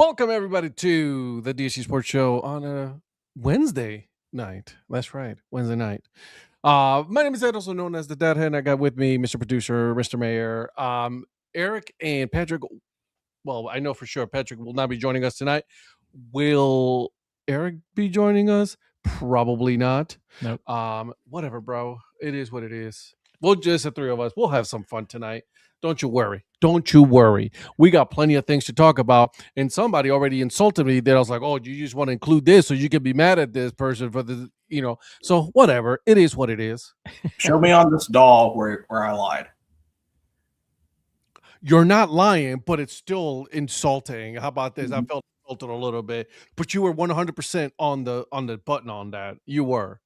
Welcome everybody to the DHC Sports Show on a Wednesday night. That's right, Wednesday night. My name is Ed, also known as the Dad Hat, and I got with me Mr. Producer, Mr. Mayor, Eric, and Patrick. Well, I know for sure Patrick will not be joining us tonight. Will Eric be joining us? Probably not. Nope. Whatever, bro. It is what it is. We'll just the three of us. We'll have some fun tonight. Don't you worry. Don't you worry. We got plenty of things to talk about. And somebody already insulted me that I was like, oh, you just want to include this so you can be mad at this person for the, So whatever. It is what it is. Show me on this doll where I lied. You're not lying, but it's still insulting. How about this? I felt insulted a little bit, but you were 100% on the button on that. You were.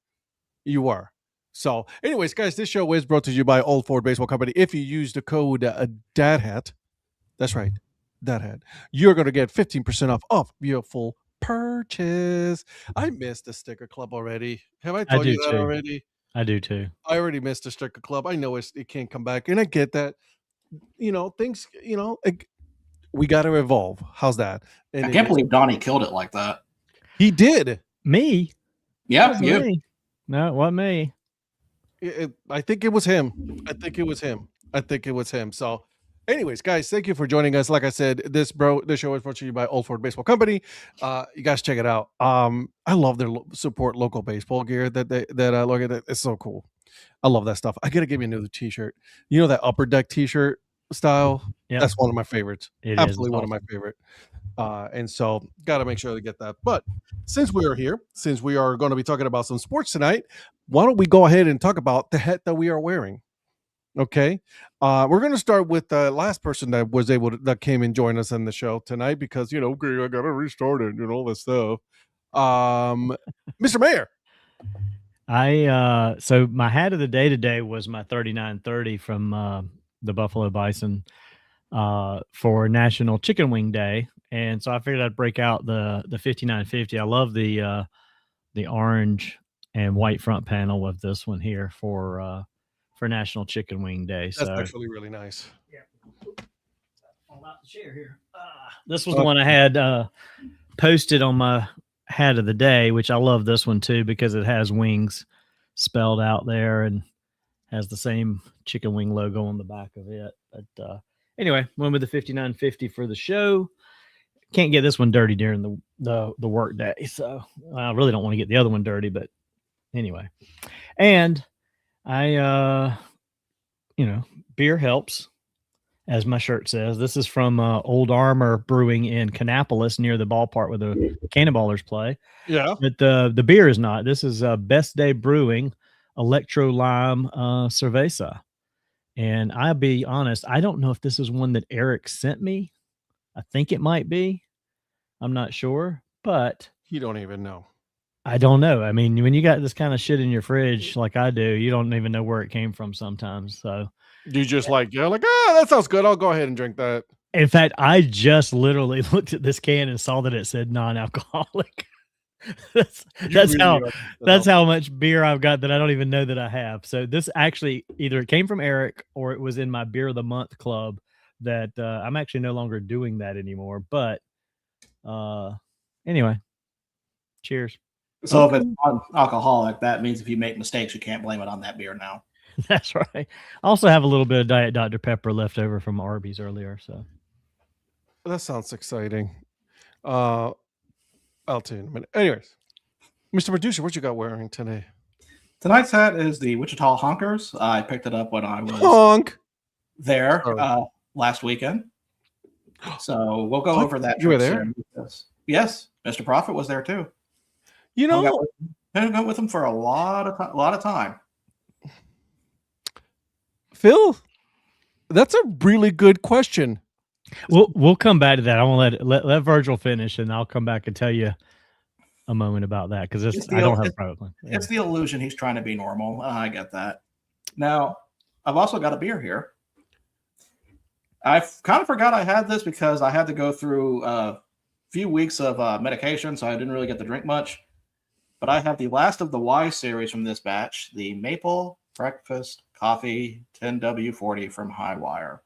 So, anyways, guys, this show is brought to you by Old Ford Baseball Company. If you use the code Dad Hat, that's right, Dad Hat, you're going to get 15% off your full purchase. I missed the sticker club already. Have I told you that already? I do too. I already missed the sticker club. I know it can't come back, and I get that. Things. We got to evolve. How's that? And I can't believe Donnie killed it like that. He did. Me? Yeah, you. Me. No, it wasn't me. I think it was him. So, anyways, guys, thank you for joining us. Like I said, this show is brought to you by Old Ford Baseball Company. You guys check it out. I love their support local baseball gear that I look at. It's so cool. I love that stuff. I gotta give you another T-shirt. You know that Upper Deck T-shirt style? Yep. That's one of my favorites. Absolutely one of my awesome. favorite. And so got to make sure to get that. But since we are here, since we are going to be talking about some sports tonight, why don't we go ahead and talk about the hat that we are wearing? Okay. We're going to start with the last person that came and joined us on the show tonight because, I got to restart it and all this stuff. Mr. Mayor. So my hat of the day today was my 3930 from the Buffalo Bison for National Chicken Wing Day. And so I figured I'd break out the 5950. I love the orange and white front panel of this one here for National Chicken Wing Day. That's actually really nice. Yeah. Fall out the chair here. This was the one I had posted on my hat of the day, which I love this one too because it has wings spelled out there and has the same chicken wing logo on the back of it. But anyway, went with the 5950 for the show. Can't get this one dirty during the work day, so I really don't want to get the other one dirty. But anyway, and I, beer helps, as my shirt says. This is from Old Armor Brewing in Kannapolis, near the ballpark where the Cannonballers play. Yeah, but the beer is not. This is Best Day Brewing Electro Lime Cerveza. And I'll be honest, I don't know if this is one that Eric sent me. I think it might be. I'm not sure, but you don't even know. I don't know. I mean, when you got this kind of shit in your fridge like I do, you don't even know where it came from sometimes. So you just that sounds good. I'll go ahead and drink that. In fact, I just literally looked at this can and saw that it said non-alcoholic. that's how much beer I've got that I don't even know that I have. So this actually either it came from Eric or it was in my beer of the month club that I'm actually no longer doing that anymore. But anyway, cheers. So if it's non-alcoholic, that means if you make mistakes, you can't blame it on that beer now. That's right. I also have a little bit of Diet Dr. Pepper left over from Arby's earlier. So that sounds exciting. I'll tell you in a minute. Anyways, Mr. Producer, what you got wearing today? Tonight's hat is the Wichita Honkers. I picked it up when I was there last weekend. So we'll go over that. You were there? Yes, Mr. Prophet was there too. I got with him for a lot of time. Phil, that's a really good question. We'll come back to that. I won't let Virgil finish, and I'll come back and tell you a moment about that because I don't have a private plan. Yeah. It's the illusion he's trying to be normal. I get that. Now, I've also got a beer here. I kind of forgot I had this because I had to go through a few weeks of medication, so I didn't really get to drink much. But I have the last of the Y series from this batch, the Maple Breakfast Coffee 10W40 from Highwire.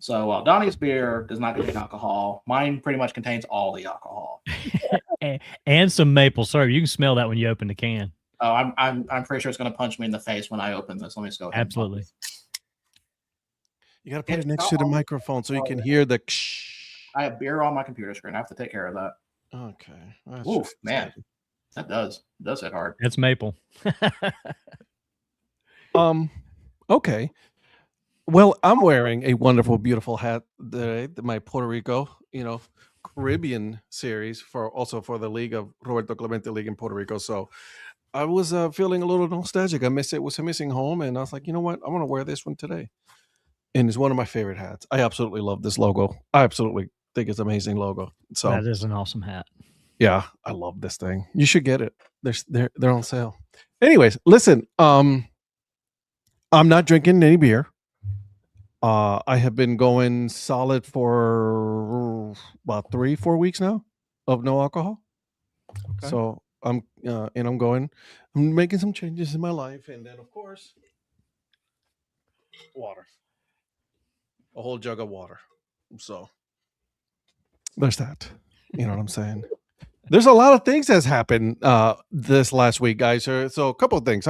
So Donnie's beer does not contain alcohol. Mine pretty much contains all the alcohol. and some maple syrup. You can smell that when you open the can. Oh, I'm pretty sure it's going to punch me in the face when I open this. Let me just go ahead. Absolutely. You got to put it next to the microphone so you can hear the. I have beer on my computer screen. I have to take care of that. Okay. Oof, man, that does hit hard. It's maple. Okay. Well, I'm wearing a wonderful, beautiful hat today, my Puerto Rico, Caribbean series for the league of Roberto Clemente League in Puerto Rico. So I was feeling a little nostalgic. I miss it. Was missing home, and I was like, you know what? I want to wear this one today. And it's one of my favorite hats. I absolutely love this logo. I absolutely think it's an amazing logo. So that is an awesome hat. Yeah, I love this thing. You should get it. They're on sale. Anyways, listen. I'm not drinking any beer. I have been going solid for about 3-4 weeks now of no alcohol. Okay. So I'm making some changes in my life, and then of course, water, a whole jug of water. So there's that. You know what I'm saying? There's a lot of things that's happened this last week, guys. So a couple of things.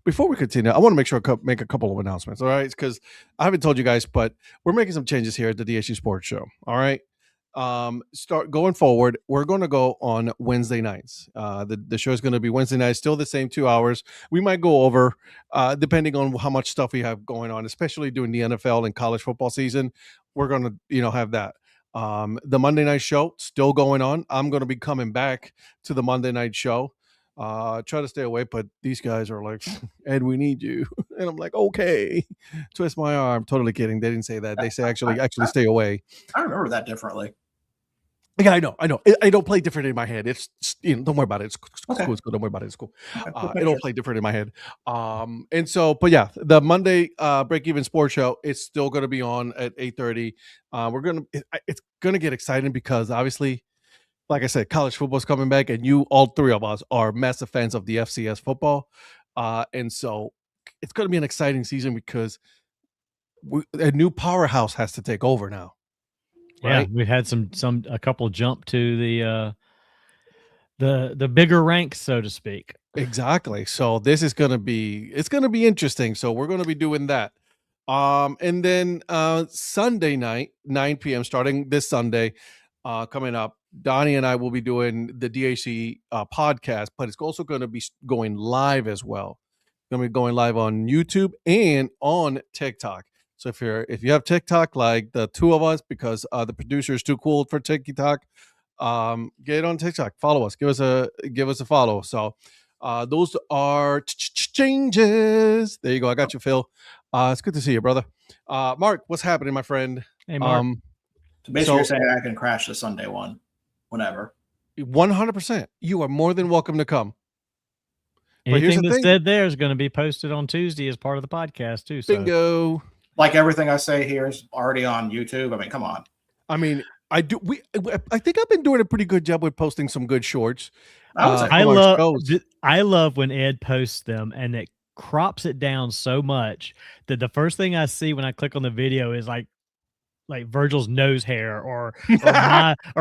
Before we continue, I want to make sure I make a couple of announcements. All right, because I haven't told you guys, but we're making some changes here at the DHC Sports Show. All right. Start going forward. We're going to go on Wednesday nights. The show is going to be Wednesday nights, still the same 2 hours. We might go over, depending on how much stuff we have going on, especially during the NFL and college football season. We're going to, have that. The Monday night show still going on. I'm going to be coming back to the Monday night show. Try to stay away, but these guys are like, Ed, we need you. And I'm like, okay. Twist my arm. Totally kidding. They didn't say that. They say actually stay away. I remember that differently. Yeah, I know. I don't play different in my head. It's don't worry about it. It's cool. It's cool. Don't worry about it. It's cool. It don't play different in my head. And so, but yeah, the Monday Break Even Sports Show, it's still going to be on at 8:30. It's gonna get exciting because obviously, like I said, college football's coming back, and all three of us are massive fans of the FCS football, and so it's gonna be an exciting season because a new powerhouse has to take over now. Yeah, right? we've had a couple jump to the bigger ranks, so to speak. Exactly. So this is gonna be interesting. So we're gonna be doing that. And then Sunday night, 9 p.m. starting this Sunday, coming up, Donnie and I will be doing the DHC podcast, but it's also going to be going live as well. Going to be going live on YouTube and on TikTok. So if you have TikTok, like the two of us, because the producer is too cool for TikTok, get on TikTok, follow us, give us a follow. So those are changes. There you go. I got you, Phil. It's good to see you, brother. Mark, what's happening, my friend? Hey, Mark. So basically, you're saying I can crash the Sunday one whenever. 100%. You are more than welcome to come. Anything that's said there is going to be posted on Tuesday as part of the podcast too. So. Bingo. Like everything I say here is already on YouTube. I mean, come on. I mean, I think I've been doing a pretty good job with posting some good shorts. I love when Ed posts them and it crops it down so much that the first thing I see when I click on the video is like Virgil's nose hair or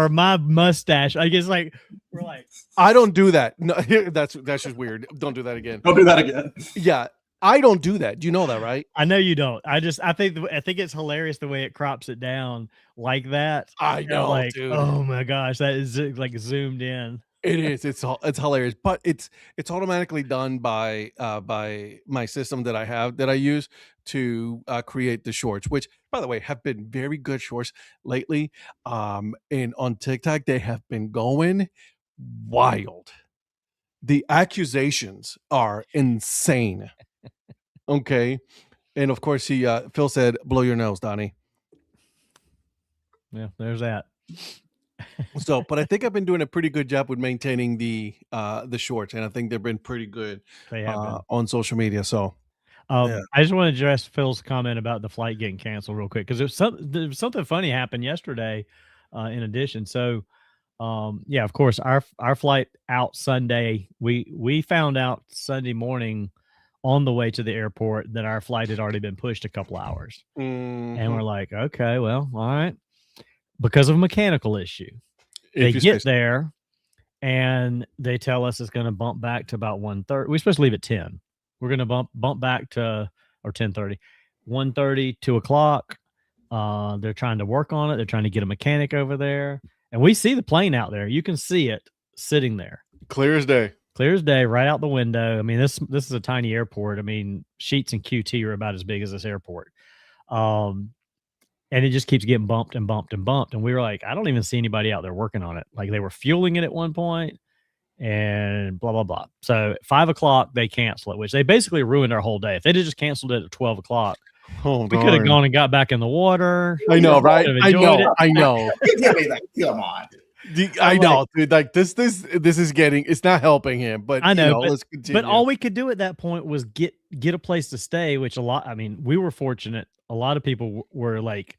my mustache. I guess we're like, I don't do that. No, that's just weird. Don't do that again. Don't do that again. Yeah. I don't do that. Do you know that, right? I know you don't. I think it's hilarious the way it crops it down like that. I know, dude. Oh my gosh, that is like zoomed in. It is. It's hilarious, but it's automatically done by my system that I use to create the shorts, which, by the way, have been very good shorts lately. And on TikTok, they have been going wild. The accusations are insane. Okay. And of course Phil said, blow your nose, Donnie. Yeah, there's that. So, but I think I've been doing a pretty good job with maintaining the shorts, and I think they've been pretty good on social media. So I just want to address Phil's comment about the flight getting canceled real quick, because there was something funny happened yesterday in addition. So yeah, of course, our flight out Sunday, we found out Sunday morning on the way to the airport that our flight had already been pushed a couple hours. Mhm. And we're like, okay, well, all right. Because of a mechanical issue. They If you say get so. there and they tell us it's going to bump back to about 1:30. We're supposed to leave at 10. We're going to bump back to, or 10:30, 1:30, 2 o'clock. They're trying to work on it. They're trying to get a mechanic over there. And we see the plane out there. You can see it sitting there. Clear as day. Clear as day, right out the window. I mean, this is a tiny airport. I mean, Sheets and QT are about as big as this airport. And it just keeps getting bumped and bumped and bumped. And we were like, I don't even see anybody out there working on it. Like they were fueling it at one point and blah, blah, blah. So at 5 o'clock, they cancel it, which they basically ruined our whole day. If they'd have just canceled it at 12 o'clock, we could have gone and got back in the water. I know, right? I know. Give me that. Come on. I know, dude. Like this is getting. It's not helping him. But I know. let's continue. But all we could do at that point was get a place to stay. Which I mean, we were fortunate. A lot of people were like,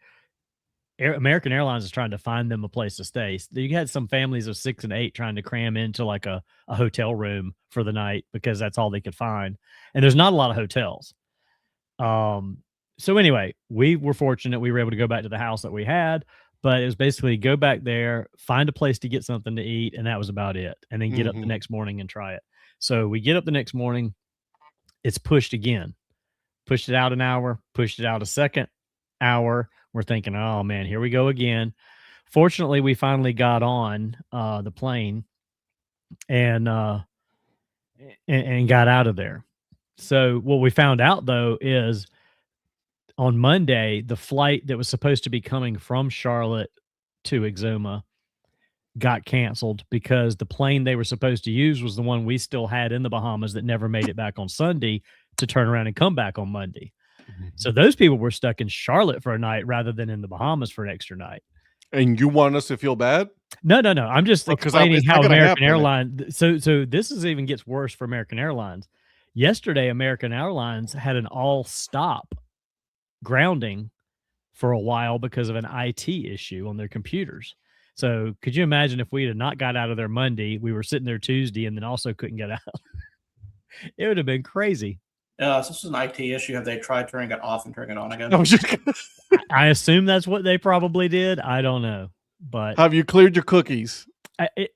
American Airlines is trying to find them a place to stay. You had some families of 6 and 8 trying to cram into like a hotel room for the night because that's all they could find. And there's not a lot of hotels. So anyway, we were fortunate. We were able to go back to the house that we had. But it was basically go back there, find a place to get something to eat, and that was about it. And then get up the next morning and try it. So we get up the next morning. It's pushed again. Pushed it out an hour, pushed it out a second hour. We're thinking, oh, man, here we go again. Fortunately, we finally got on the plane and got out of there. So what we found out, though, is on Monday, the flight that was supposed to be coming from Charlotte to Exuma got canceled because the plane they were supposed to use was the one we still had in the Bahamas that never made it back on Sunday to turn around and come back on Monday. So those people were stuck in Charlotte for a night rather than in the Bahamas for an extra night. And you want us to feel bad? No. I'm just explaining how American Airlines. So this even gets worse for American Airlines. Yesterday, American Airlines had an all-stop grounding for a while because of an IT issue on their computers. So could you imagine if we had not got out of there Monday, we were sitting there Tuesday and then also couldn't get out? It would have been crazy. This is an IT issue. Have they tried turning it off and turning it on again? I assume that's what they probably did. I don't know. But have you cleared your cookies?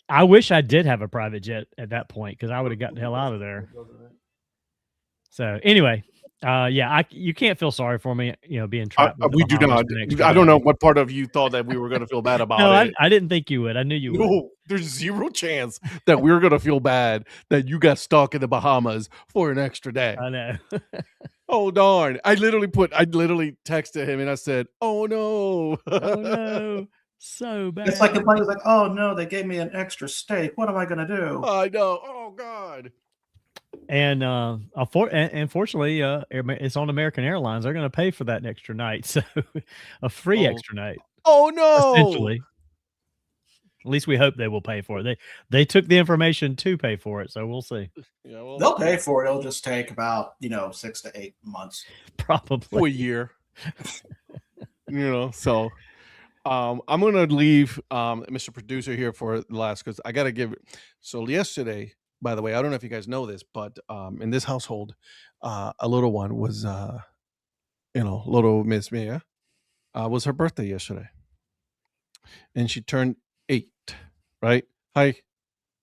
I wish I did have a private jet at that point because I would have gotten the hell out of there. So anyway, you can't feel sorry for me, being trapped. We do not. I don't know what part of you thought that we were going to feel bad about it. I didn't think you would. I knew you would. No, there's zero chance that we were going to feel bad that you got stuck in the Bahamas for an extra day. I know. Oh, darn. I literally texted him and I said, oh, no. Oh, no. So bad. It's like the plane was like, oh, no, they gave me an extra steak. What am I going to do? I know. Oh, God. And unfortunately, it's on American Airlines. They're going to pay for that extra night, so a free extra night. Oh no! Essentially, at least we hope they will pay for it. They took the information to pay for it, so we'll see. Yeah, well, they'll pay for it. It'll just take about 6 to 8 months, probably for a year. So I'm gonna leave Mr. Producer here for the last because I gotta give. So yesterday. By the way, I don't know if you guys know this, but in this household, a little one was, little Miss Mia, was her birthday yesterday. And she turned 8, right? Hi,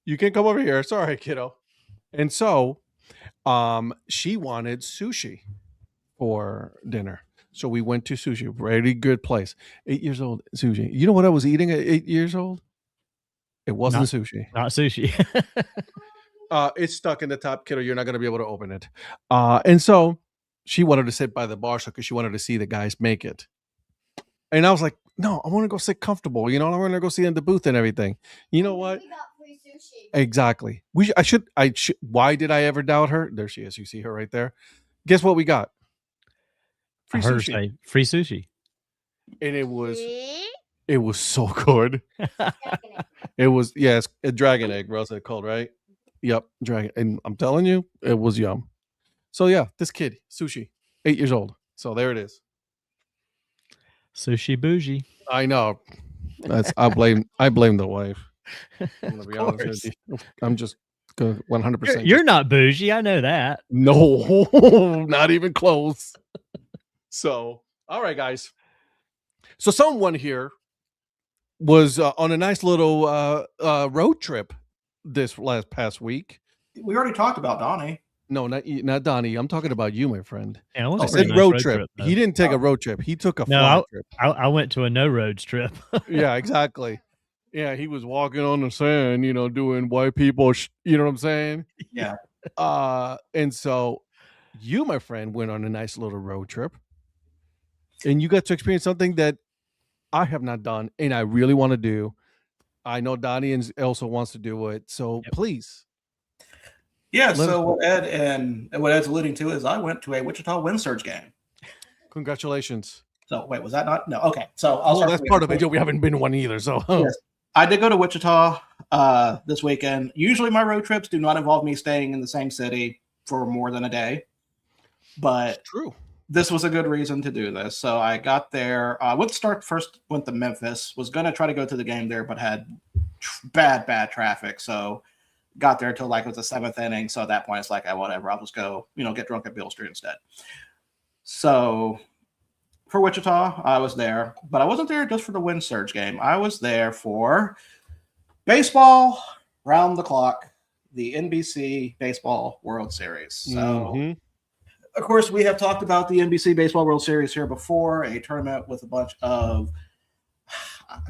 you can come over here. Sorry, kiddo. And so she wanted sushi for dinner. So we went to sushi, very good place. 8 years old, sushi. You know what I was eating at 8 years old? It wasn't sushi. Not sushi. It's stuck in the top, kiddo. You're not going to be able to open it. And so she wanted to sit by the bar because she wanted to see the guys make it. And I was like, no, I want to go sit comfortable. I want to go see in the booth and everything. You know what? We got free sushi. Exactly. I should. Why did I ever doubt her? There she is. You see her right there. Guess what we got? Free sushi. Free sushi. And it was so good. It was, it's a dragon egg, or else it's called, right? Yep, dragon. And I'm telling you, it was yum. So yeah, this kid, sushi, 8 years old. So there it is. Sushi bougie. I know. I blame the wife. I'm gonna be honest with you. I'm just 100%. You're not bougie. I know that. No, not even close. So, all right, guys. So someone here was on a nice little road trip this past week. We already talked about Donnie. No, not Donnie. I'm talking about you, my friend. Yeah, it was I a said pretty nice road trip. though. He didn't take a road trip. He took a No, fly trip. I went to a no roads trip. Yeah, exactly. Yeah, he was walking on the sand, doing white people, you know what I'm saying? Yeah. And so you, my friend, went on a nice little road trip, and you got to experience something that I have not done, and I really want to do. I know Donnie and Elsa wants to do it, so please. Yeah, so what Ed's alluding to is I went to a Wichita Wind Surge game. Congratulations. So wait, was that not? No, okay. So that's part of it. We haven't been to one either. So yes, I did go to Wichita this weekend. Usually my road trips do not involve me staying in the same city for more than a day. But it's true. This was a good reason to do this. So I got there. I went to Memphis, was going to try to go to the game there, but had bad traffic. So got there till like it was the 7th inning. So at that point, it's like, whatever, I'll just go, get drunk at Beale Street instead. So for Wichita, I was there, but I wasn't there just for the Wind Surge game. I was there for baseball round the clock, the NBC Baseball World Series. So, of course, we have talked about the NBC Baseball World Series here before, a tournament with a bunch of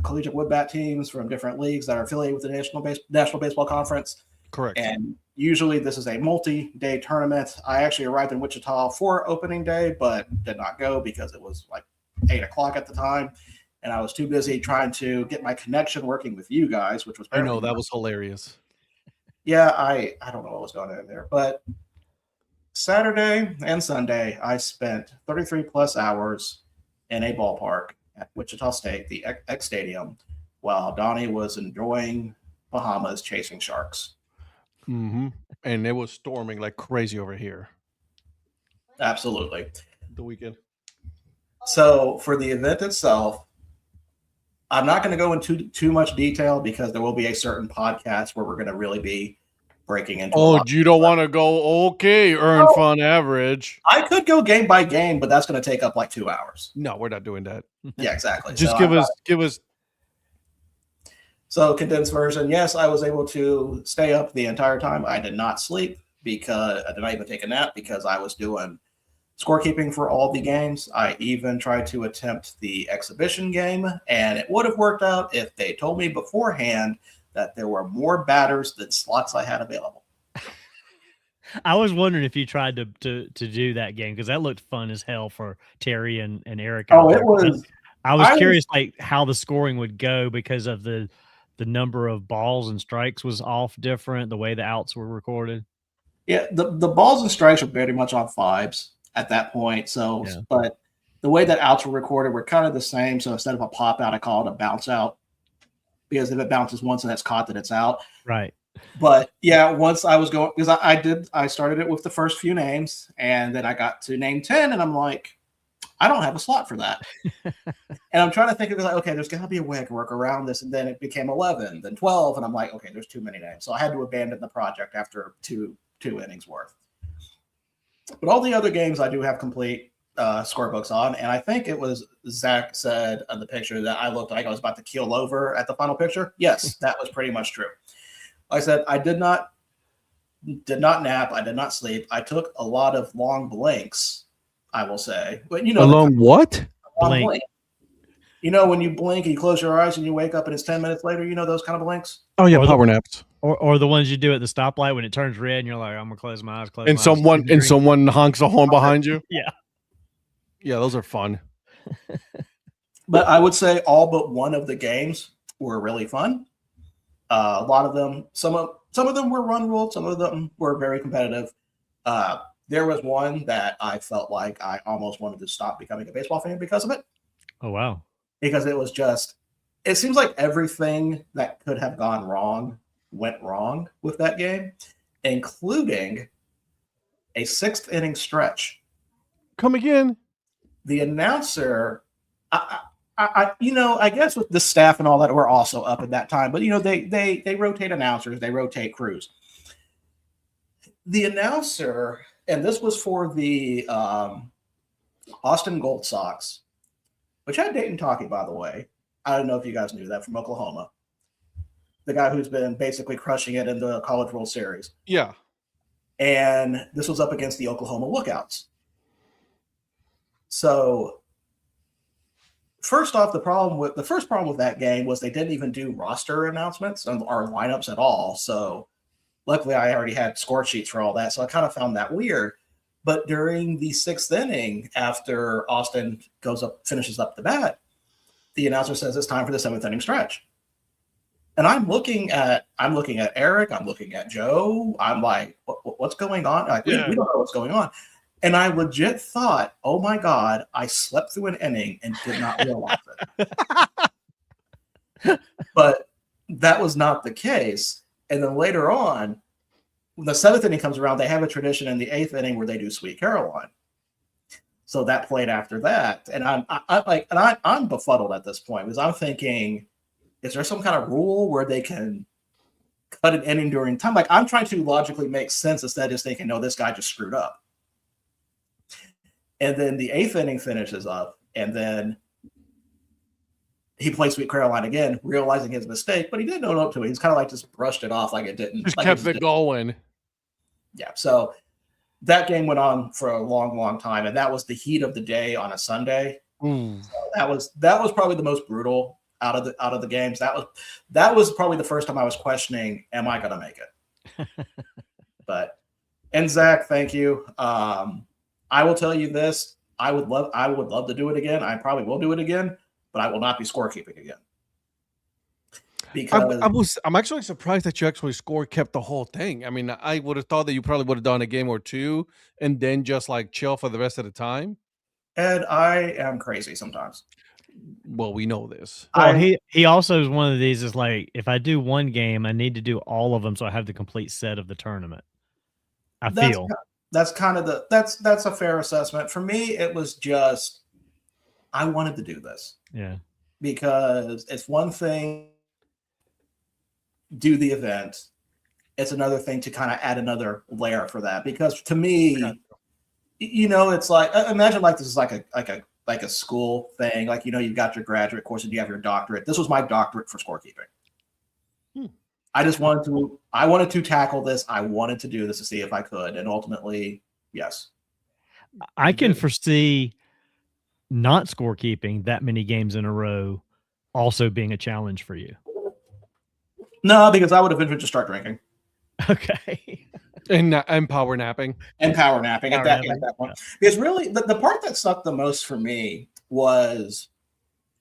collegiate woodbat teams from different leagues that are affiliated with the National Baseball Conference. Correct. And usually this is a multi-day tournament. I actually arrived in Wichita for opening day, but did not go because it was like 8 o'clock at the time. And I was too busy trying to get my connection working with you guys, which was I know that was hilarious. Yeah, I don't know what was going on there. But Saturday and Sunday, I spent 33 plus hours in a ballpark at Wichita State, the X Stadium, while Donnie was enjoying Bahamas chasing sharks. And it was storming like crazy over here. Absolutely. The weekend. So for the event itself, I'm not going to go into too much detail because there will be a certain podcast where we're going to really be breaking into. Oh, you don't want to go? Okay, earn fun average. I could go game by game, but that's going to take up like 2 hours. No, we're not doing that. Yeah, exactly. Just give us. So condensed version, yes, I was able to stay up the entire time. I did not sleep because I did not even take a nap because I was doing scorekeeping for all the games. I even tried to attempt the exhibition game, and it would have worked out if they told me beforehand that there were more batters than slots I had available. I was wondering if you tried to do that game because that looked fun as hell for Terry and Eric. Oh, it was. I was curious like how the scoring would go because of the number of balls and strikes was off different, the way the outs were recorded. Yeah, the balls and strikes were very much on fives at that point. So, yeah. But the way that outs were recorded were kind of the same. So instead of a pop out, I call it a bounce out because if it bounces once and it's caught, then it's out. Right. But yeah, once I was going, because I started it with the first few names and then I got to name 10 and I'm like, I don't have a slot for that. And I'm trying to think of like, okay, there's got to be a way I can work around this. And then it became 11, then 12. And I'm like, okay, there's too many names. So I had to abandon the project after two innings worth. But all the other games I do have complete scorebooks on. And I think it was Zach said on the picture that I looked like I was about to keel over at the final picture. Yes, that was pretty much true. Like I said, I did not nap. I did not sleep. I took a lot of long blinks, I will say. But a long what? Blink. You know, when you blink and you close your eyes and you wake up and it's 10 minutes later, you know those kind of blinks? Oh, yeah, power naps. Or the ones you do at the stoplight when it turns red and you're like, I'm going to close my eyes. And someone honks a horn behind you? Yeah. Yeah, those are fun. But I would say all but one of the games were really fun. A lot of them, some of them were run ruled, some of them were very competitive. There was one that I felt like I almost wanted to stop becoming a baseball fan because of it. Oh, wow. Because it was just, it seems like everything that could have gone wrong went wrong with that game, including a 6th inning stretch. Come again. The announcer, I guess with the staff and all that were also up at that time, but they rotate announcers, they rotate crews. the announcer, and this was for the Austin Gold Sox, which had Dayton Talkie, by the way. I don't know if you guys knew that, from Oklahoma. The guy who's been basically crushing it in the College World Series. Yeah. And this was up against the Oklahoma Lookouts. So first off, the first problem with that game was they didn't even do roster announcements or lineups at all. So luckily I already had score sheets for all that. So I kind of found that weird. But during the 6th inning, after Austin finishes up the bat, the announcer says it's time for the 7th inning stretch. And I'm looking at Eric, I'm looking at Joe. I'm like, what's going on? Like, we don't know what's going on. And I legit thought, oh my God, I slept through an inning and did not realize it. But that was not the case. And then later on, when the 7th inning comes around, they have a tradition in the 8th inning where they do Sweet Caroline. So that played after that. And I'm befuddled at this point because I'm thinking, is there some kind of rule where they can cut an inning during time? Like, I'm trying to logically make sense instead of just thinking, no, this guy just screwed up. And then the 8th inning finishes up, and then he plays Sweet Caroline again, realizing his mistake, but he didn't own up to it. He's kind of like just brushed it off like it didn't. Just like kept it going. Yeah. So that game went on for a long, long time, and that was the heat of the day on a Sunday. So that was probably the most brutal out of the games. That was probably the first time I was questioning, am I going to make it? And Zach, thank you. I will tell you this: I would love to do it again. I probably will do it again, but I will not be scorekeeping again. Because I'm actually surprised that you actually kept the whole thing. I mean, I would have thought that you probably would have done a game or two and then just like chill for the rest of the time. And I am crazy sometimes. Well, we know this. Well, he also is one of these is like, if I do one game, I need to do all of them so I have the complete set of the tournament. That's a fair assessment. For me, it was just I wanted to do this. Yeah. Because it's one thing do the event. It's another thing to kind of add another layer for that. Because to me, it's like, imagine like this is like a school thing. Like, you've got your graduate course and you have your doctorate. This was my doctorate for scorekeeping. I wanted to tackle this. I wanted to do this to see if I could. And ultimately, yes. I can foresee not scorekeeping that many games in a row also being a challenge for you. No, because I would eventually just start drinking. Okay. And power napping. At that point. Because really, the part that sucked the most for me was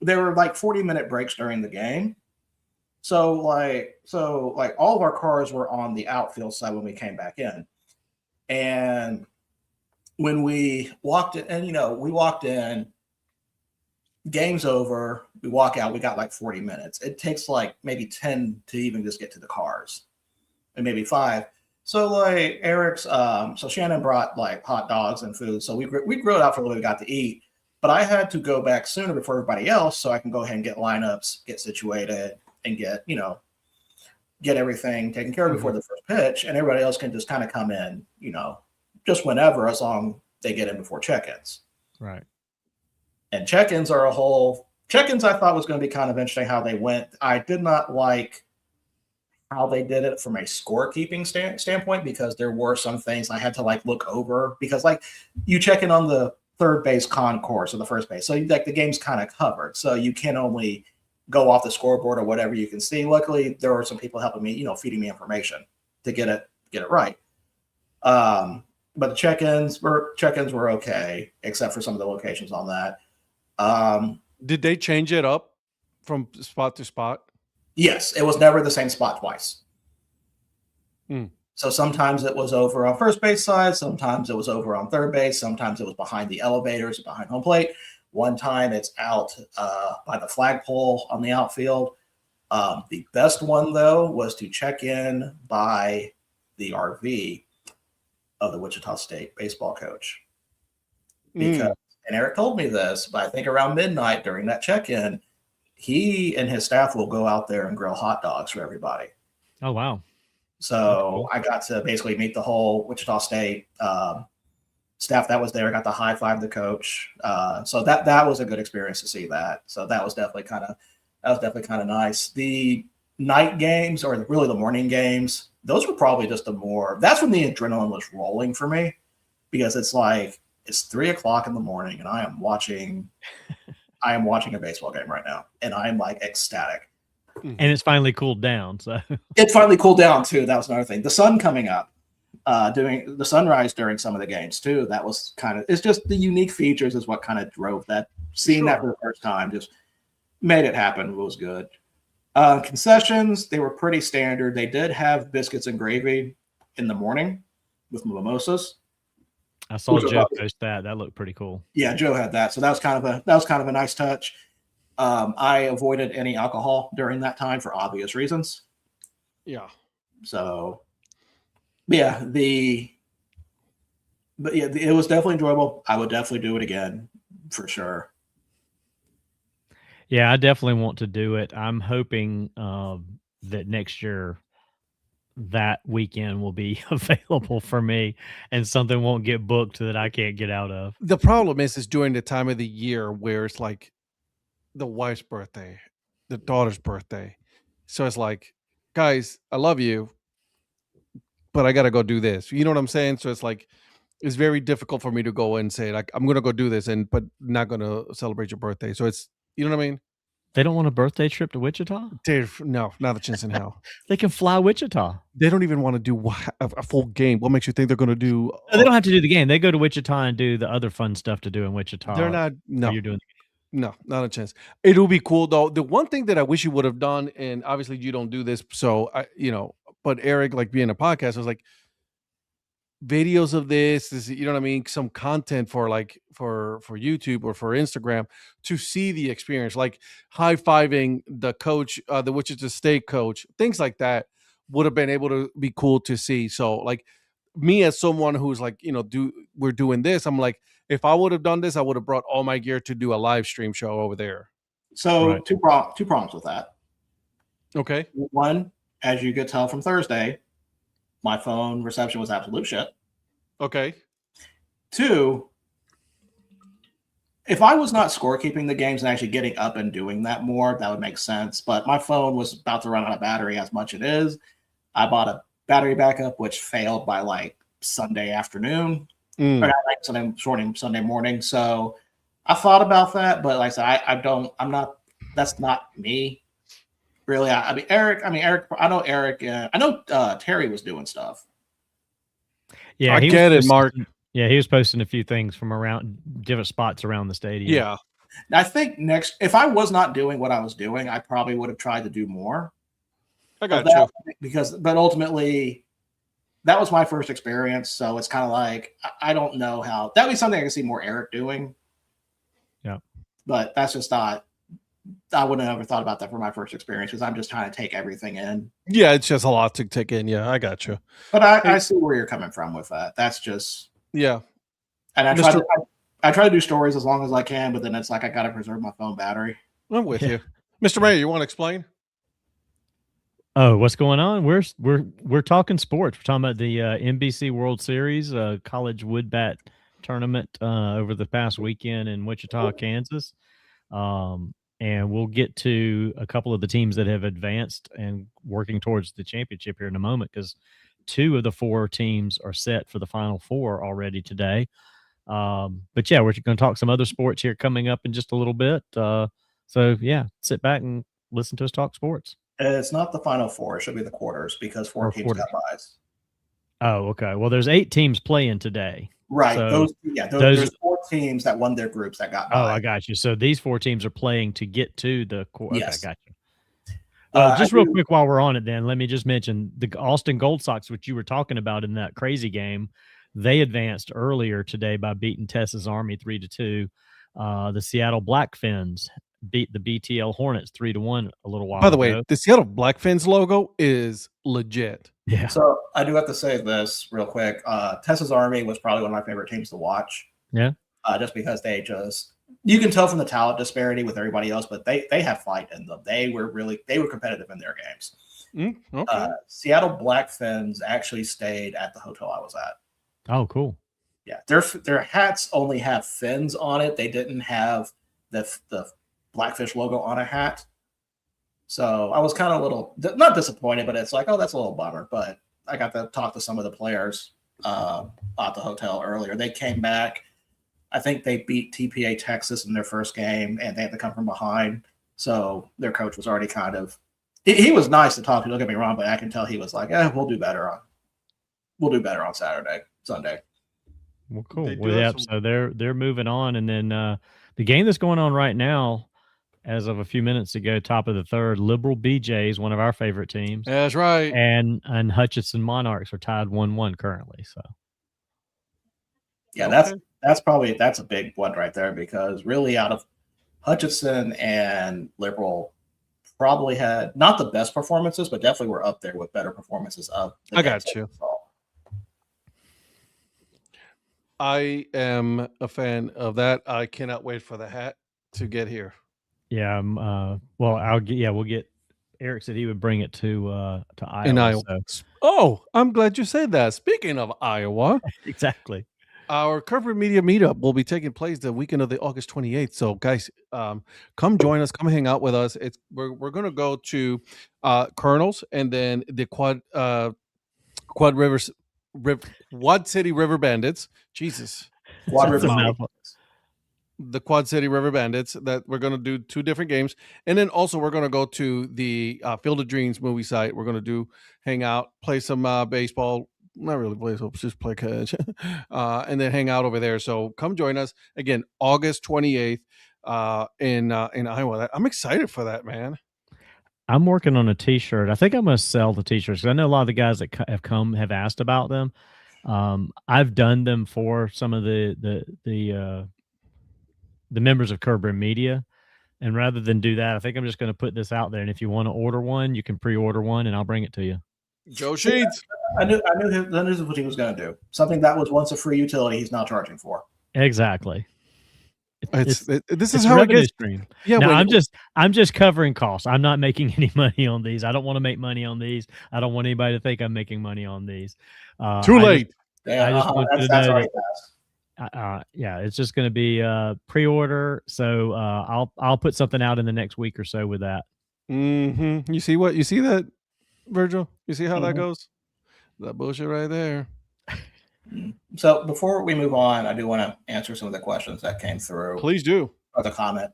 there were like 40-minute breaks during the game. So all of our cars were on the outfield side when we came back in. And when we walked in, game's over, we walk out, we got like 40 minutes. It takes like maybe 10 to even just get to the cars, and maybe 5. So like so Shannon brought like hot dogs and food. So we grilled out for a little bit, got to eat, but I had to go back sooner before everybody else so I can go ahead and get lineups, get situated, and get everything taken care of before the first pitch. And everybody else can just kind of come in, just whenever, as long as they get in before check-ins. Right. And check-ins I thought was going to be kind of interesting how they went. I did not like how they did it from a scorekeeping standpoint, because there were some things I had to like look over, because like you check in on the third base concourse or the first base. So like the game's kind of covered. So you can only go off the scoreboard or whatever you can see. Luckily, there were some people helping me, feeding me information to get it right. But the check-ins were okay, except for some of the locations on that. Did they change it up from spot to spot? Yes, it was never the same spot twice. So sometimes it was over on first base side, sometimes it was over on third base, sometimes it was behind the elevators, behind home plate. One time it's out by the flagpole on the outfield. The best one, though, was to check in by the RV of the Wichita State baseball coach. Because, and Eric told me this, but I think around midnight during that check-in, he and his staff will go out there and grill hot dogs for everybody. Oh, wow. So I got to basically meet the whole Wichita State staff that was there. I got to high five the coach. So that was a good experience to see that. So that was definitely kind of nice. The night games, or really the morning games, those were probably just that's when the adrenaline was rolling for me, because it's like it's 3 o'clock in the morning and I am watching a baseball game right now, and I am like ecstatic. And it's finally cooled down. So it finally cooled down too. That was another thing. The sun coming up, doing the sunrise during some of the games too. That was it's just the unique features is what kind of drove that. Seeing that for the first time just made it happen. It was good. Concessions, they were pretty standard. They did have biscuits and gravy in the morning with mimosas. I saw Joe post that. That looked pretty cool. Yeah, Joe had that. So that was kind of a nice touch. I avoided any alcohol during that time for obvious reasons. Yeah. So, it was definitely enjoyable. I would definitely do it again for sure. Yeah, I definitely want to do it. I'm hoping that next year that weekend will be available for me and something won't get booked that I can't get out of. The problem is during the time of the year where it's like the wife's birthday, the daughter's birthday. So it's like, guys, I love you, but I got to go do this. You know what I'm saying? So it's like, it's very difficult for me to go and say like, I'm going to go do this but not going to celebrate your birthday. So it's, you know what I mean? They don't want a birthday trip to Wichita? No, not a chance in hell. They can fly Wichita. They don't even want to do a full game. What makes you think they're going to do? No, they don't have to do the game. They go to Wichita and do the other fun stuff to do in Wichita. They're not. No, you're doing. No, not a chance. It will be cool though. The one thing that I wish you would have done, and obviously you don't do this, so but Eric, like being a podcast, was like videos of this, you know what I mean? Some content for YouTube or for Instagram to see the experience, like high-fiving the coach, the Wichita State coach, things like that would have been able to be cool to see. So like me as someone who's like, we're doing this, I'm like, if I would have done this, I would have brought all my gear to do a live stream show over there. So right. two problems with that. Okay. One, as you could tell from Thursday, my phone reception was absolute shit. Okay. Two, if I was not scorekeeping the games and actually getting up and doing that more, that would make sense. But my phone was about to run out of battery as much it is. I bought a battery backup, which failed by like Sunday afternoon. Or Sunday morning. So I thought about that, but like I said, I'm not, that's not me. Really, Eric. I know Eric. I know Terry was doing stuff. Yeah, I get it, Mark. Yeah, he was posting a few things from around different spots around the stadium. Yeah, I think if I was not doing what I was doing, I probably would have tried to do more. I got you. But ultimately, that was my first experience, so it's kind of like I don't know how that would be something I can see more Eric doing. Yeah, but that's just not. I wouldn't have ever thought about that for my first experience because I'm just trying to take everything in. Yeah, it's just a lot to take in. Yeah, I got you. But I see where you're coming from with that. That's just yeah. And I try to do stories as long as I can, but then it's like I got to preserve my phone battery. I'm with you, Mr. Mayor. You want to explain? Oh, what's going on? We're talking sports. We're talking about the NBC World Series college wood bat tournament over the past weekend in Wichita, Kansas. And we'll get to a couple of the teams that have advanced and working towards the championship here in a moment because 2 of the 4 teams are set for the Final Four already today. But yeah, we're going to talk some other sports here coming up in just a little bit. So yeah, sit back and listen to us talk sports. It's not the Final Four. It should be the quarters because 4 teams got buys. Oh, okay. Well, there's 8 teams playing today. Right. So there's 4 teams that won their groups that got by. Oh, I got you. So these 4 teams are playing to get to the quarter. Yes. Okay, I got you. Just real quick while we're on it then, let me just mention the Austin Gold Sox, which you were talking about in that crazy game. They advanced earlier today by beating Texas Army 3-2. The Seattle Blackfins beat the BTL Hornets 3-1 a little while ago. By the way, the Seattle Blackfins logo is legit. Yeah. So I do have to say this real quick. Texas Army was probably one of my favorite teams to watch. Yeah. Just because you can tell from the talent disparity with everybody else, but they have fight in them. They were competitive in their games. Okay. Seattle Blackfins actually stayed at the hotel I was at. Oh, cool. Yeah, their hats only have fins on it. They didn't have the Blackfish logo on a hat. So I was kind of a little not disappointed, but it's like, oh, that's a little bummer. But I got to talk to some of the players at the hotel earlier. They came back. I think they beat TPA Texas in their first game, and they had to come from behind. So their coach was already kind of. He was nice to talk to. Don't get me wrong, but I can tell he was like, we'll do better on Sunday. Well, cool. Well, yeah. So they're moving on, and then the game that's going on right now, as of a few minutes ago, top of the third, Liberal BJs, one of our favorite teams. That's right. And Hutchinson Monarchs are tied 1-1 currently. So. Yeah, okay. that's a big one right there, because really out of Hutchinson and Liberal probably had not the best performances, but definitely were up there with better performances of. I got you. I am a fan of that. I cannot wait for the hat to get here. Yeah. Well, we'll get. Eric said he would bring it to Iowa. In Iowa. So. Oh, I'm glad you said that. Speaking of Iowa, exactly. Our corporate media meetup will be taking place the weekend of the August 28th. So, guys, come join us. Come hang out with us. We're going to go to Colonels and then the Quad City River Bandits. Jesus, the Quad City River Bandits. That we're going to do 2 different games, and then also we're going to go to the Field of Dreams movie site. We're going to hang out, play some baseball. Not really play, so just play catch, and then hang out over there. So come join us again, August 28th, in Iowa. I'm excited for that, man. I'm working on a T-shirt. I think I'm going to sell the T-shirts because I know a lot of the guys that have asked about them. I've done them for some of the members of Kerber Media, and rather than do that, I think I'm just going to put this out there. And if you want to order one, you can pre-order one, and I'll bring it to you. Joe Sheets. I knew what he was going to do. Something that was once a free utility, he's now charging for. Exactly. This is how it gets. Stream. Yeah, now, I'm just covering costs. I'm not making any money on these. I don't want to make money on these. I don't want anybody to think I'm making money on these. Too late. I just want you to know that, yeah, it's just going to be pre-order. So I'll put something out in the next week or so with that. Mm-hmm. You see that, Virgil? You see how that goes? That bullshit right there. So before we move on, I do want to answer some of the questions that came through. Please do. Or the comment.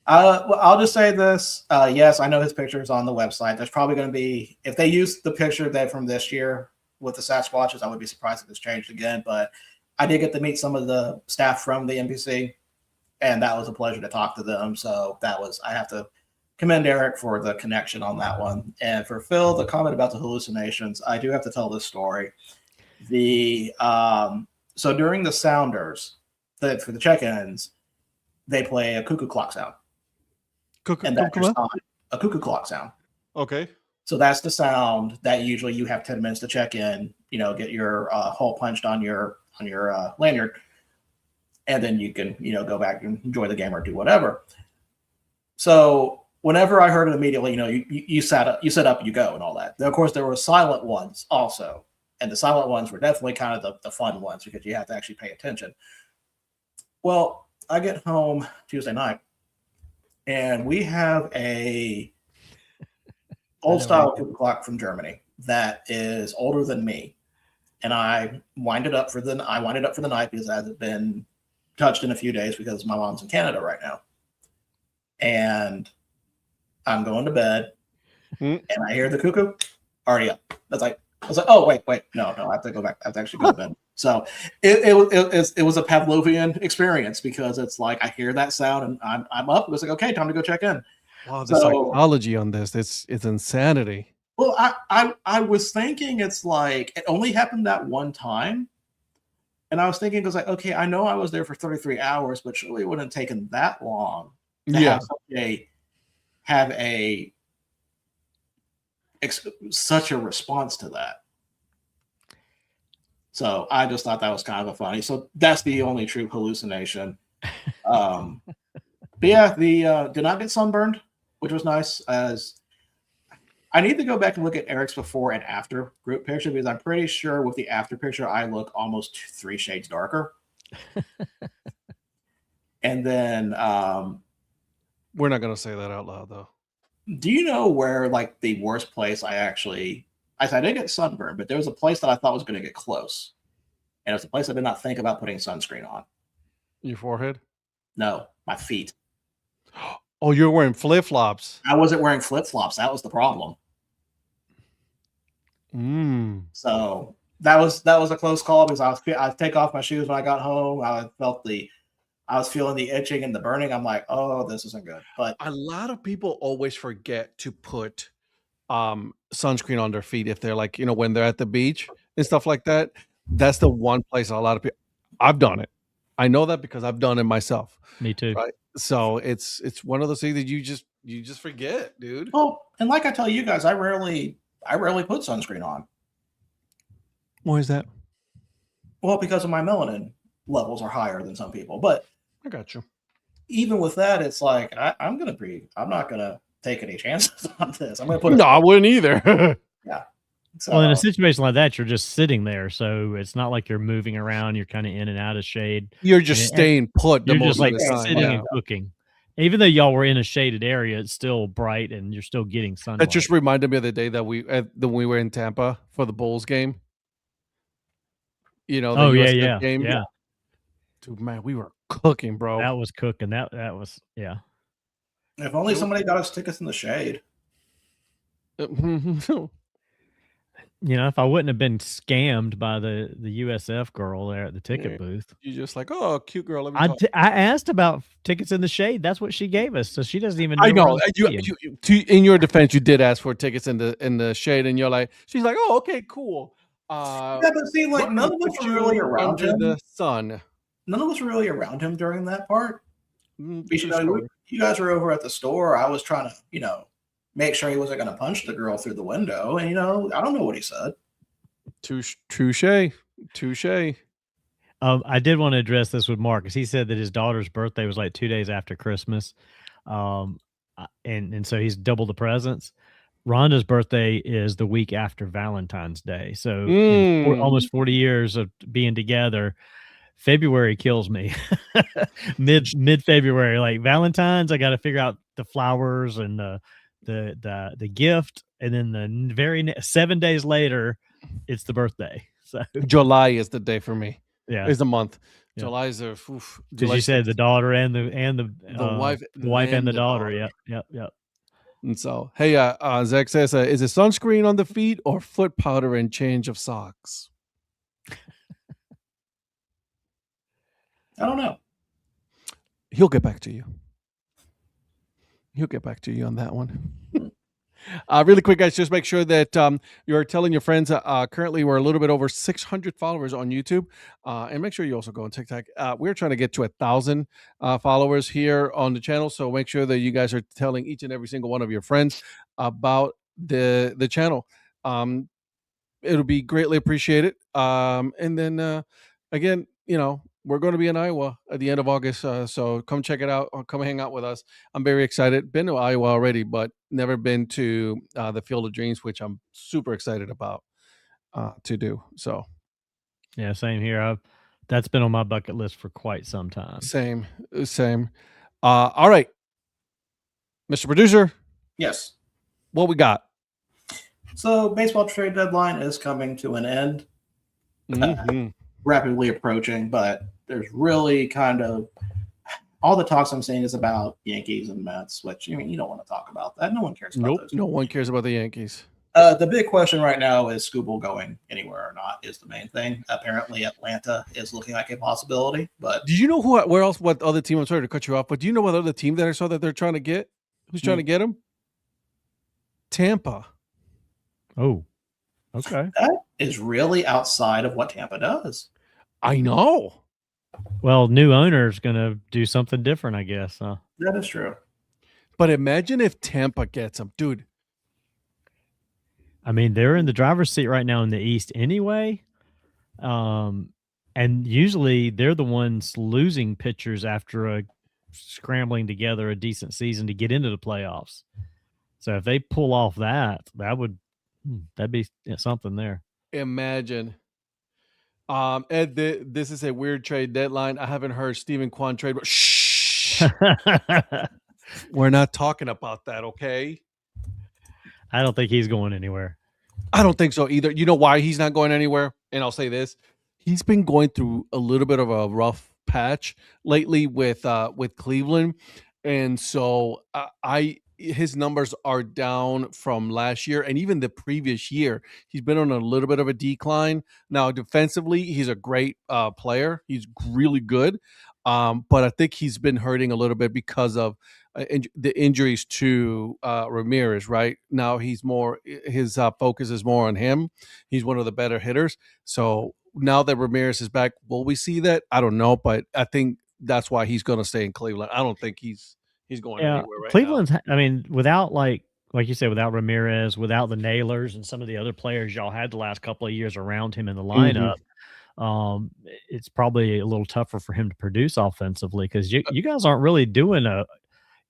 Well, I'll just say this. Yes, I know his picture is on the website. There's probably going to be, if they use the picture from this year with the Sasquatches, I would be surprised if it's changed again. But I did get to meet some of the staff from the NBC, and that was a pleasure to talk to them. So I have to commend Eric for the connection on that one. And for Phil, the comment about the hallucinations, I do have to tell this story. So during the Sounders, for the check-ins, they play a cuckoo clock sound. A cuckoo clock sound. Okay. So that's the sound that usually you have 10 minutes to check in, get your hole punched on your lanyard, and then you can, go back and enjoy the game or do whatever. So whenever I heard it immediately, you set up, you go and all that. Then, of course, there were silent ones also. And the silent ones were definitely kind of the fun ones because you have to actually pay attention. Well, I get home Tuesday night, and we have a old style cuckoo clock from Germany that is older than me. And I wind it up for the night because it hasn't been touched in a few days because my mom's in Canada right now. And I'm going to bed, and I hear the cuckoo already up. I was like, oh, wait, no, I have to go back. I have to actually go to bed. So it was a Pavlovian experience because it's like I hear that sound and I'm up. It was like, okay, time to go check in. Wow, the psychology on this, it's insanity. Well, I was thinking it's like it only happened that one time. And I was thinking, because okay, I know I was there for 33 hours, but surely it wouldn't have taken that long to have such a response to that. So I just thought that was kind of funny. So that's the only true hallucination. But yeah, did not get sunburned, which was nice. As I need to go back and look at Eric's before and after group picture because I'm pretty sure with the after picture I look almost 3 shades darker. And then, we're not gonna say that out loud though. do you know where like the worst place I didn't get sunburned, but there was a place that I thought was going to get close, and it was a place I did not think about putting sunscreen on. Your forehead? No, my feet. Oh, you're wearing flip flops. I wasn't wearing flip flops. That was the problem. So that was a close call because I take off my shoes when I got home. I was feeling the itching and the burning. I'm like, oh, this isn't good. But A lot of people always forget to put sunscreen on their feet if they're like, when they're at the beach and stuff like that. That's the one place a lot of people. I've done it. I know that because I've done it myself. Me too. Right. So it's one of those things that you just forget, dude. oh, and like I tell you guys, I rarely put sunscreen on. Why is that? Well, because of my melanin levels are higher than some people. But I got you. even with that, it's like I'm not gonna take any chances on this. I'm gonna put No, I wouldn't either. yeah. So, Well, in a situation like that, you're just sitting there, so it's not like you're moving around. You're kind of in and out of shade. You're just staying put. You're most just of like the time. sitting Yeah. and cooking. Even though y'all were in a shaded area, it's still bright and you're still getting sunlight. That just reminded me of the day that we were in Tampa for the Bulls game. The USF game. yeah. Dude, man, we were cooking, bro. That was cooking. That was yeah. if only somebody got us tickets in the shade. If I wouldn't have been scammed by the USF girl there at the ticket booth. You're just like, oh, cute girl. Let me I talk. asked about tickets in the shade. That's what she gave us. So she doesn't even know. I know. where I'm staying. In your defense, you did ask for tickets in the shade, and she's like, oh, okay, cool. Yeah, but see, like none of us were really around him. The sun. None of us were really around him during that part. True You guys were over at the store. I was trying to, make sure he wasn't going to punch the girl through the window. And, I don't know what he said. Touche. I did want to address this with Mark because he said that his daughter's birthday was like 2 days after Christmas. And so he's double the presents. Rhonda's birthday is the week after Valentine's Day. So almost 40 years of being together, February kills me. mid February, like Valentine's, I got to figure out the flowers and the gift, and then the very 7 days later, it's the birthday. So July is the day for me. Yeah, is the month. Yeah. July is because you said the daughter and the wife and the daughter. Yep. And so, hey, Zach says, is it sunscreen on the feet or foot powder and change of socks? I don't know. He'll get back to you. He'll get back to you on that one. Really quick, guys, just make sure that you're telling your friends. Currently, we're a little bit over 600 followers on YouTube. And make sure you also go on TikTok. We're trying to get to 1,000 followers here on the channel. So make sure that you guys are telling each and every single one of your friends about the channel. It'll be greatly appreciated. And then, again, we're going to be in Iowa at the end of August, so come check it out or come hang out with us. I'm very excited. Been to Iowa already, but never been to the Field of Dreams, which I'm super excited about to do. So, yeah, same here. That's been on my bucket list for quite some time. Same. All right, Mr. Producer. Yes. What we got? So, baseball trade deadline is coming to an end. Mm-hmm. Rapidly approaching, but there's really kind of all the talks I'm seeing is about Yankees and Mets, which you don't want to talk about that. No one cares about those. No one cares about the Yankees. The big question right now is Scooble going anywhere or not is the main thing. Apparently, Atlanta is looking like a possibility. But did you know what other team? I'm sorry to cut you off, but do you know what other team that I saw that they're trying to get? Who's trying to get him? Tampa. Oh, okay. That is really outside of what Tampa does. I know. Well, new owner is going to do something different, I guess. Huh? That is true. But imagine if Tampa gets him, dude. I mean, they're in the driver's seat right now in the East anyway. And usually they're the ones losing pitchers after scrambling together a decent season to get into the playoffs. So if they pull off that'd be something there. Imagine. Ed, this is a weird trade deadline. I haven't heard Stephen Kwan trade, but shh. We're not talking about that, okay? I don't think he's going anywhere. I don't think so either. You know why he's not going anywhere? And I'll say this. He's been going through a little bit of a rough patch lately with Cleveland. And so his numbers are down from last year and even the previous year. He's been on a little bit of a decline. Now, defensively, he's a great player. He's really good. But I think he's been hurting a little bit because of the injuries to Ramirez. Right now, his focus is more on him. He's one of the better hitters. So now that Ramirez is back, will we see that? I don't know, but I think that's why he's going to stay in Cleveland. I don't think he's going anywhere right Cleveland's, now. I mean, without like you said, without Ramirez, without the Nailers and some of the other players y'all had the last couple of years around him in the lineup, it's probably a little tougher for him to produce offensively because you guys aren't really doing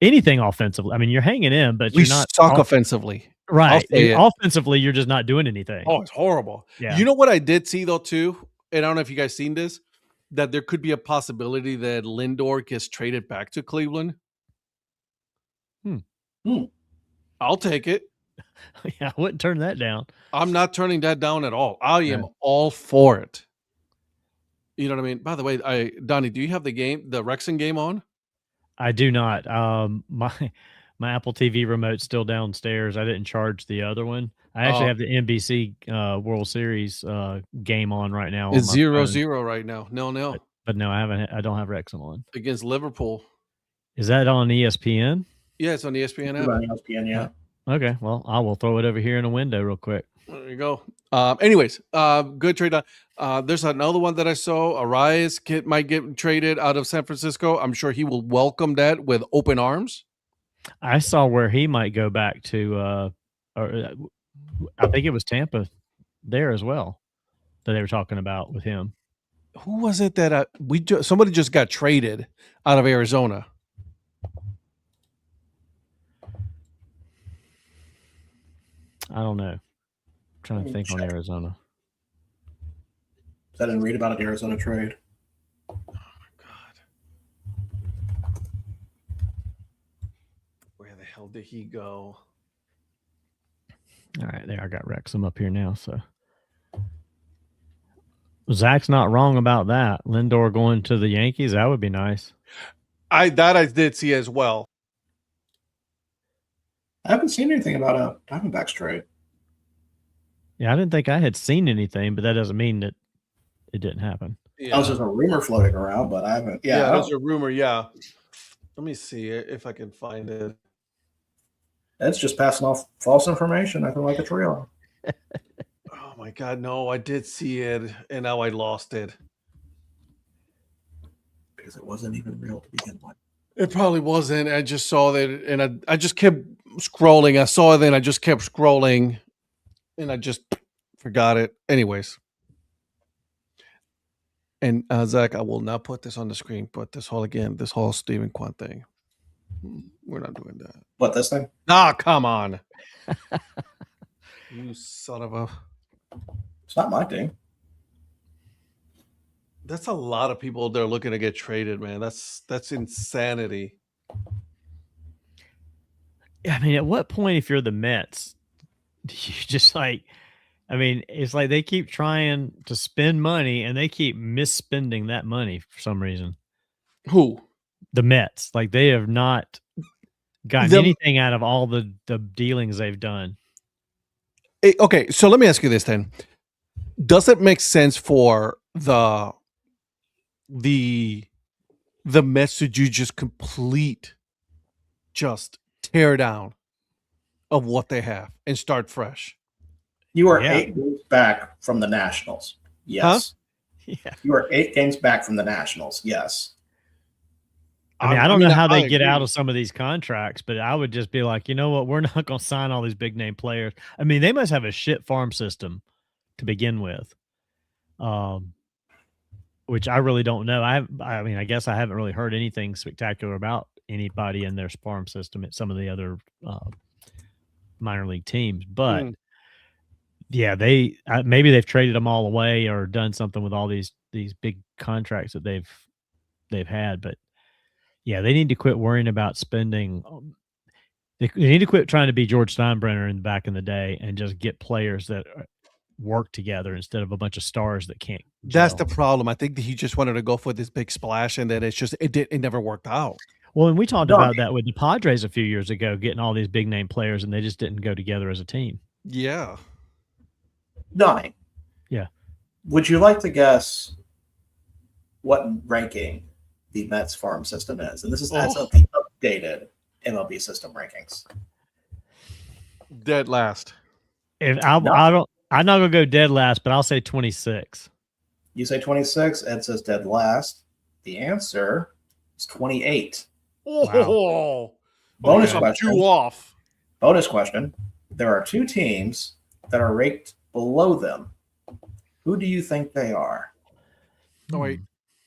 anything offensively. I mean, you're hanging in, but We you're not suck offensively. right. I'll say it. Offensively, you're just not doing anything. Oh, it's horrible. Yeah. You know what I did see though too, and I don't know if you guys seen this, that there could be a possibility that Lindor gets traded back to Cleveland. I'll take it. Yeah, I wouldn't turn that down. I'm not turning that down at all. I am all for it. You know what I mean? By the way, Donnie, do you have the Wrexham game on? I do not. My Apple TV remote's still downstairs. I didn't charge the other one. I actually have the NBC World Series game on right now. It's 0-0 right now. 0-0. But no, I don't have Wrexham on. Against Liverpool. Is that on ESPN? Yeah, it's on ESPN app. On ESPN, yeah. Okay, well, I will throw it over here in a window real quick. There you go. Anyways, good trade. There's another one that I saw. Arias might get traded out of San Francisco. I'm sure he will welcome that with open arms. I saw where he might go back to. I think it was Tampa there as well that they were talking about with him. Who was it that somebody just got traded out of Arizona? I don't know. I'm trying to think on Arizona. I didn't read about an Arizona trade. Oh my God. Where the hell did he go? All right, there. I got Wrexham up here now. So Zach's not wrong about that. Lindor going to the Yankees, that would be nice. I did see as well. I haven't seen anything about a Diamondbacks trade. Yeah, I didn't think I had seen anything, but that doesn't mean that it didn't happen. Yeah. There's a rumor floating around, but I haven't. Yeah, there's a rumor. Yeah, let me see if I can find it. That's just passing off false information. I feel like a trail. Oh my God, no! I did see it, and now I lost it because it wasn't even real to begin with. It probably wasn't. I just saw that, and I just kept scrolling. I saw it, then I just kept scrolling, and I just forgot it. Anyways, and Zach, I will not put this on the screen, but this whole Stephen Kwan thing. We're not doing that. What, this thing? Ah, come on. You son of a... It's not my thing. That's a lot of people that are looking to get traded, man. That's insanity. I mean, at what point, if you're the Mets, do you just like... I mean, it's like they keep trying to spend money and they keep misspending that money for some reason. Who? The Mets. Like they have not gotten anything out of all the dealings they've done. Okay, so let me ask you this then. Does it make sense for the Mets to do just tear down of what they have and start fresh? You are 8 games back from the Nationals. Yes. Huh? Yeah. You are 8 games back from the Nationals. Yes. I mean, I don't know how they get out of some of these contracts, but I would just be like, you know what? We're not going to sign all these big name players. I mean, they must have a shit farm system to begin with, which I really don't know. I mean, I guess I haven't really heard anything spectacular about anybody in their farm system at some of the other minor league teams. But Mm. yeah, they maybe they've traded them all away or done something with all these big contracts that they've had. But yeah, they need to quit worrying about spending. They need to quit trying to be George Steinbrenner back in the day and just get players that work together instead of a bunch of stars that can't. That's gel. the problem. I think that he just wanted to go for this big splash, and then it never worked out. Well, and we talked about that with the Padres a few years ago, getting all these big name players, and they just didn't go together as a team. Yeah. Donnie. Yeah. Would you like to guess what ranking the Mets farm system is? And this is as of the updated MLB system rankings. Dead last. I'm not gonna go dead last, but I'll say 26. You say 26. Ed says dead last. The answer is 28. Oh, Bonus okay, question. 2 off. Bonus question. There are 2 teams that are ranked below them. Who do you think they are? Oh, wait.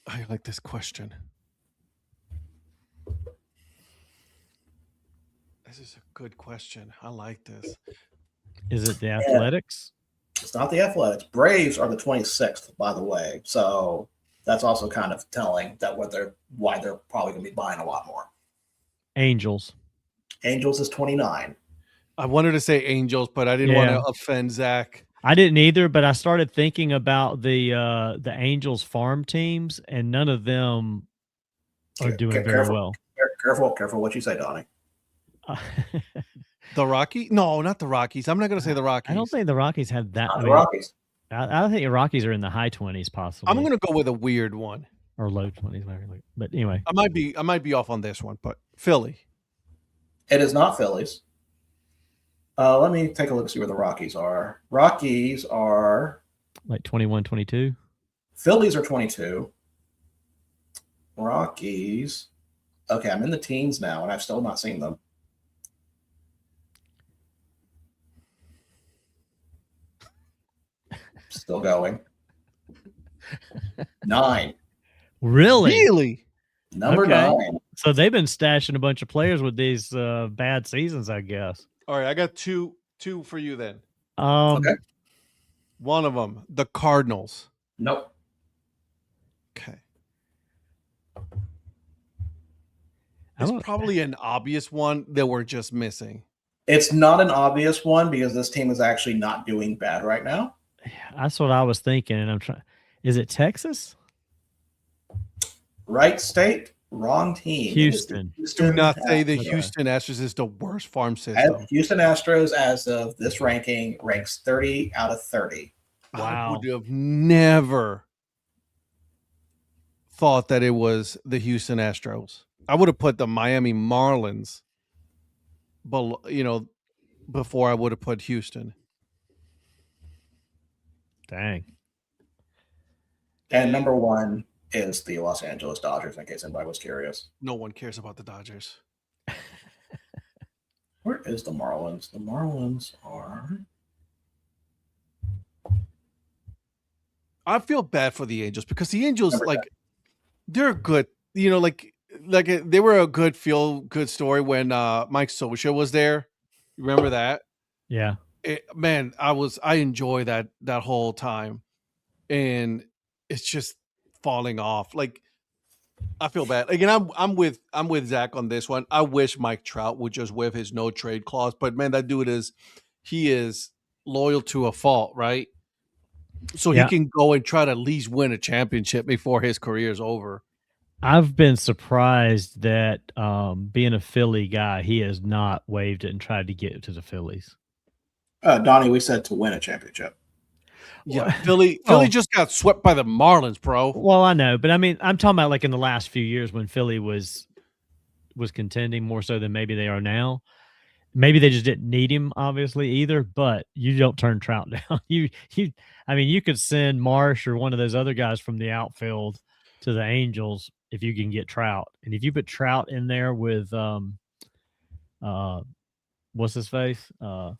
I like this question. This is a good question. I like this. Is it the Athletics? It's not the Athletics. Braves are the 26th, by the way. So that's also kind of telling that why they're probably going to be buying a lot more. Angels. Angels is 29. I wanted to say Angels, but I didn't want to offend Zach. I didn't either, but I started thinking about the Angels farm teams, and none of them are doing very well. Careful what you say, Donnie. The Rockies? No, not the Rockies. I'm not going to say the Rockies. I don't think the Rockies have that. The Rockies. I think the Rockies are in the high 20s, possibly. I'm going to go with a weird one, or low 20s. But anyway, I might be off on this one, but Philly. It is not Phillies. Let me take a look and see where the Rockies are. Rockies are like 21, 22. Phillies are 22. Rockies. Okay, I'm in the teens now, and I've still not seen them. Still going. 9. Really? Number 9. So they've been stashing a bunch of players with these bad seasons, I guess. All right, I got two for you then. Okay. One of them, the Cardinals. Nope. Okay. It's probably an obvious one that we're just missing. It's not an obvious one because this team is actually not doing bad right now. That's what I was thinking, and I'm trying. Is it Texas? Right state, wrong team. Houston. Do not say the Houston Astros is the worst farm system. Houston Astros, as of this ranking, ranks 30 out of 30. Wow. I would have never thought that it was the Houston Astros. I would have put the Miami Marlins below, before I would have put Houston. Dang. And number 1 is the Los Angeles Dodgers, in case anybody was curious. No one cares about the Dodgers. Where is the Marlins? The Marlins are... I feel bad for the Angels because the Angels, they're good. They were a good feel-good story when Mike Scioscia was there. You remember that? Yeah. I enjoy that whole time, and it's just falling off. Like, I feel bad. Again, I'm with Zach on this one. I wish Mike Trout would just waive his no trade clause, but man, that dude is loyal to a fault, right? So he can go and try to at least win a championship before his career is over. I've been surprised that being a Philly guy, he has not waived it and tried to get it to the Phillies. Donnie, we said to win a championship. Yeah, Philly just got swept by the Marlins, bro. Well, I know, but I mean, I'm talking about like in the last few years when Philly was contending more so than maybe they are now. Maybe they just didn't need him, obviously, either. But you don't turn Trout down. You could send Marsh or one of those other guys from the outfield to the Angels if you can get Trout, and if you put Trout in there with what's his face? God,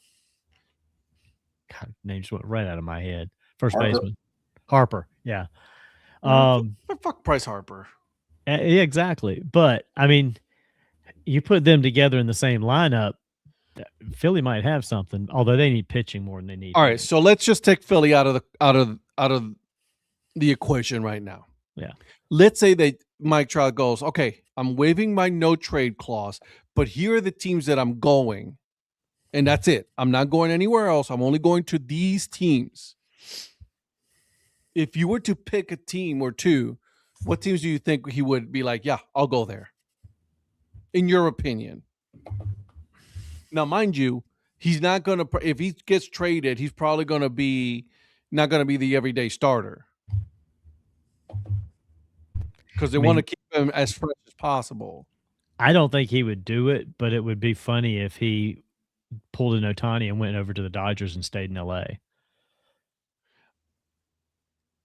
name just went right out of my head. First baseman, Harper. Yeah. Fuck Bryce Harper. Yeah, exactly. But I mean, you put them together in the same lineup, Philly might have something, although they need pitching more than they need. All right, so let's just take Philly out of the equation right now. Yeah. Let's say that Mike Trout goes, okay, I'm waiving my no trade clause, but here are the teams that I'm going, and that's it. I'm not going anywhere else. I'm only going to these teams. If you were to pick a team or two, what teams do you think he would be like, yeah, I'll go there? In your opinion. Now, mind you, he's not going to, if he gets traded, he's probably going to be not going to be the everyday starter. Because they want to keep him as fresh as possible. I don't think he would do it, but it would be funny if he pulled an Ohtani and went over to the Dodgers and stayed in LA.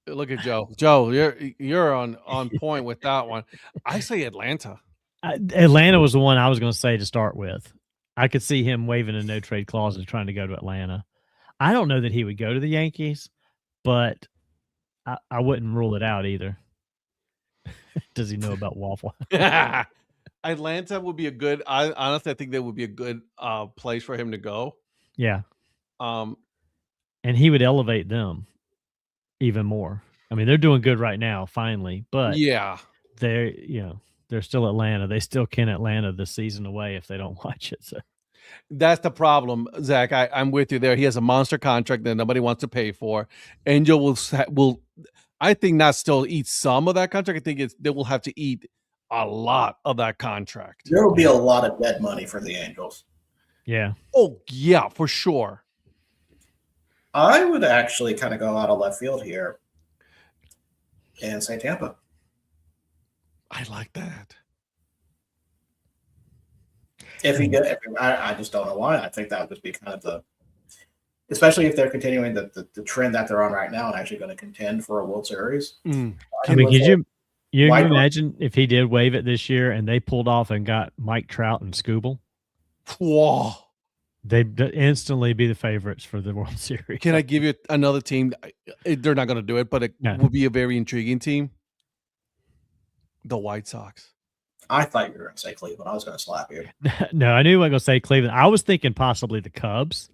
Look at Joe. Joe, you're on point with that one. I say Atlanta. Atlanta was the one I was going to say to start with. I could see him waiving a no trade clause and trying to go to Atlanta. I don't know that he would go to the Yankees, but I wouldn't rule it out either. Does he know about waffle? Atlanta would be a good. I think that would be a good place for him to go. Yeah. And he would elevate them even more. I mean, they're doing good right now, finally, but yeah, they're still Atlanta. They still can Atlanta this season away if they don't watch it. So that's the problem, Zach. I'm with you there. He has a monster contract that nobody wants to pay for. Angel will. I think not still eat some of that contract. I think they will have to eat a lot of that contract. There will be a lot of dead money for the Angels. Yeah. Oh, yeah, for sure. I would actually kind of go out of left field here and say Tampa. I like that. I just don't know why. I think that would just be kind of especially if they're continuing the trend that they're on right now and actually going to contend for a World Series. I mean, could you imagine if he did waive it this year and they pulled off and got Mike Trout and Scooble? Whoa. They'd instantly be the favorites for the World Series. Can I give you another team? They're not going to do it, but it would be a very intriguing team. The White Sox. I thought you were going to say Cleveland. I was going to slap you. No, I knew you were going to say Cleveland. I was thinking possibly the Cubs,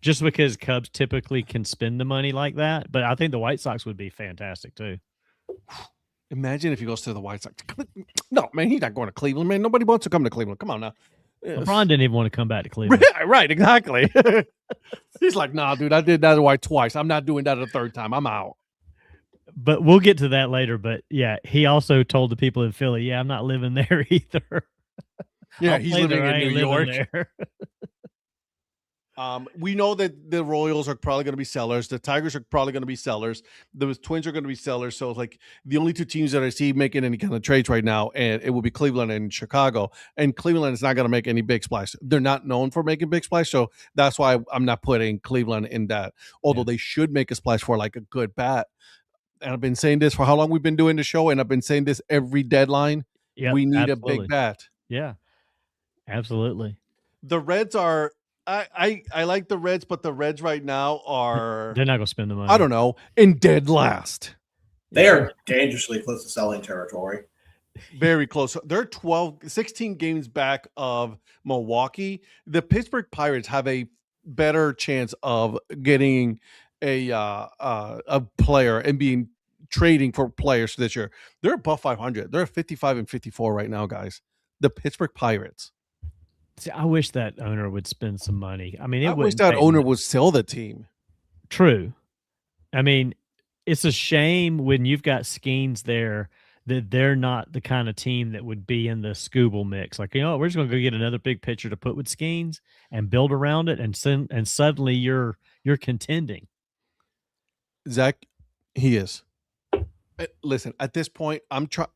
just because Cubs typically can spend the money like that. But I think the White Sox would be fantastic too. Imagine if he goes to the White Sox. No, man, he's not going to Cleveland, man. Nobody wants to come to Cleveland. Come on now. LeBron didn't even want to come back to Cleveland. Right, exactly. He's like, nah, dude, I did that twice. I'm not doing that a third time. I'm out. But we'll get to that later. But yeah, he also told the people in Philly, yeah, I'm not living there either. Yeah, he's living in New York. We know that the Royals are probably going to be sellers. The Tigers are probably going to be sellers. The Twins are going to be sellers. So it's like the only two teams that I see making any kind of trades right now, and it will be Cleveland and Chicago. And Cleveland is not going to make any big splash. They're not known for making big splash, so that's why I'm not putting Cleveland in that. Although they should make a splash for like a good bat. And I've been saying this for how long we've been doing the show, and I've been saying this every deadline. Yep, we need a big bat. Yeah, absolutely. The Reds are. I like the Reds, but the Reds right now are. They're not going to spend the money. I don't know. In dead last. They are dangerously close to selling territory. Very close. They're 16 games back of Milwaukee. The Pittsburgh Pirates have a better chance of getting a player and trading for players this year. They're above 500. They're 55-54 right now, guys. The Pittsburgh Pirates. See, I wish that owner would spend some money. I mean, I wish that owner would sell the team. True. I mean, it's a shame when you've got Skeens there that they're not the kind of team that would be in the Scooble mix. Like, we're just going to go get another big pitcher to put with Skeens and build around it, and suddenly you're contending. Zach, he is. Listen, at this point, I'm trying.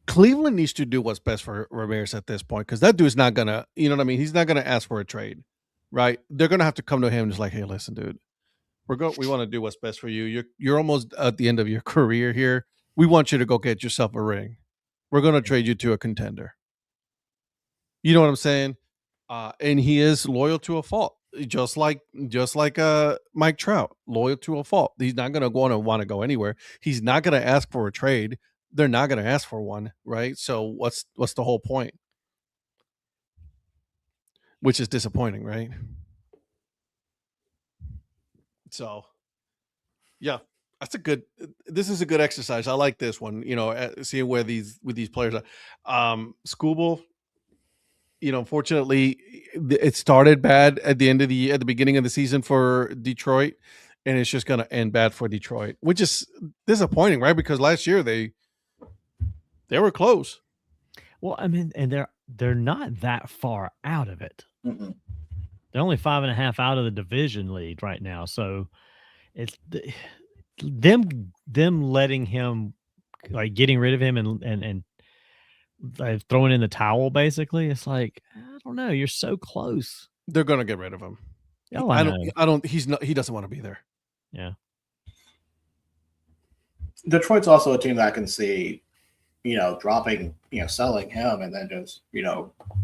Cleveland needs to do what's best for Ramirez at this point, because that dude's not gonna, you know what I mean? He's not gonna ask for a trade, right? They're gonna have to come to him and just like, hey, listen, dude, we want to do what's best for you. You're almost at the end of your career here. We want you to go get yourself a ring. We're gonna trade you to a contender. You know what I'm saying? And he is loyal to a fault, just like Mike Trout, loyal to a fault. He's not gonna want to go anywhere. He's not gonna ask for a trade. they're not going to ask for one, right? So what's the whole point? Which is disappointing, right? So, yeah, this is a good exercise. I like this one, seeing where these players are. Scooble, fortunately, it started bad at the beginning of the season for Detroit, and it's just going to end bad for Detroit, which is disappointing, right? Because last year they were close. Well, I mean, and they're not that far out of it. Mm-mm. They're only 5.5 out of the division lead right now. So it's them letting him, like, getting rid of him and throwing in the towel. Basically, it's like, I don't know. You're so close. They're going to get rid of him. Oh, I know. He doesn't want to be there. Yeah. Detroit's also a team that I can see, dropping, selling him and then just,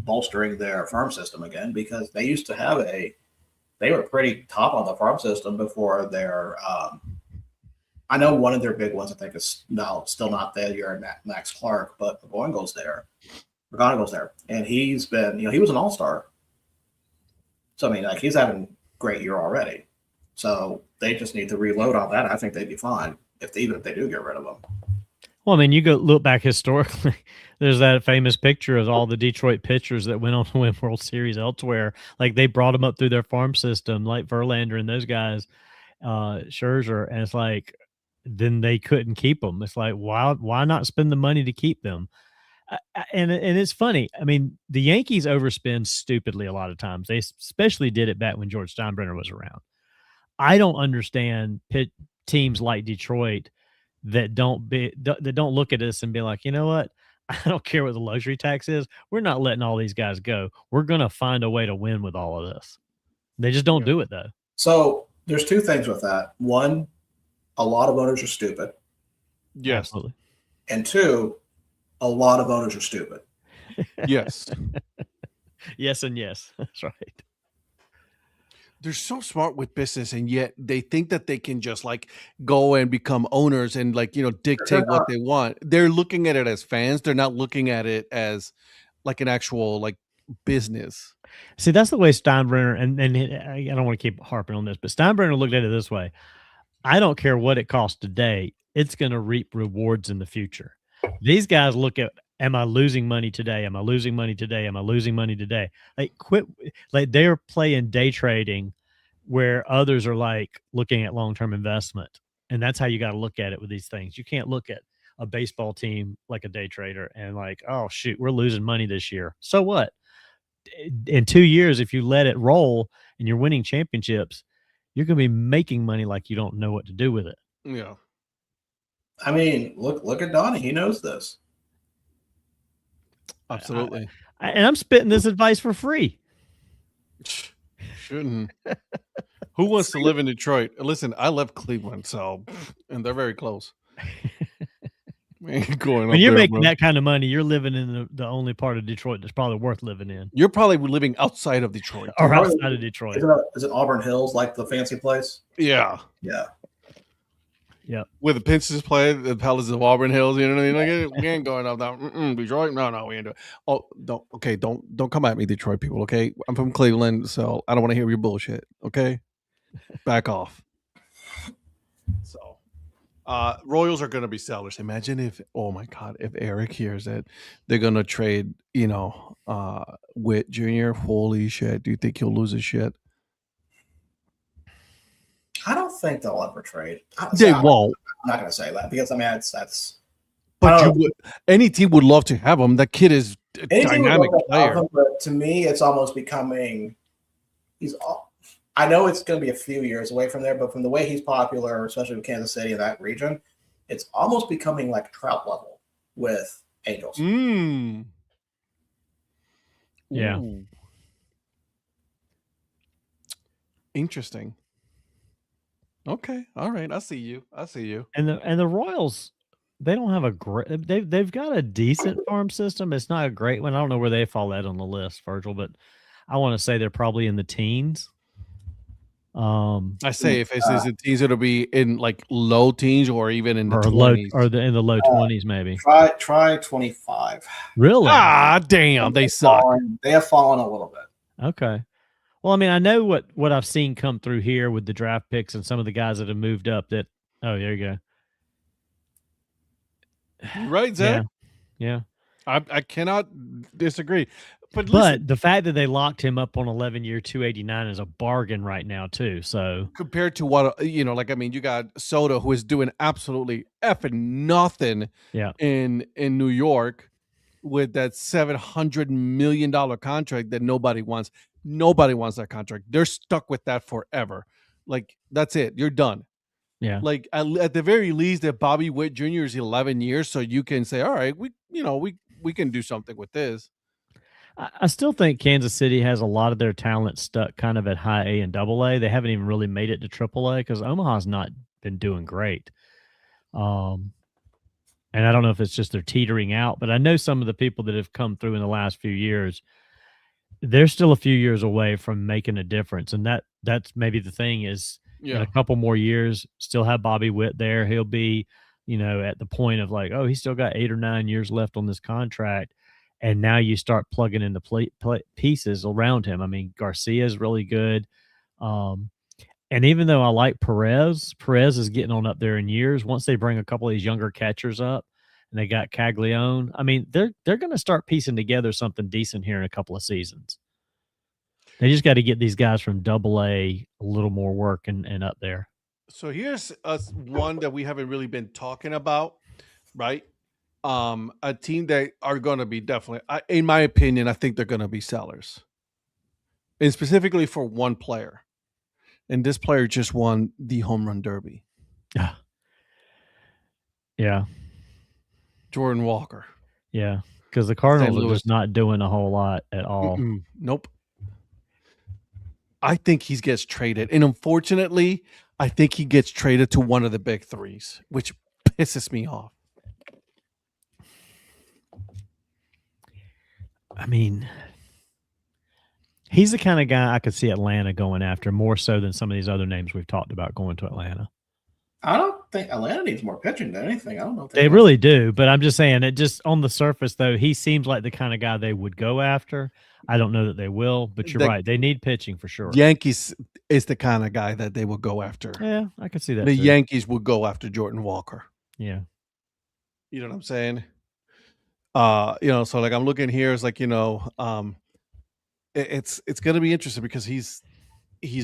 bolstering their farm system again, because they used to have they were pretty top on the farm system before their, I know one of their big ones, I think, is now still not there. You're Max Clark, but McGonigal's there. And he's been, he was an all-star. So, I mean, like, he's having a great year already. So they just need to reload on that. I think they'd be fine even if they do get rid of him. Well, I mean, you go look back historically. There's that famous picture of all the Detroit pitchers that went on to win World Series elsewhere. Like, they brought them up through their farm system, like Verlander and those guys, Scherzer, and it's like, then they couldn't keep them. It's like, why not spend the money to keep them? And it's funny. I mean, the Yankees overspend stupidly a lot of times. They especially did it back when George Steinbrenner was around. I don't understand teams like Detroit that don't look at us and be like, you know what? I don't care what the luxury tax is. We're not letting all these guys go. We're going to find a way to win with all of this. They just don't do it, though. So there's two things with that. One, a lot of owners are stupid. Yes. Absolutely. And two, a lot of owners are stupid. Yes. Yes and yes. That's right. They're so smart with business, and yet they think that they can just, like, go and become owners and, like, dictate what they want. They're looking at it as fans. They're not looking at it as, like, an actual, like, business. See, that's the way Steinbrenner, and I don't want to keep harping on this, but Steinbrenner looked at it this way. I don't care what it costs today. It's going to reap rewards in the future. These guys look at, am I losing money today? Am I losing money today? Am I losing money today? Like, quit. Like, they're playing day trading where others are, like, looking at long-term investment. And that's how you got to look at it with these things. You can't look at a baseball team like a day trader and, like, oh, shoot, we're losing money this year. So what? In 2 years, if you let it roll and you're winning championships, you're going to be making money like you don't know what to do with it. Yeah. I mean, look at Donnie. He knows this. Absolutely. And I'm spitting this advice for free. Shouldn't. Who wants to live in Detroit? Listen, I left Cleveland, and they're very close. When you're making that kind of money, you're living in the only part of Detroit that's probably worth living in. You're probably living outside of Detroit. Or outside of Detroit. Is it Auburn Hills, like the fancy place? Yeah. Yeah. Yeah. Where the Pincers play, the Palace of Auburn Hills, you know what I mean? Like, we ain't going up that. Detroit? No, we ain't doing it. Oh, don't come at me, Detroit people, okay? I'm from Cleveland, so I don't want to hear your bullshit, okay? Back off. So, Royals are going to be sellers. Imagine if Eric hears that they're going to trade, Witt Jr., holy shit. Do you think he'll lose his shit? I don't think they'll ever trade. They won't. I'm not going to say that because, I mean, that's. But any team would love to have him. That kid is a dynamic player. But to me, it's almost becoming. I know it's going to be a few years away from there, but from the way he's popular, especially with Kansas City and that region, it's almost becoming like Trout level with Angels. Yeah. Ooh. Interesting. Okay. All right. I see you. And the Royals, they don't have a great. They've got a decent farm system. It's not a great one. I don't know where they fall at on the list, Virgil, but I want to say they're probably in the teens. I say if it's teens, it'll be in like low teens or even in the or low 20s. or in the low 20s maybe. Try 25. Really? Ah, damn, they suck. They have fallen a little bit. Okay. Well, I mean, I know what I've seen come through here with the draft picks and some of the guys that have moved up that, oh, there you go. You're right, Zach. Yeah. I cannot disagree. But the fact that they locked him up on 11-year 289 is a bargain right now too. So compared to what, like, I mean, you got Soto, who is doing absolutely effing nothing in New York with that $700 million contract that nobody wants. Nobody wants that contract. They're stuck with that forever. Like, that's it. You're done. Yeah. Like, at the very least, that Bobby Witt Jr. is 11 years, so you can say, all right, we can do something with this. I still think Kansas City has a lot of their talent stuck kind of at high A and double A. They haven't even really made it to triple A because Omaha's not been doing great. And I don't know if it's just they're teetering out, but I know some of the people that have come through in the last few years, they're still a few years away from making a difference. And that's maybe the thing is in a couple more years, still have Bobby Witt there. He'll be, at the point of like, oh, he's still got 8 or 9 years left on this contract. And now you start plugging in the pieces around him. I mean, Garcia is really good. And even though I like Perez is getting on up there in years. Once they bring a couple of these younger catchers up and they got Caglione, I mean, they're going to start piecing together something decent here in a couple of seasons. They just got to get these guys from double A a little more work and up there. So here's one that we haven't really been talking about, right? A team that are going to be definitely, in my opinion, I think they're going to be sellers, and specifically for one player. And this player just won the home run derby. Yeah. Jordan Walker. Yeah. Because the Cardinals are just not doing a whole lot at all. Nope. I think he gets traded. And unfortunately, I think he gets traded to one of the big threes, which pisses me off. I mean, he's the kind of guy I could see Atlanta going after more so than some of these other names we've talked about going to Atlanta. I don't think Atlanta needs more pitching than anything. I don't know if they really do, but I'm just saying it just on the surface, though, he seems like the kind of guy they would go after. I don't know that they will, but you're right. They need pitching for sure. Yankees is the kind of guy that they will go after. Yeah, I can see that. The Yankees would go after Jordan Walker. Yeah. You know what I'm saying? So like I'm looking here, it's like, it's going to be interesting because he's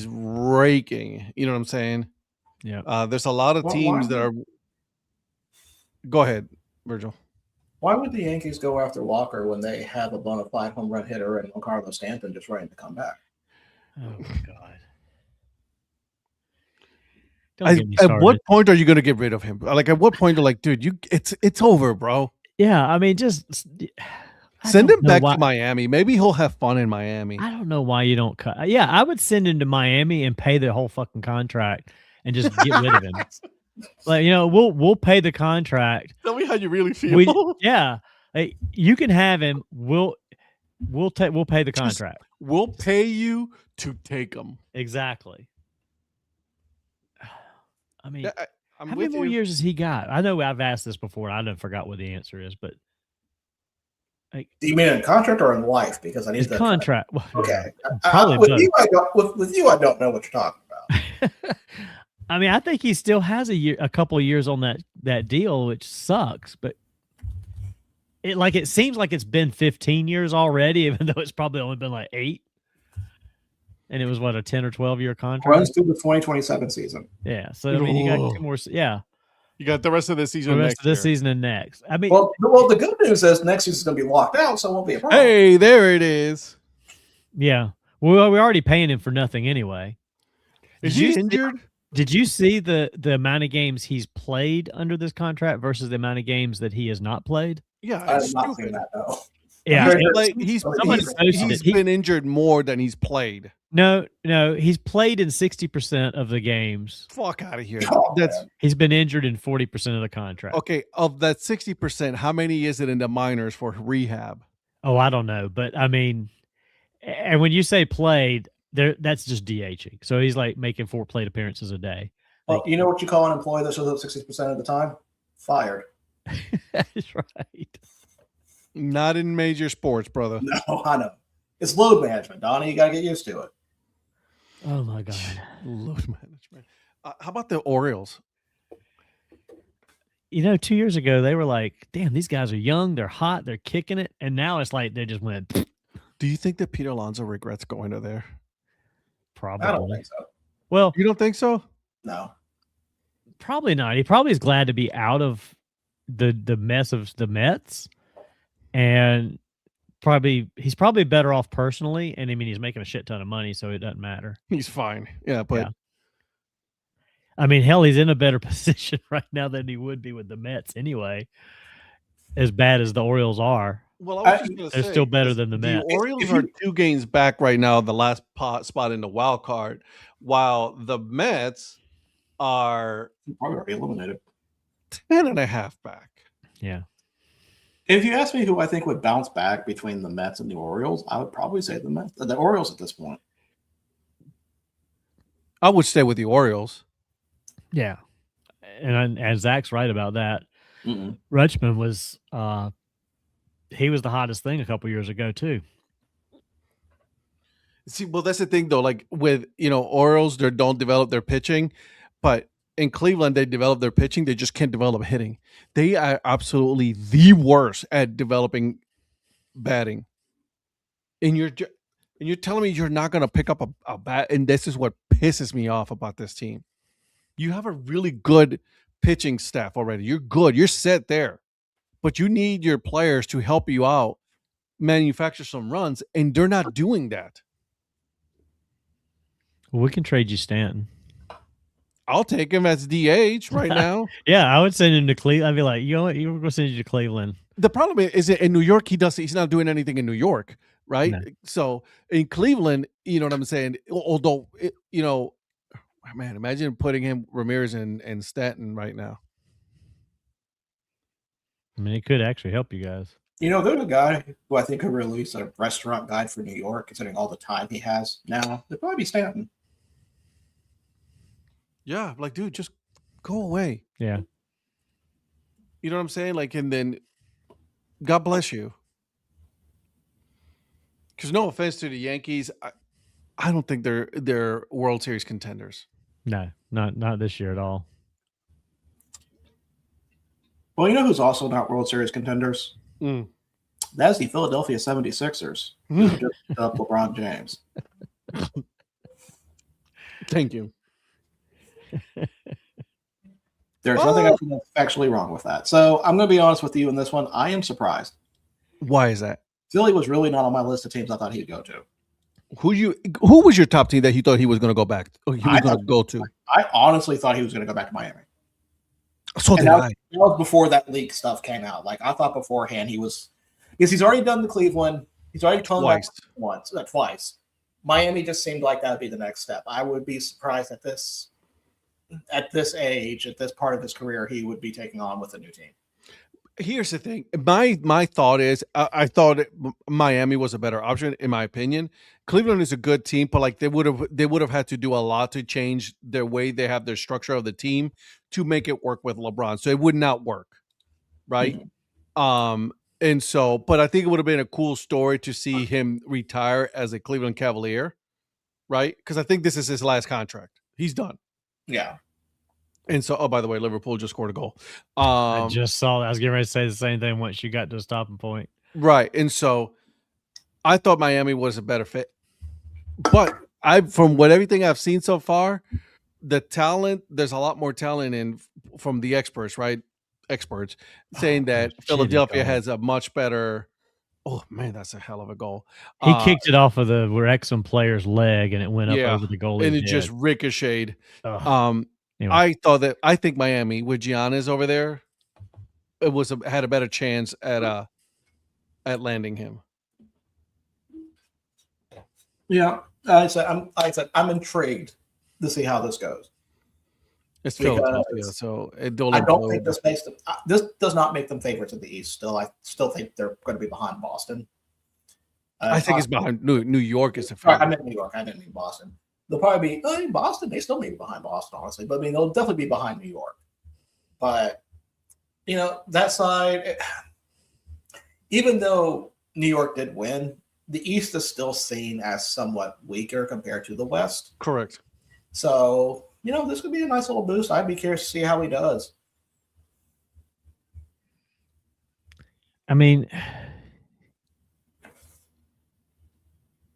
raking, you know what I'm saying? Yeah. There's a lot of teams that are. Go ahead, Virgil. Why would the Yankees go after Walker when they have a bona fide home run hitter and Carlos Stanton just ready to come back? Oh my God. At what point are you going to get rid of him? Like, at what point you're like, dude, it's over, bro. Yeah, I mean, just send him back to Miami. Maybe he'll have fun in Miami. I don't know why you don't cut. Yeah, I would send him to Miami and pay the whole fucking contract and just get rid of him. Like, we'll pay the contract. Tell me how you really feel. Like, you can have him. We'll pay the contract. We'll pay you to take him. Exactly. I mean, how many more years has he got? I know I've asked this before. I done forgot what the answer is, but do you mean in contract or in life? Because I need the contract. Okay, probably with you, I don't know what you're talking about. I mean, I think he still has a couple of years on that deal, which sucks. But it seems like it's been 15 years already, even though it's probably only been like 8. And it was what, a 10 or 12-year contract? Runs through the 2027 season. Yeah. So, I mean, you got 2 more. Yeah. You got the rest of this season. The rest of this season and next. I mean, well, the good news is next season's going to be locked out, so it won't be a problem. Hey, there it is. Yeah. Well, we're already paying him for nothing anyway. Is he injured? Did you see the amount of games he's played under this contract versus the amount of games that he has not played? Yeah, I have not seen that though. Yeah, he's been injured more than he's played. No, he's played in 60% of the games. Fuck out of here. He's been injured in 40% of the contract. Okay, of that 60%, how many is it in the minors for rehab? Oh, I don't know, but I mean, and when you say played, that's just DHing. So he's like making 4 plate appearances a day. Well, you know what you call an employee that shows up 60% of the time? Fired. That's right. Not in major sports, brother. No, I know. It's load management, Donnie. You got to get used to it. Oh my God. Load management. How about the Orioles? 2 years ago they were like, damn, these guys are young, they're hot, they're kicking it, and now it's like they just went. Do you think that Peter Alonso regrets going to there? Probably. I don't think so. Well, you don't think so? No, probably not. He probably is glad to be out of the mess of the Mets, and he's probably better off personally. And I mean, he's making a shit ton of money, so it doesn't matter. He's fine. Yeah, but. Yeah. I mean, hell, he's in a better position right now than he would be with the Mets anyway. As bad as the Orioles are, well, I was just gonna they're say, still better than the Mets. The Orioles are 2 games back right now, the last spot in the wild card, while the Mets are probably already eliminated. 10.5 back. Yeah. If you ask me who I think would bounce back between the Mets and the Orioles, I would probably say the Orioles at this point. I would stay with the Orioles. Yeah. And Zach's right about that. Mm-mm. Rutschman was he was the hottest thing a couple years ago too. See, well, that's the thing though. Like with Orioles, they don't develop their pitching, but in Cleveland, they develop their pitching. They just can't develop hitting. They are absolutely the worst at developing batting. And you're telling me you're not going to pick up a bat, and this is what pisses me off about this team. You have a really good pitching staff already. You're good. You're set there. But you need your players to help you out, manufacture some runs, and they're not doing that. Well, we can trade you Stanton. I'll take him as DH right now. Yeah, I would send him to Cleveland. I'd be like, you know what? You're going to send you to Cleveland. The problem is in New York, he's not doing anything in New York, right? No. So in Cleveland, you know what I'm saying? Although, man, imagine putting him, Ramirez, and Stanton right now. I mean, it could actually help you guys. There's a guy who I think could release a restaurant guide for New York, considering all the time he has now. It'd probably be Stanton. Yeah, like, dude, just go away. Yeah. You know what I'm saying? Like, and then God bless you. Because no offense to the Yankees, I don't think they're World Series contenders. No, not this year at all. Well, you know who's also not World Series contenders? That's the Philadelphia 76ers. Just up LeBron James. Thank you. There's nothing actually wrong with that. So I'm going to be honest with you in this one. I am surprised. Why is that? Philly was really not on my list of teams I thought he'd go to. Who was your top team that you thought he was going to go back? He was going to go to. I honestly thought he was going to go back to Miami. So did I. That was before that leak stuff came out. Like I thought beforehand because he's already done the Cleveland. He's already come back twice. Miami just seemed like that would be the next step. I would be surprised at this age, at this part of his career, he would be taking on with a new team. Here's the thing. My thought is I thought Miami was a better option, in my opinion. Cleveland is a good team, but like they would have had to do a lot to change their way they have their structure of the team to make it work with LeBron. So it would not work. Right. Mm-hmm. And so, but I think it would have been a cool story to see him retire as a Cleveland Cavalier. Right. Because I think this is his last contract. He's done. Yeah. And so, by the way, Liverpool just scored a goal. I just saw that. I was getting ready to say the same thing once you got to a stopping point. Right. And so I thought Miami was a better fit. But from everything I've seen so far, the talent, there's a lot more talent from the experts, right? Experts saying that Philadelphia has a much better. Oh, man, that's a hell of a goal. He kicked it off of the Wrexham player's leg, and it went up over the goalie. And it just ricocheted. Anyway. I think Miami with Giannis over there, had a better chance at landing him. Yeah, I'm intrigued to see how this goes. It's Philadelphia, so I don't think this makes them. This does not make them favorites in the East. I still think they're going to be behind Boston. I think it's behind New York is the Sorry, I favorite. meant New York. I didn't mean Boston. They'll probably be Boston. They still may be behind Boston, honestly, but I mean they'll definitely be behind New York. But that side, even though New York did win, the East is still seen as somewhat weaker compared to the West. Correct. So this could be a nice little boost. I'd be curious to see how he does. I mean,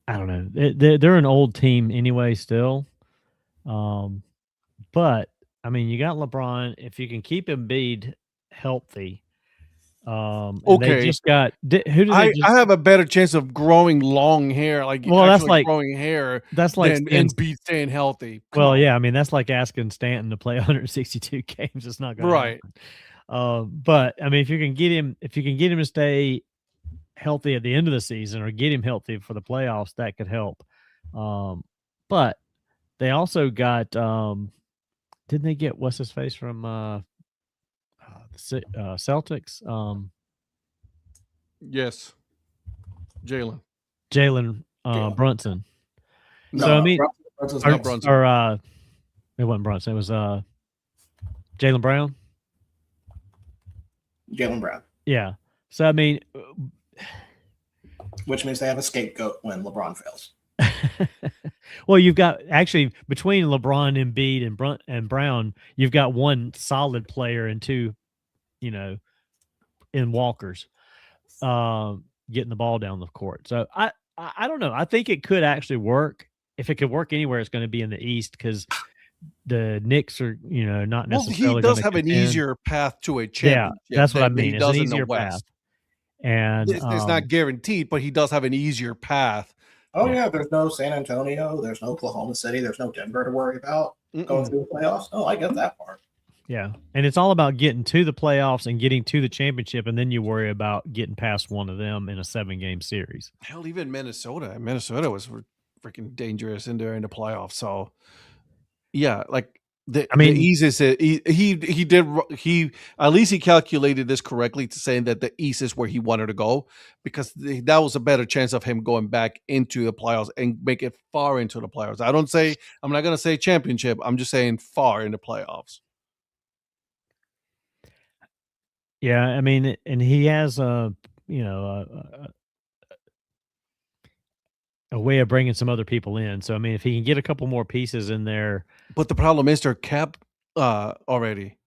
I don't know. They're an old team anyway still. But, I mean, you got LeBron. If you can keep Embiid healthy, and they Okay. just got who do they I just have a better chance of growing long hair, like Well, that's actually like growing hair that's like than Stan- Embiid staying healthy. Come well, on. yeah, I mean that's like asking Stanton to play 162 games. It's not going Right. to happen. But I mean, if you can get him to stay healthy at the end of the season or get him healthy for the playoffs, that could help. But they also got didn't they get what's his face from the Celtics? Yes. Jalen. Brunson. No, So I mean, Brunson's or, not Brunson. or it wasn't Brunson. It was Jaylen Brown. Jaylen Brown, Yeah. So I mean, which means they have a scapegoat when LeBron fails. well, you've got actually between LeBron, Embiid, and Brown, you've got one solid player and two, in walkers, getting the ball down the court. So I don't know. I think it could actually work. If it could work anywhere, it's going to be in the East because the Knicks are, not Well, necessarily. he does gonna have an contend. easier path to a Yeah, championship. that's what I than mean. He It's does an in the easier path, West. and It's not guaranteed, but he does have an easier path. Oh yeah, there's no San Antonio, there's no Oklahoma City, there's no Denver to worry about going through the playoffs. Oh, I get that part. Yeah, and it's all about getting to the playoffs and getting to the championship, and then you worry about getting past one of them in a 7-game series. Hell, even Minnesota. Minnesota was freaking dangerous in there in the playoffs. So, yeah, like the East is he at least he calculated this correctly to saying that the East is where he wanted to go because that was a better chance of him going back into the playoffs and make it far into the playoffs. I'm not gonna say championship. I'm just saying far in the playoffs. Yeah, I mean, and he has a way of bringing some other people in. So I mean, if he can get a couple more pieces in there, but the problem is they're capped already.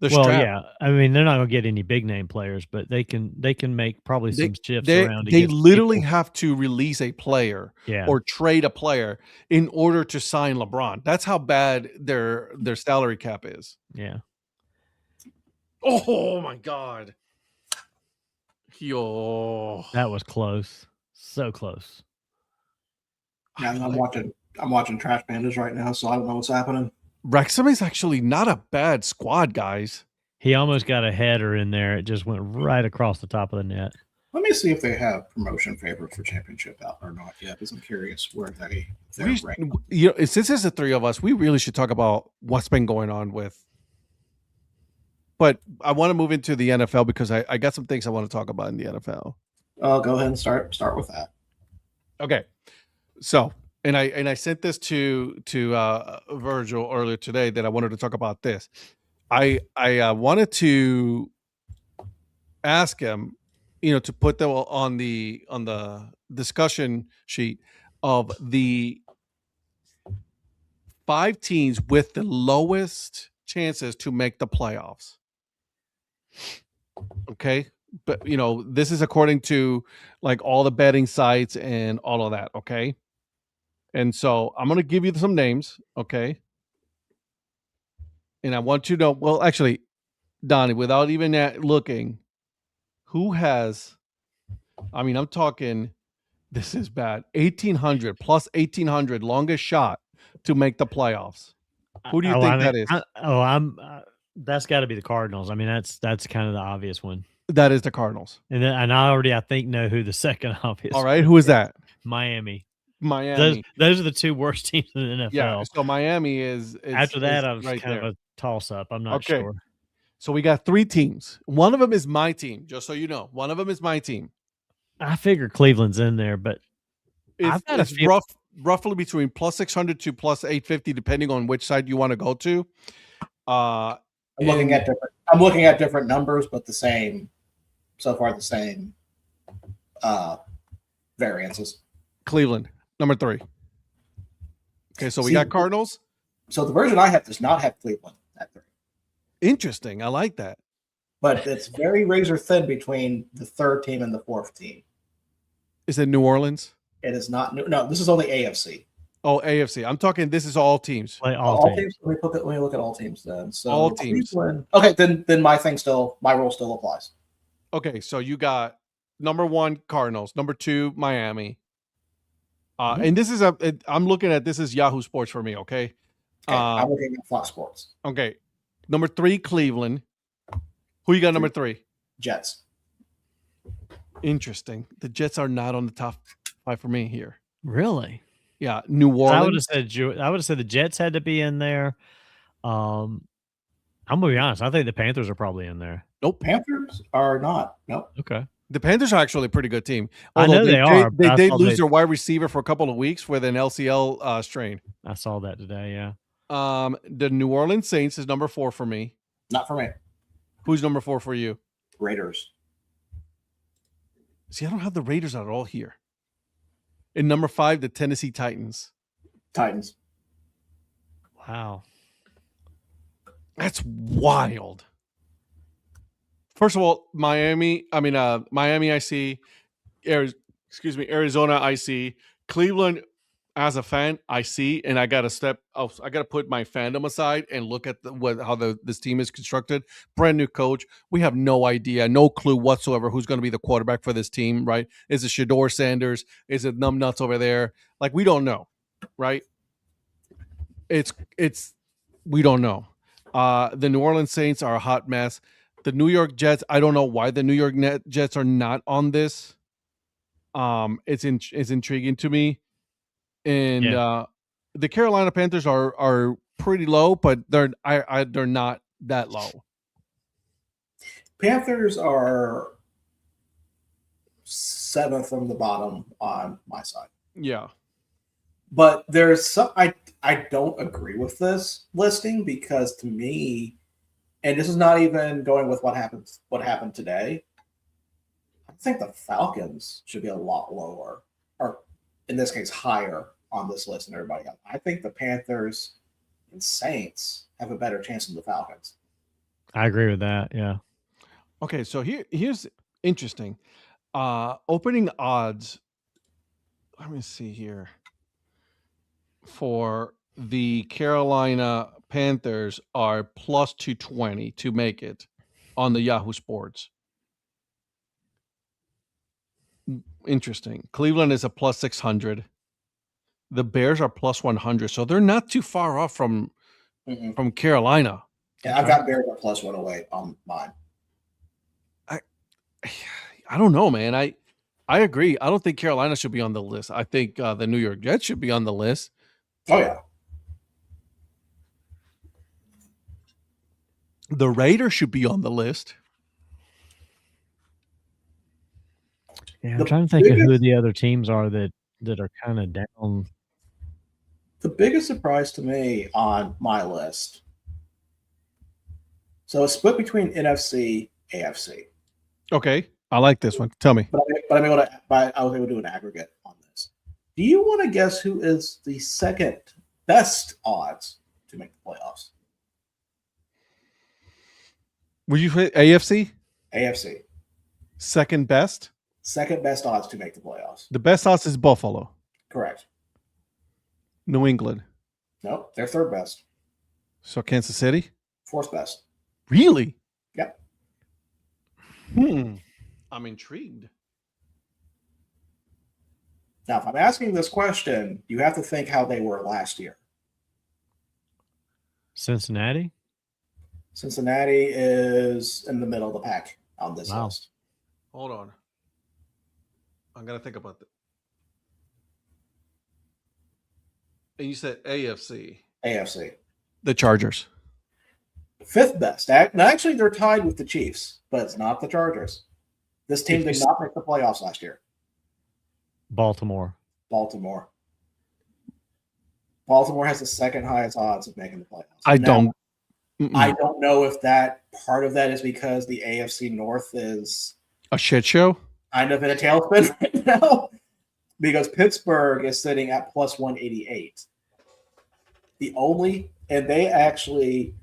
They're well, strapped. yeah, I mean, they're not going to get any big name players, but they can make probably some shifts around. They literally have to release a player or trade a player in order to sign LeBron. That's how bad their salary cap is. Yeah. Oh my God. Yo. That was close. So close. Yeah, I'm watching Trash Pandas right now, so I don't know what's happening. Wrexham is actually not a bad squad, guys. He almost got a header in there. It just went right across the top of the net. Let me see if they have promotion favorites for championship out or not yet, because I'm curious where they're ranked. Since it's the three of us, we really should talk about what's been going on with. But I want to move into the NFL because I got some things I want to talk about in the NFL. Oh, go ahead and start with that. Okay. So, and I sent this to Virgil earlier today that I wanted to talk about this. I wanted to ask him, to put them on the discussion sheet of the 5 teams with the lowest chances to make the playoffs. Okay, but this is according to like all the betting sites and all of that. Okay. And so I'm going to give you some names, okay? And I want you to know, well, actually, Donnie, without even looking, who has, I'm talking, this is bad, 1,800 plus 1,800 longest shot to make the playoffs. Who do you think that is? That's got to be the Cardinals. I mean, that's kind of the obvious one. That is the Cardinals. And I already, I think, know who the second obvious All right, who is that? Miami. Miami. Those are the 2 worst teams in the NFL. Yeah, so Miami is after that, I was right kind there. of a toss-up. I'm not sure. So we got 3 teams. One of them is my team, just so you know. One of them is my team. I figure Cleveland's in there, but I've got a It's feel. roughly between plus 600 to plus 850, depending on which side you want to go to. I'm looking at different numbers, but the same variances. Cleveland, number 3. Okay, so we got Cardinals. So the version I have does not have Cleveland at 3. Interesting. I like that. But it's very razor thin between the 3rd team and the 4th team. Is it New Orleans? It is not. No, this is only AFC. Oh, AFC. I'm talking. This is all teams. Play all teams. Let me look at all teams then. So all teams. Cleveland, okay, then my rule still applies. Okay, so you got number 1 Cardinals, number 2 Miami. And this is I'm looking at this is Yahoo Sports for me. Okay. I'm looking at Fox Sports. Okay, number 3 Cleveland. Who you got number 3? Jets. Interesting. The Jets are not on the top 5 for me here. Really? Yeah, New Orleans. I would have said the Jets had to be in there. I'm gonna be honest. I think the Panthers are probably in there. Nope, Panthers are not. Nope. Okay. The Panthers are actually a pretty good team. Although I know they are. They lose their wide receiver for a couple of weeks with an LCL strain. I saw that today. Yeah. The New Orleans Saints is number 4 for me. Not for me. Who's number 4 for you? Raiders. See, I don't have the Raiders at all here. In number 5, the Tennessee Titans. Titans. Wow. That's wild. First of all, Miami, I see. Arizona, I see. Cleveland, as a fan, I see, and I got to put my fandom aside and look at how this team is constructed. Brand new coach. We have no idea, no clue whatsoever who's going to be the quarterback for this team, right? Is it Shador Sanders? Is it numbnuts over there? Like, we don't know, right? We don't know. The New Orleans Saints are a hot mess. The New York Jets, I don't know why the New York Jets are not on this. It's intriguing to me. And the Carolina Panthers are pretty low, but they're not that low. Panthers are 7th from the bottom on my side. Yeah. But there's some I don't agree with this listing because to me, and this is not even going with what happened today, I think the Falcons should be a lot lower, or in this case higher on this list than everybody else. I think the Panthers and Saints have a better chance than the Falcons. I agree with that. Yeah. Okay, so here's interesting. Opening odds. Let me see here. For the Carolina Panthers are plus 220 to make it on the Yahoo Sports. Interesting. Cleveland is a plus 600. The Bears are plus 100, so they're not too far off from Carolina. Yeah, I've got Bears at plus 108 on mine. I don't know, man. I agree. I don't think Carolina should be on the list. I think the New York Jets should be on the list. Oh, yeah. The Raiders should be on the list. Yeah, I'm trying to think of who the other teams are that are kind of down. The biggest surprise to me on my list. So it's split between NFC, AFC. Okay, I like this one. Tell me. But I was able to do an aggregate on this. Do you want to guess who is the second best odds to make the playoffs? Would you say AFC? AFC. Second best? Second best odds to make the playoffs. The best odds is Buffalo. Correct. New England. Nope, they're third best. So Kansas City? Fourth best. Really? Yep. I'm intrigued. Now, if I'm asking this question, you have to think how they were last year. Cincinnati? Cincinnati is in the middle of the pack on this list. Hold on. I'm going to think about that. And you said AFC. AFC. The Chargers. Fifth best. Actually, they're tied with the Chiefs, but it's not the Chargers. This team did not make the playoffs last year. Baltimore. Baltimore. Baltimore has the second highest odds of making the playoffs. I Now, don't. I don't know if that part of that is because the AFC North is A shit show. kind of in a tailspin right now, because Pittsburgh is sitting at plus 188. And they actually,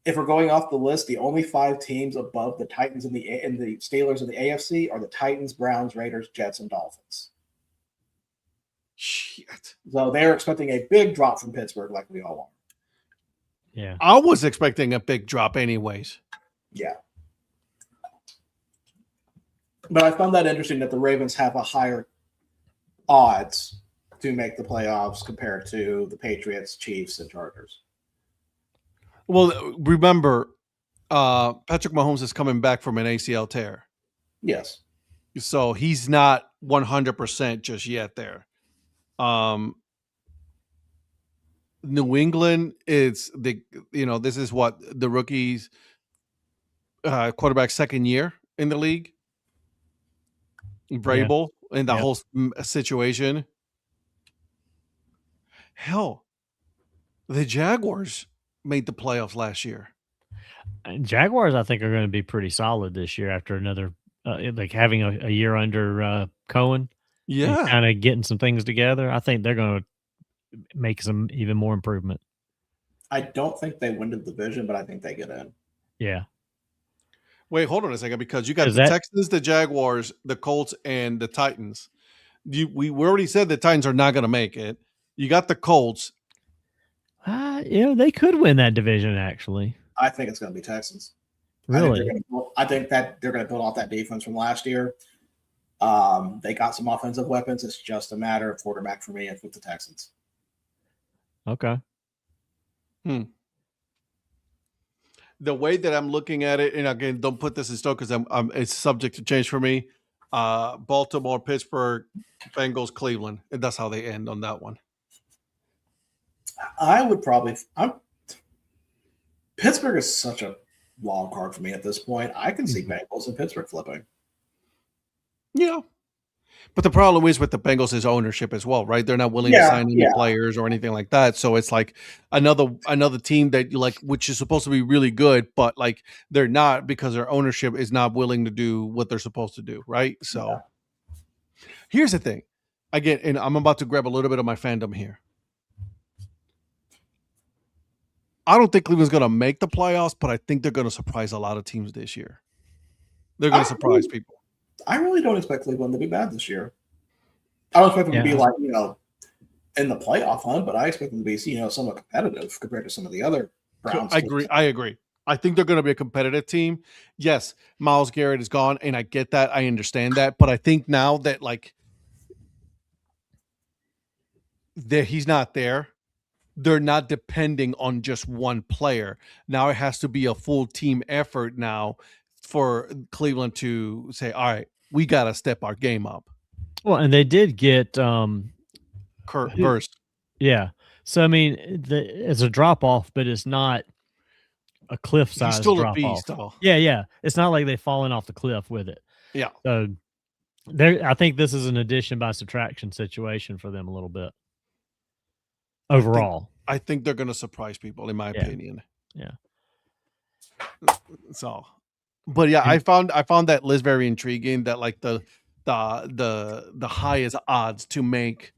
if we're going off the list, the only 5 teams above the Titans and the Steelers of the AFC are the Titans, Browns, Raiders, Jets, and Dolphins. Shit. So they're expecting a big drop from Pittsburgh, like we all are. Yeah. I was expecting a big drop anyways. Yeah. But I found that interesting that the Ravens have a higher odds to make the playoffs compared to the Patriots, Chiefs, and Chargers. Well, remember, Patrick Mahomes is coming back from an ACL tear. Yes. So he's not 100% just yet there. New England is this is what the rookie's quarterback second year in the league. Vrabel in the whole situation. Hell, the Jaguars made the playoffs last year. Jaguars, I think, are going to be pretty solid this year after another, like having a year under Cohen. Yeah. Kind of getting some things together. I think they're going to make some even more improvement. I don't think they win the division, but I think they get in. Yeah. Wait, hold on a second, because you got the Texans, the Jaguars, the Colts, and the Titans. We already said the Titans are not going to make it. You got the Colts. They could win that division, actually. I think it's going to be Texans. Really? I think that they're going to build off that defense from last year. They got some offensive weapons. It's just a matter of quarterback for me and with the Texans. Okay. The way that I'm looking at it, and again, don't put this in stone because it's subject to change for me. Baltimore, Pittsburgh, Bengals, Cleveland, and that's how they end on that one. Pittsburgh is such a wild card for me at this point. I can see Bengals and Pittsburgh flipping. Yeah. But the problem is with the Bengals is ownership as well, right? They're not willing to sign any players or anything like that. So it's like another team that you like, which is supposed to be really good, but like they're not because their ownership is not willing to do what they're supposed to do, right? So here's the thing. Again, and I'm about to grab a little bit of my fandom here. I don't think Cleveland's going to make the playoffs, but I think they're going to surprise a lot of teams this year. They're going to surprise people. I really don't expect Cleveland to be bad this year. I don't expect them to be like, in the playoff hunt, but I expect them to be, somewhat competitive compared to some of the other Browns. I agree. I think they're going to be a competitive team. Yes, Myles Garrett is gone, and I get that. I understand that. But I think now that, he's not there, they're not depending on just one player. Now it has to be a full team effort now for Cleveland to say, all right, we got to step our game up. Well, and they did get Kurt Verse. Yeah. So, I mean, it's a drop off, but it's not a cliff size. He's still drop a beast. off. Yeah. It's not like they've fallen off the cliff with it. Yeah. So, I think this is an addition by subtraction situation for them a little bit. Overall, I think they're going to surprise people, in my opinion. Yeah. So, but yeah, I found that list very intriguing. That like the highest odds to make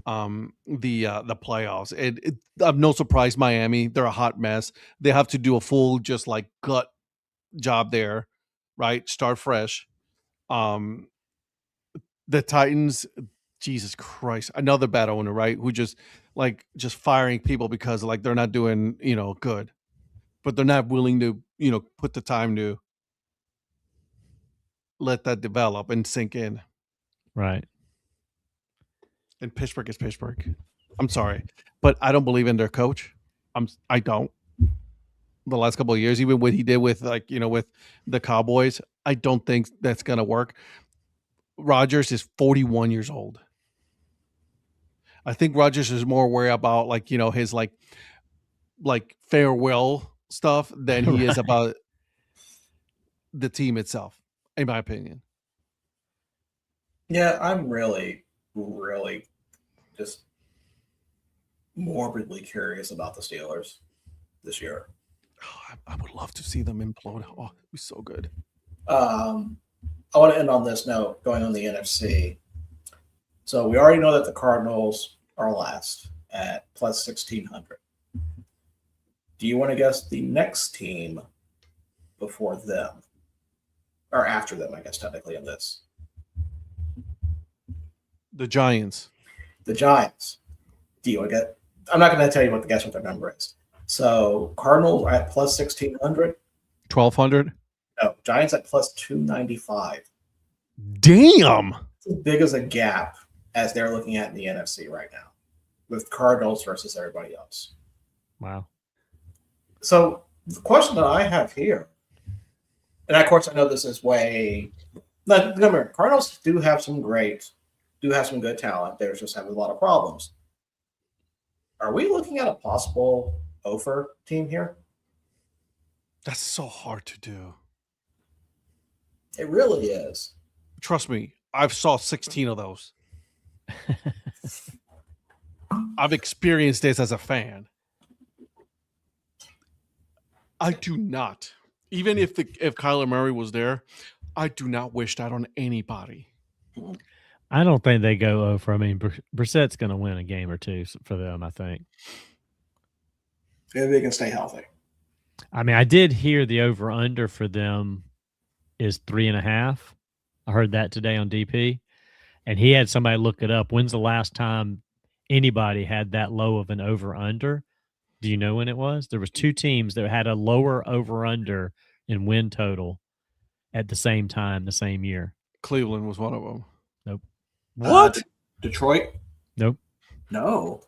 the playoffs. I'm no surprise. Miami, they're a hot mess. They have to do a full just like gut job there, right? Start fresh. The Titans, Jesus Christ, another bad owner, right? Who just firing people because like they're not doing good, but they're not willing to put the time to let that develop and sink in. Right. And Pittsburgh is Pittsburgh. I'm sorry, but I don't believe in their coach. I don't. The last couple of years, even what he did with with the Cowboys, I don't think that's gonna work. Rodgers is 41 years old. I think Rodgers is more worried about his farewell stuff than he is about the team itself, in my opinion. Yeah, I'm really, really just morbidly curious about the Steelers this year. Oh, I would love to see them implode. Oh, it'd be so good. I want to end on this note, going on the NFC. So we already know that the Cardinals are last at plus 1,600. Do you want to guess the next team before them? Or after them, I guess, technically, in this. The Giants. The Giants. Do you want to get? I'm not going to tell you what their number is. So Cardinals are at plus 1,600. 1,200. No, Giants at plus 295. Damn. It's as big as a gap as they're looking at in the NFC right now, with Cardinals versus everybody else. Wow. So the question that I have here, and of course I know this is way. Remember, Cardinals do have some good talent. They're just having a lot of problems. Are we looking at a possible Ofer team here? That's so hard to do. It really is. Trust me, I've saw 16 of those. I've experienced this as a fan. I do not. Even if Kyler Murray was there, I do not wish that on anybody. I don't think they go over. I mean, Brissett's going to win a game or two for them, I think. If they can stay healthy. I mean, I did hear the over-under for them is 3.5. I heard that today on DP. And he had somebody look it up. When's the last time anybody had that low of an over-under? Do you know when it was? There was two teams that had a lower over-under in win total at the same time, the same year. Cleveland was one of them. Nope. What? Detroit? Nope. No.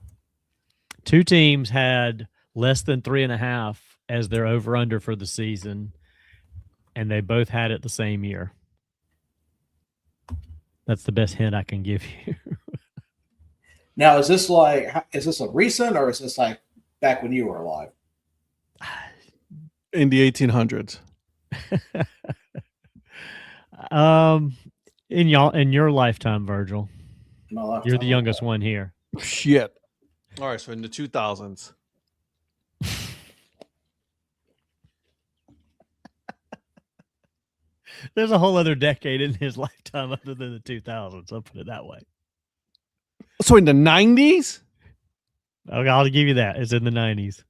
Two teams had less than 3.5 as their over-under for the season, and they both had it the same year. That's the best hint I can give you. Now, is this a recent, or is this like back when you were alive? In the 1800s. In your lifetime, Virgil. You're the youngest one here. Shit. All right, so in the 2000s. There's a whole other decade in his lifetime other than the 2000s. I'll put it that way. So in the 90s? Okay, I'll give you that. It's in the 90s.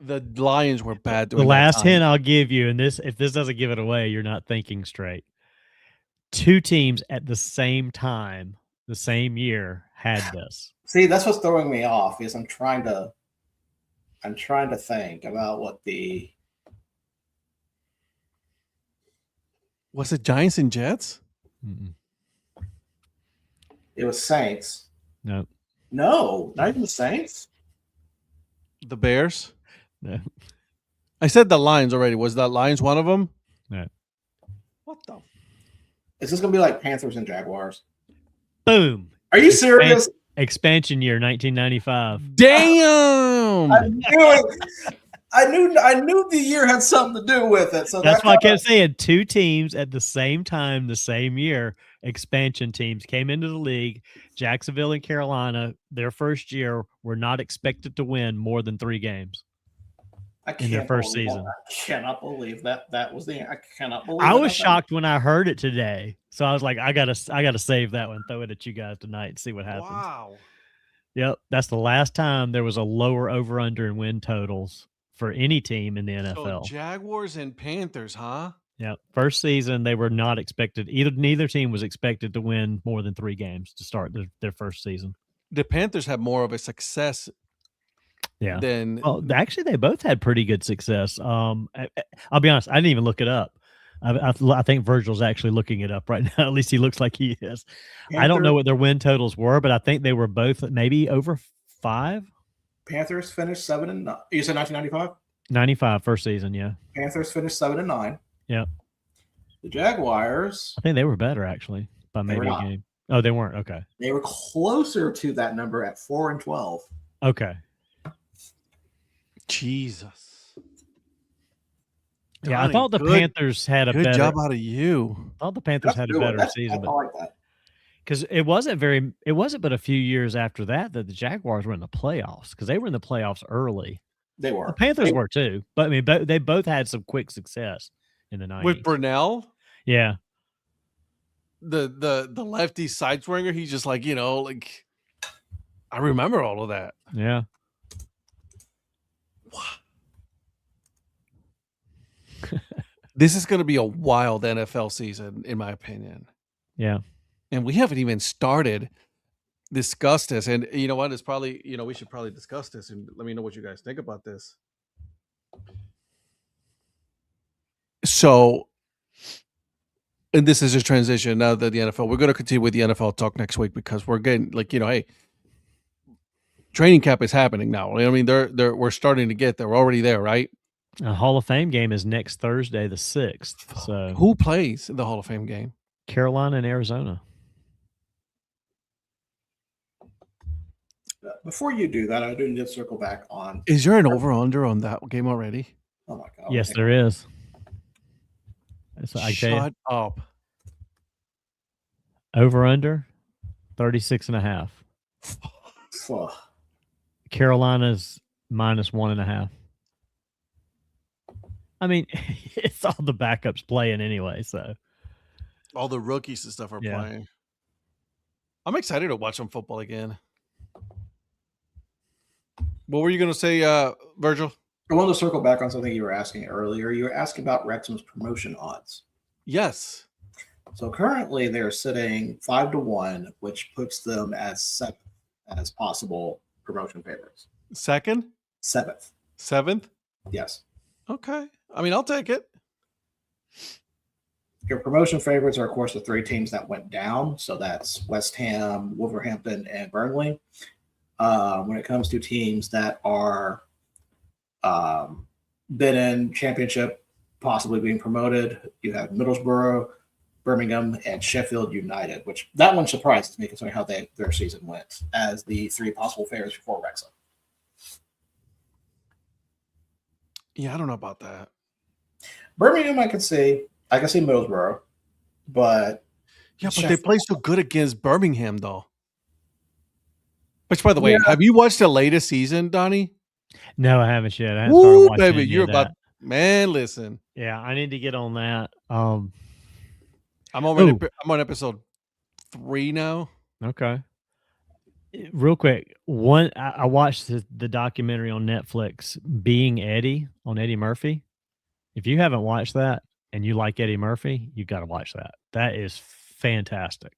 The Lions were bad. The last hint I'll give you, and if this doesn't give it away, you're not thinking straight. Two teams at the same time, the same year, had this. See, that's what's throwing me off. Is I'm trying to think about what the. Was it Giants and Jets? Mm-mm. It was Saints. No, not even the Saints. The Bears? No. I said the Lions already. Was that Lions one of them? No. What the? Is this gonna be like Panthers and Jaguars? Boom. Are you serious? Expansion year, 1995. Damn! I knew it. I knew the year had something to do with it. So that's why I kept saying two teams at the same time, the same year. Expansion teams came into the league. Jacksonville and Carolina, their first year, were not expected to win more than 3 games in their first season. I cannot believe that was the. I cannot believe. I was shocked when I heard it today, so I was like, I gotta save that one, throw it at you guys tonight, and see what happens. Wow. Yep, that's the last time there was a lower over/under in win totals for any team in the NFL. So Jaguars and Panthers, huh? Yeah, first season they were not expected. Neither team was expected to win more than 3 games to start their first season. The Panthers had more of a success. Yeah. Then actually, they both had pretty good success. I'll be honest, I didn't even look it up. I think Virgil's actually looking it up right now. At least he looks like he is. I don't know what their win totals were, but I think they were both maybe over 5. Panthers finished 7-9. You said 1995? 95 first season, yeah. Panthers finished 7-9. Yeah. The Jaguars. I think they were better actually by maybe a game. Oh, they weren't. Okay. They were closer to that number at 4-12. Okay. Jesus. Yeah, I Donnie, thought the Panthers had a good better. job out of you. I thought the Panthers had a better season, I but like that. because it wasn't but a few years after that the Jaguars were in the playoffs because they were in the playoffs early. They were. The Panthers were too, but I mean, they both had some quick success in the 90s. With Brunell, yeah, the lefty side swinger, he's just like, like I remember all of that. yeah. This is going to be a wild NFL season, in my opinion. Yeah. And we haven't even started discuss this. And you know what? It's probably, we should probably discuss this and let me know what you guys think about this. So, and this is a transition now that the NFL, we're going to continue with the NFL talk next week because we're getting hey, training camp is happening now. I mean, we're starting to get there. We're already there, right? A Hall of Fame game is next Thursday, the 6th. So who plays the Hall of Fame game? Carolina and Arizona. Before you do that, I do need to circle back on. Is there an over/under on that game already? Oh my God! Yes, there is. Shut up. Over/under 36.5. Carolina's -1.5. I mean, it's all the backups playing anyway, so all the rookies and stuff are playing. I'm excited to watch some football again. What were you going to say, Virgil? I wanted to circle back on something you were asking earlier. You were asking about Wrexham's promotion odds. Yes. So currently they're sitting 5-1, which puts them as 7th as possible promotion favorites. Second? 7th. 7th? Yes. Okay. I mean, I'll take it. Your promotion favorites are, of course, the 3 teams that went down. So that's West Ham, Wolverhampton, and Burnley. When it comes to teams that are been in championship, possibly being promoted, you have Middlesbrough, Birmingham, and Sheffield United, which that one surprises me considering how their season went as the 3 possible favorites before Wrexham. Yeah, I don't know about that. Birmingham, I can see Middlesbrough, but they play so good against Birmingham, though. Which, by the way, have you watched the latest season, Donnie? No, I haven't yet. I Woo, baby, you're about man. Listen, yeah, I need to get on that. I'm on episode 3 now. Okay. Real quick, I watched the documentary on Netflix, Being Eddie, on Eddie Murphy. If you haven't watched that and you like Eddie Murphy, you got to watch that. That is fantastic.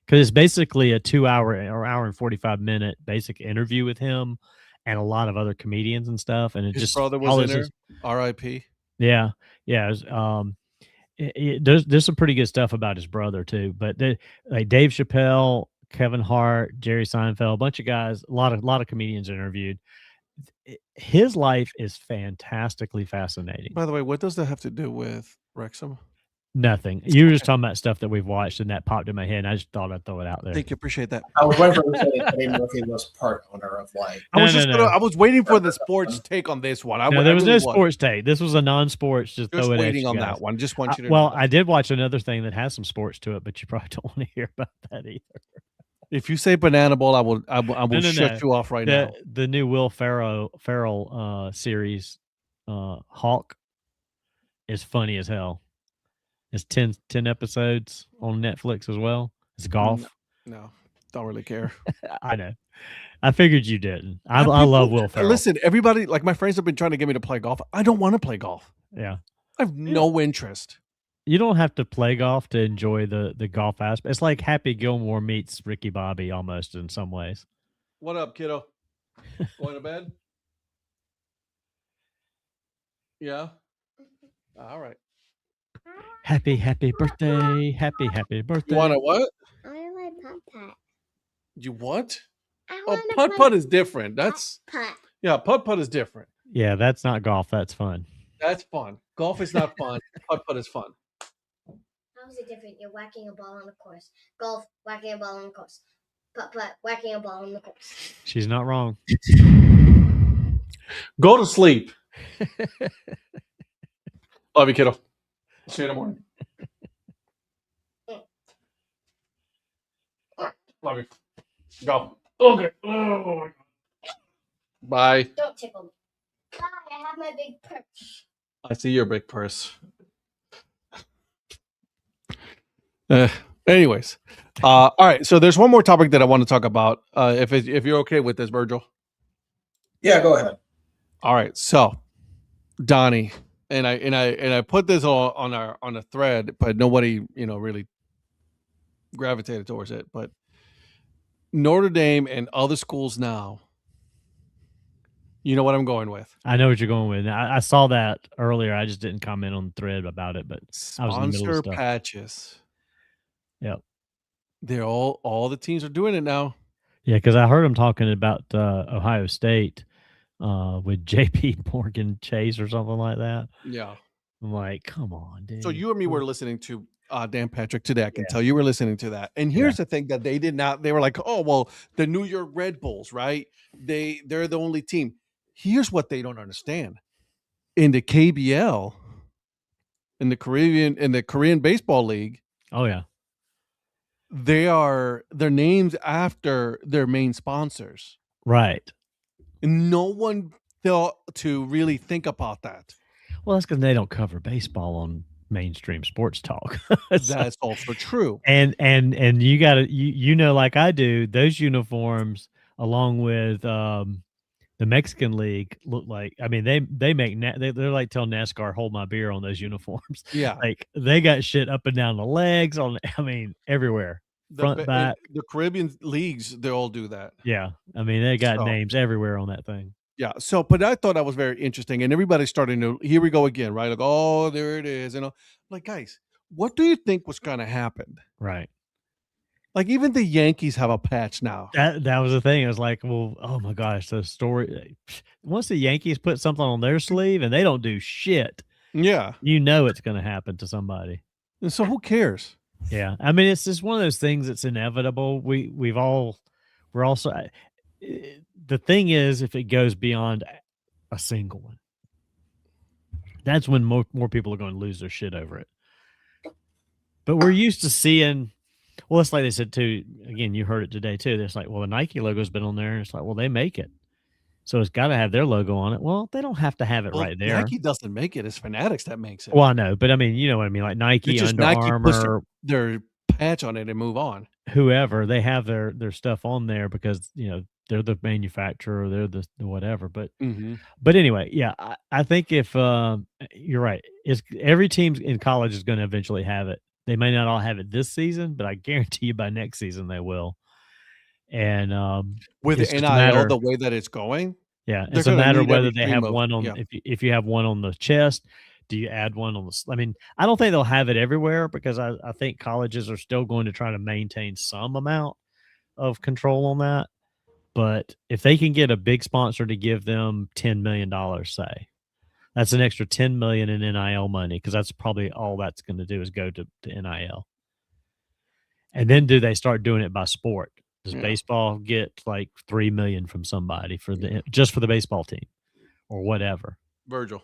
Because it's basically a 2-hour or hour and 45-minute basic interview with him and a lot of other comedians and stuff. And his brother was in there. R.I.P. Yeah. Yeah. There's some pretty good stuff about his brother too. But like Dave Chappelle, Kevin Hart, Jerry Seinfeld, a bunch of guys, a lot of comedians interviewed. His life is fantastically fascinating. By the way, what does that have to do with Wrexham? Nothing. You were just talking about stuff that we've watched, and that popped in my head, and I just thought I'd throw it out there. Thank you. Appreciate that. I was waiting for him to say Eddie Murphy was part owner of like. I was waiting for the sports take on this one. There was no sports take. This was a non-sports. Just waiting on that one. Just want you to. Well, I did watch another thing that has some sports to it, but you probably don't want to hear about that either. If you say Banana Bowl, I will shut you off right now. The new Will Ferrell series, Hawk, is funny as hell. It's 10 episodes on Netflix as well. It's golf. No, don't really care. I know. I figured you didn't. I love Will Ferrell. Listen, everybody, like my friends have been trying to get me to play golf. I don't want to play golf. Yeah. I have no interest. You don't have to play golf to enjoy the golf aspect. It's like Happy Gilmore meets Ricky Bobby almost in some ways. What up, kiddo? Going to bed? Yeah. All right. Happy birthday. Happy birthday. You want a what? I want putt-putt. You what? I Oh, want putt-putt is different. That's putt. Yeah, putt-putt is different. Yeah, that's not golf. That's fun. That's fun. Golf is not fun. Putt-putt is fun. How is it different? You're whacking a ball on the course. Golf, whacking a ball on the course. Putt-putt, whacking a ball on the course. She's not wrong. Go to sleep. Love you, kiddo. See you in the morning. Love you. Go. Okay. Oh. Bye. Don't tickle me. Bye. I have my big purse. I see your big purse. Anyways, all right. So there's one more topic that I want to talk about. If you're okay with this, Virgil. Yeah, go ahead. All right. So Donnie and I put this on a thread, but nobody really gravitated towards it. But Notre Dame and other schools now. You know what I'm going with. I know what you're going with. I saw that earlier. I just didn't comment on the thread about it, but I was in the middle of Sponsor stuff. patches. Yep. They're all the teams are doing it now. Yeah, because I heard him talking about Ohio State with J.P. Morgan Chase or something like that. Yeah. I'm like, come on, dude. So you and me were listening to Dan Patrick today. I can tell you were listening to that. And here's the thing that they did not. They were like, oh well, the New York Red Bulls, right? They're the only team. Here's what they don't understand. In the KBL, in the Korean Baseball League. Oh yeah. They're named after their main sponsors. Right. And no one thought to really think about that. Well, that's because they don't cover baseball on mainstream sports talk. That's also true. And you gotta like I do, those uniforms along with the Mexican League look like, I mean, they're like telling NASCAR, hold my beer on those uniforms. Yeah. Like they got shit up and down the legs everywhere. Front, back. The Caribbean leagues, they all do that. Yeah. I mean, they got names everywhere on that thing. Yeah. So, but I thought that was very interesting. And everybody's starting to, here we go again, right? Like, oh, there it is. Like, guys, what do you think was going to happen? Right. Like, even the Yankees have a patch now. That was the thing. I was like, well, oh my gosh, the story. Once the Yankees put something on their sleeve and they don't do shit, yeah, it's going to happen to somebody. And so, who cares? Yeah, I mean, it's just one of those things that's inevitable. We're also. The thing is, if it goes beyond a single one, that's when more people are going to lose their shit over it. But we're used to seeing. Well, it's like they said too. Again, you heard it today too. It's like, well, the Nike logo's been on there, and it's like, well, they make it, so it's got to have their logo on it. Well, they don't have to have it right there. Nike doesn't make it; it's Fanatics that makes it. Well, I know, but I mean, you know what I mean. Like Nike, Under Armour, their patch on it and move on. Whoever, they have their stuff on there because they're the manufacturer, they're the whatever. But but anyway, yeah, I think if you're right, every team in college is going to eventually have it. They may not all have it this season, but I guarantee you by next season they will. And with the NIL, the way that it's going, yeah, it's a matter of whether they have one on. If you have one on the chest, do you add one on the? I mean, I don't think they'll have it everywhere because I think colleges are still going to try to maintain some amount of control on that. But if they can get a big sponsor to give them $10 million, say, that's an extra $10 million in NIL money because that's probably all that's going to do is go to NIL. And then do they start doing it by sport? Does baseball get like $3 million from somebody just for the baseball team or whatever? Virgil.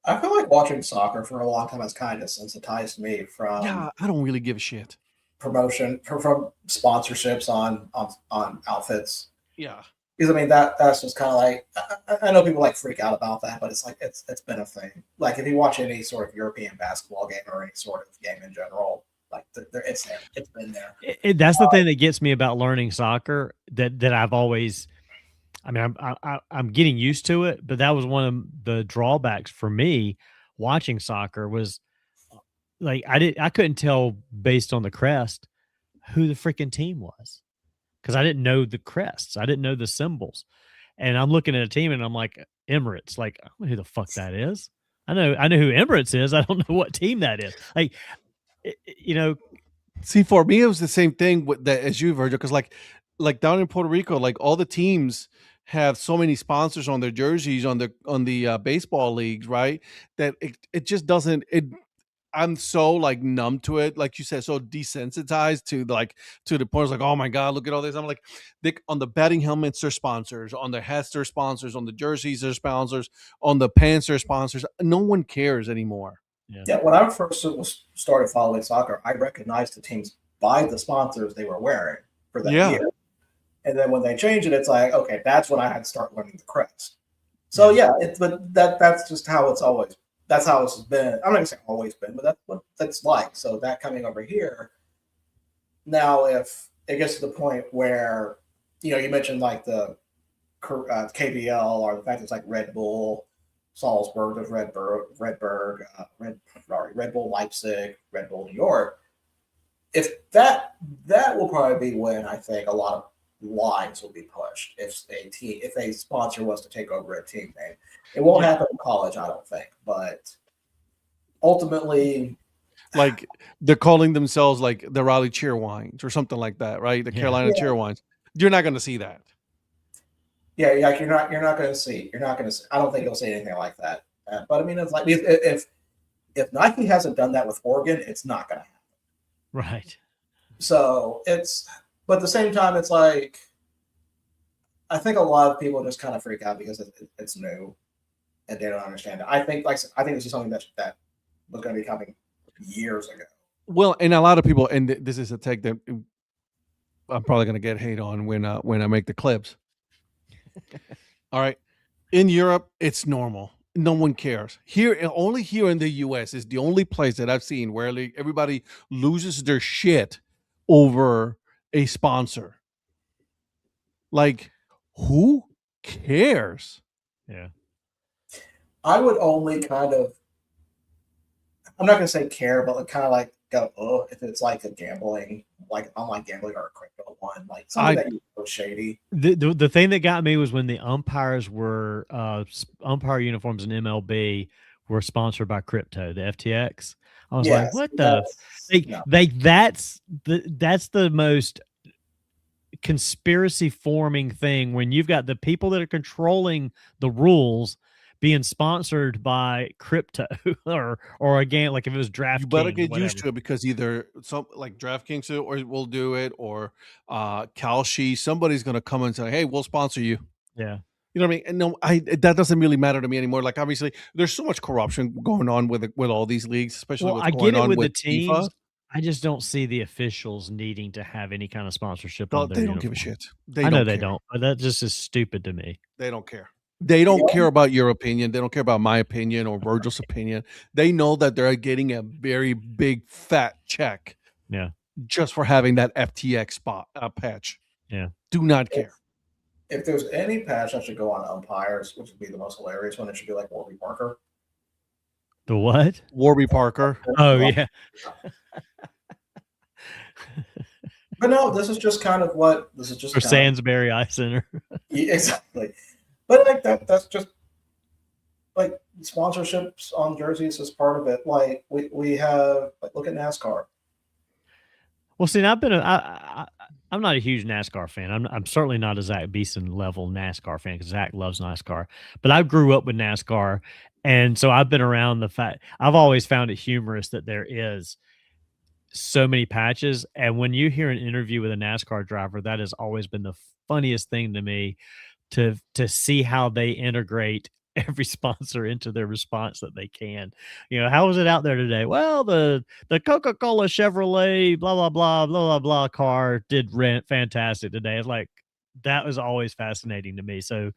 I feel like watching soccer for a long time has kind of desensitized me from. Yeah, I don't really give a shit. Promotion from sponsorships on outfits. Yeah, because I mean that's just kind of like I know people like freak out about that, but it's like it's been a thing. Like if you watch any sort of European basketball game or any sort of game in general, like it's there. It's been there. That's the thing that gets me about learning soccer. That I've always. I mean, I'm getting used to it, but that was one of the drawbacks for me watching soccer was. Like I couldn't tell based on the crest who the freaking team was because I didn't know the crests. I didn't know the symbols. And I'm looking at a team and I'm like, Emirates, like, I don't know who the fuck that is. I know who Emirates is. I don't know what team that is. Like, See, for me, it was the same thing with that as you, Virgil, because like down in Puerto Rico, like all the teams have so many sponsors on their jerseys on the baseball leagues, right? That it just doesn't I'm so like numb to it, like you said, so desensitized to the point. It's like, oh my god, look at all this. I'm like, on the batting helmets, they're sponsors, on the hats, they're sponsors, on the jerseys, they're sponsors, on the pants, they're sponsors. No one cares anymore. Yeah, when I first started following soccer, I recognized the teams by the sponsors they were wearing for that Yeah. year. And then when they changed it, it's like, okay, that's when I had to start learning the crest. So yeah, but that's just how it's always. That's how it's been. I'm not gonna say always been, but that's what that's like. So that coming over here, now if it gets to the point where, you mentioned like the KBL, or the fact it's like Red Bull Salzburg, there's Red Bull Leipzig, Red Bull New York. If that will probably be when I think a lot of lines will be pushed if a sponsor wants to take over a team name. It won't happen in college, I don't think, but ultimately, like they're calling themselves like the Raleigh Cheer Wines or something like that, right? The Carolina Cheer Wines. You're not going to see that. Yeah, like you're not going to see. You're not going to see. I don't think you'll see anything like that. But I mean, it's like if Nike hasn't done that with Oregon, it's not going to happen. Right. So but at the same time, it's like I think a lot of people just kind of freak out because it's new and they don't understand it. I think this is something that was going to be coming years ago. Well, and a lot of people, and this is a take that I'm probably going to get hate on when I make the clips. All right. In Europe, it's normal. No one cares. Only here in the US is the only place that I've seen where everybody loses their shit over a sponsor. Like, who cares? Yeah. I would only kind of, I'm not going to say care, but kind of like go, oh, if it's like a gambling, like online gambling or a crypto one, like something that you know shady. The thing that got me was when the umpires were umpire uniforms in MLB were sponsored by crypto, the FTX. I was like, what the? That's the most conspiracy forming thing when you've got the people that are controlling the rules being sponsored by crypto or again, like if it was DraftKings. You better get used to it because either some like DraftKings or will do it or Kalshi, somebody's going to come and say, hey, we'll sponsor you. Yeah. You know what I mean? And no, that doesn't really matter to me anymore. Like obviously, there's so much corruption going on with all these leagues, especially what's going on with the teams. FIFA. I just don't see the officials needing to have any kind of sponsorship on their They don't uniform. give a shit. I know they don't, but that just is stupid to me. They don't care. They don't care about your opinion. They don't care about my opinion or Virgil's opinion. They know that they're getting a very big fat check. Yeah. Just for having that FTX patch. Yeah. Do not care. If there's any patch that should go on umpires, which would be the most hilarious one, it should be like Warby Parker. The what? Warby Parker. Oh, yeah. But no, this is just kind of what this is just for Sainsbury Eye Center. Yeah, exactly. But like that's just like sponsorships on jerseys is part of it. Like we have like look at NASCAR. Well, see, I've been I'm not a huge NASCAR fan. I'm certainly not a Zach Beeson level NASCAR fan because Zach loves NASCAR. But I grew up with NASCAR, and so I've been around the fact. I've always found it humorous that there is so many patches, and when you hear an interview with a NASCAR driver, that has always been the funniest thing to me to see how they integrate every sponsor into their response that they can. How was it out there today? Well, the Coca-Cola Chevrolet blah blah blah blah blah blah car did fantastic today. It's like that was always fascinating to me. So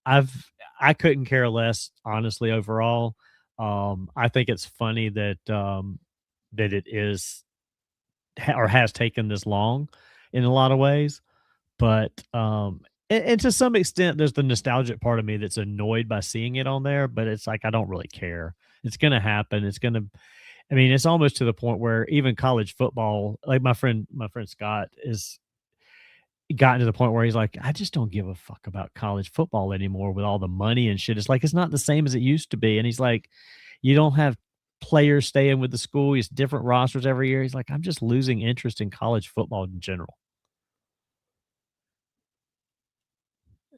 I couldn't care less, honestly, overall. I think it's funny that that it is or has taken this long in a lot of ways, but and to some extent there's the nostalgic part of me that's annoyed by seeing it on there, but it's like I don't really care. It's going to happen. It's almost to the point where even college football, like my friend Scott is gotten to the point where he's like, I just don't give a fuck about college football anymore with all the money and shit. It's like it's not the same as it used to be. And he's like, you don't have players staying with the school. It's different rosters every year. He's like, I'm just losing interest in college football in general.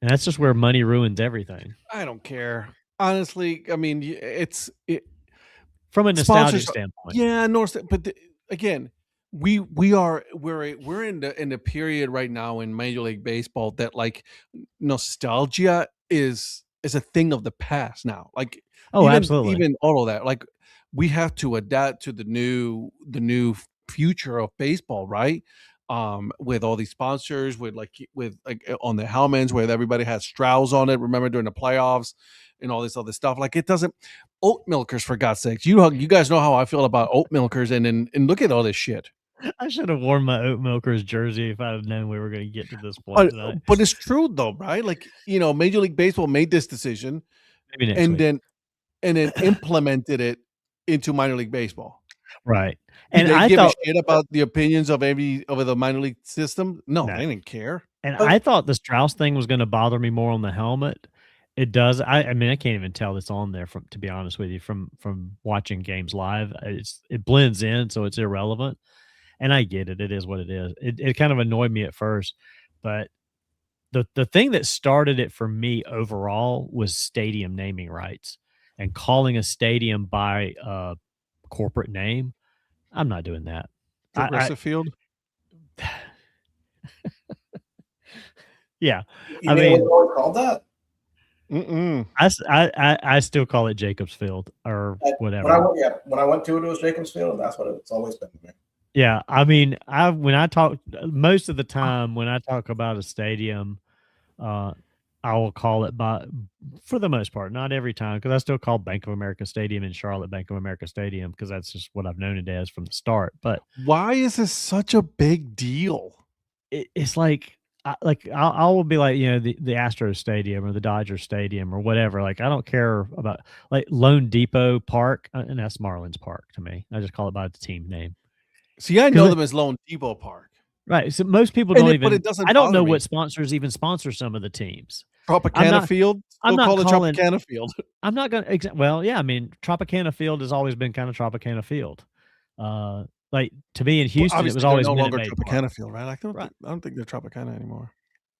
And that's just where money ruins everything. I don't care. Honestly, I mean, from a nostalgia Sponsors, standpoint. yeah, but again, we're in the period right now in Major League Baseball that like nostalgia is a thing of the past now. Like Oh, absolutely. even all of that. Like we have to adapt to the new future of baseball, right? With all these sponsors, with on the helmets, where everybody has Strauss on it. Remember during the playoffs and all this other stuff. Like it doesn't. Oat milkers, for God's sakes. You guys know how I feel about oat milkers, and look at all this shit. I should have worn my oat milkers jersey if I had known we were going to get to this point tonight. But it's true though, right? Like, Major League Baseball made this decision Maybe next and week. then implemented it into minor league baseball. Right. And And they I give thought a shit about the opinions of the minor league system. No, No. they didn't care. And I thought the Strauss thing was going to bother me more on the helmet. It does. I mean, I can't even tell it's on there to be honest with you, from watching games live. It blends in, so it's irrelevant. And I get it. It is what it is. It kind of annoyed me at first, but the thing that started it for me overall was stadium naming rights and calling a stadium by a corporate name. I'm not doing that. Progressive Field. Yeah, You I know mean, what they always called that? I still call it Jacobs Field or whatever. When I went to it, it was Jacobs Field. That's what it's always been to me. Yeah, I mean, when I talk most of the time when I talk about a stadium, I will call it for the most part, not every time, because I still call Bank of America Stadium in Charlotte Bank of America Stadium because that's just what I've known it as from the start. But Why is this such a big deal? it's like I will be like, the Astros Stadium or the Dodger Stadium or whatever. Like I don't care about like Lone Depot Park, and that's Marlins Park to me. I just call it by the team name. See, I know them as Lone Depot Park. Right. So most people But don't even. it doesn't I don't bother know me. what sponsors even sponsor some of the teams. Tropicana Field. I'm Still not call it calling- Tropicana Field. I'm not going to. Well, yeah. I mean, Tropicana Field has always been kind of Tropicana Field. Like to me in Houston, it was Obviously, always they're no Minute longer Maid Park. Tropicana Field, right? Right. I don't think they're Tropicana anymore.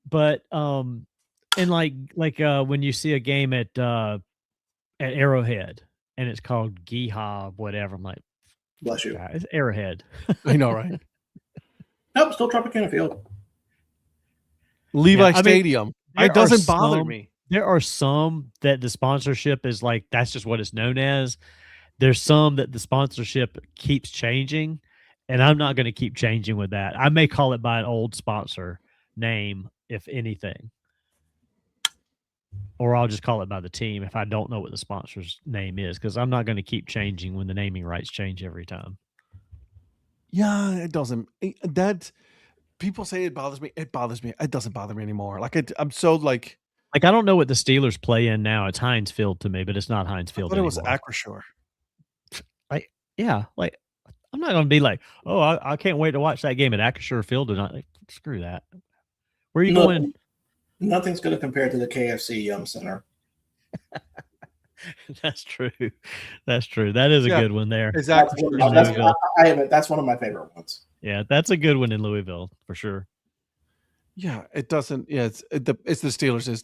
But and like when you see a game at Arrowhead and it's called Geehaw, whatever, I'm like, Bless you. God, it's Arrowhead. I know, right? Nope, still Tropicana Field. Levi I mean, Stadium. there It doesn't are bother some- me. There are some that the sponsorship is like that's just what it's known as. There's some that the sponsorship keeps changing, and I'm not going to keep changing with that. I may call it by an old sponsor name, if anything, or I'll just call it by the team if I don't know what the sponsor's name is, because I'm not going to keep changing when the naming rights change every time. Yeah, it doesn't. That people say it bothers me. It bothers me. It doesn't bother me anymore. Like I'm so like I don't know what the Steelers play in now. It's Heinz Field to me, but it's not Heinz I Field thought it was anymore. Acrisure. Yeah, like I'm not going to be like, oh, I can't wait to watch that game at Acrisure Field tonight. Like, screw that. Where are you going? Nothing's going to compare to the KFC Yum Center. That's true. That's true. That is a good one there. Exactly. That's one of my favorite ones. Yeah, that's a good one in Louisville for sure. Yeah, it doesn't. Yeah, it's the Steelers. Is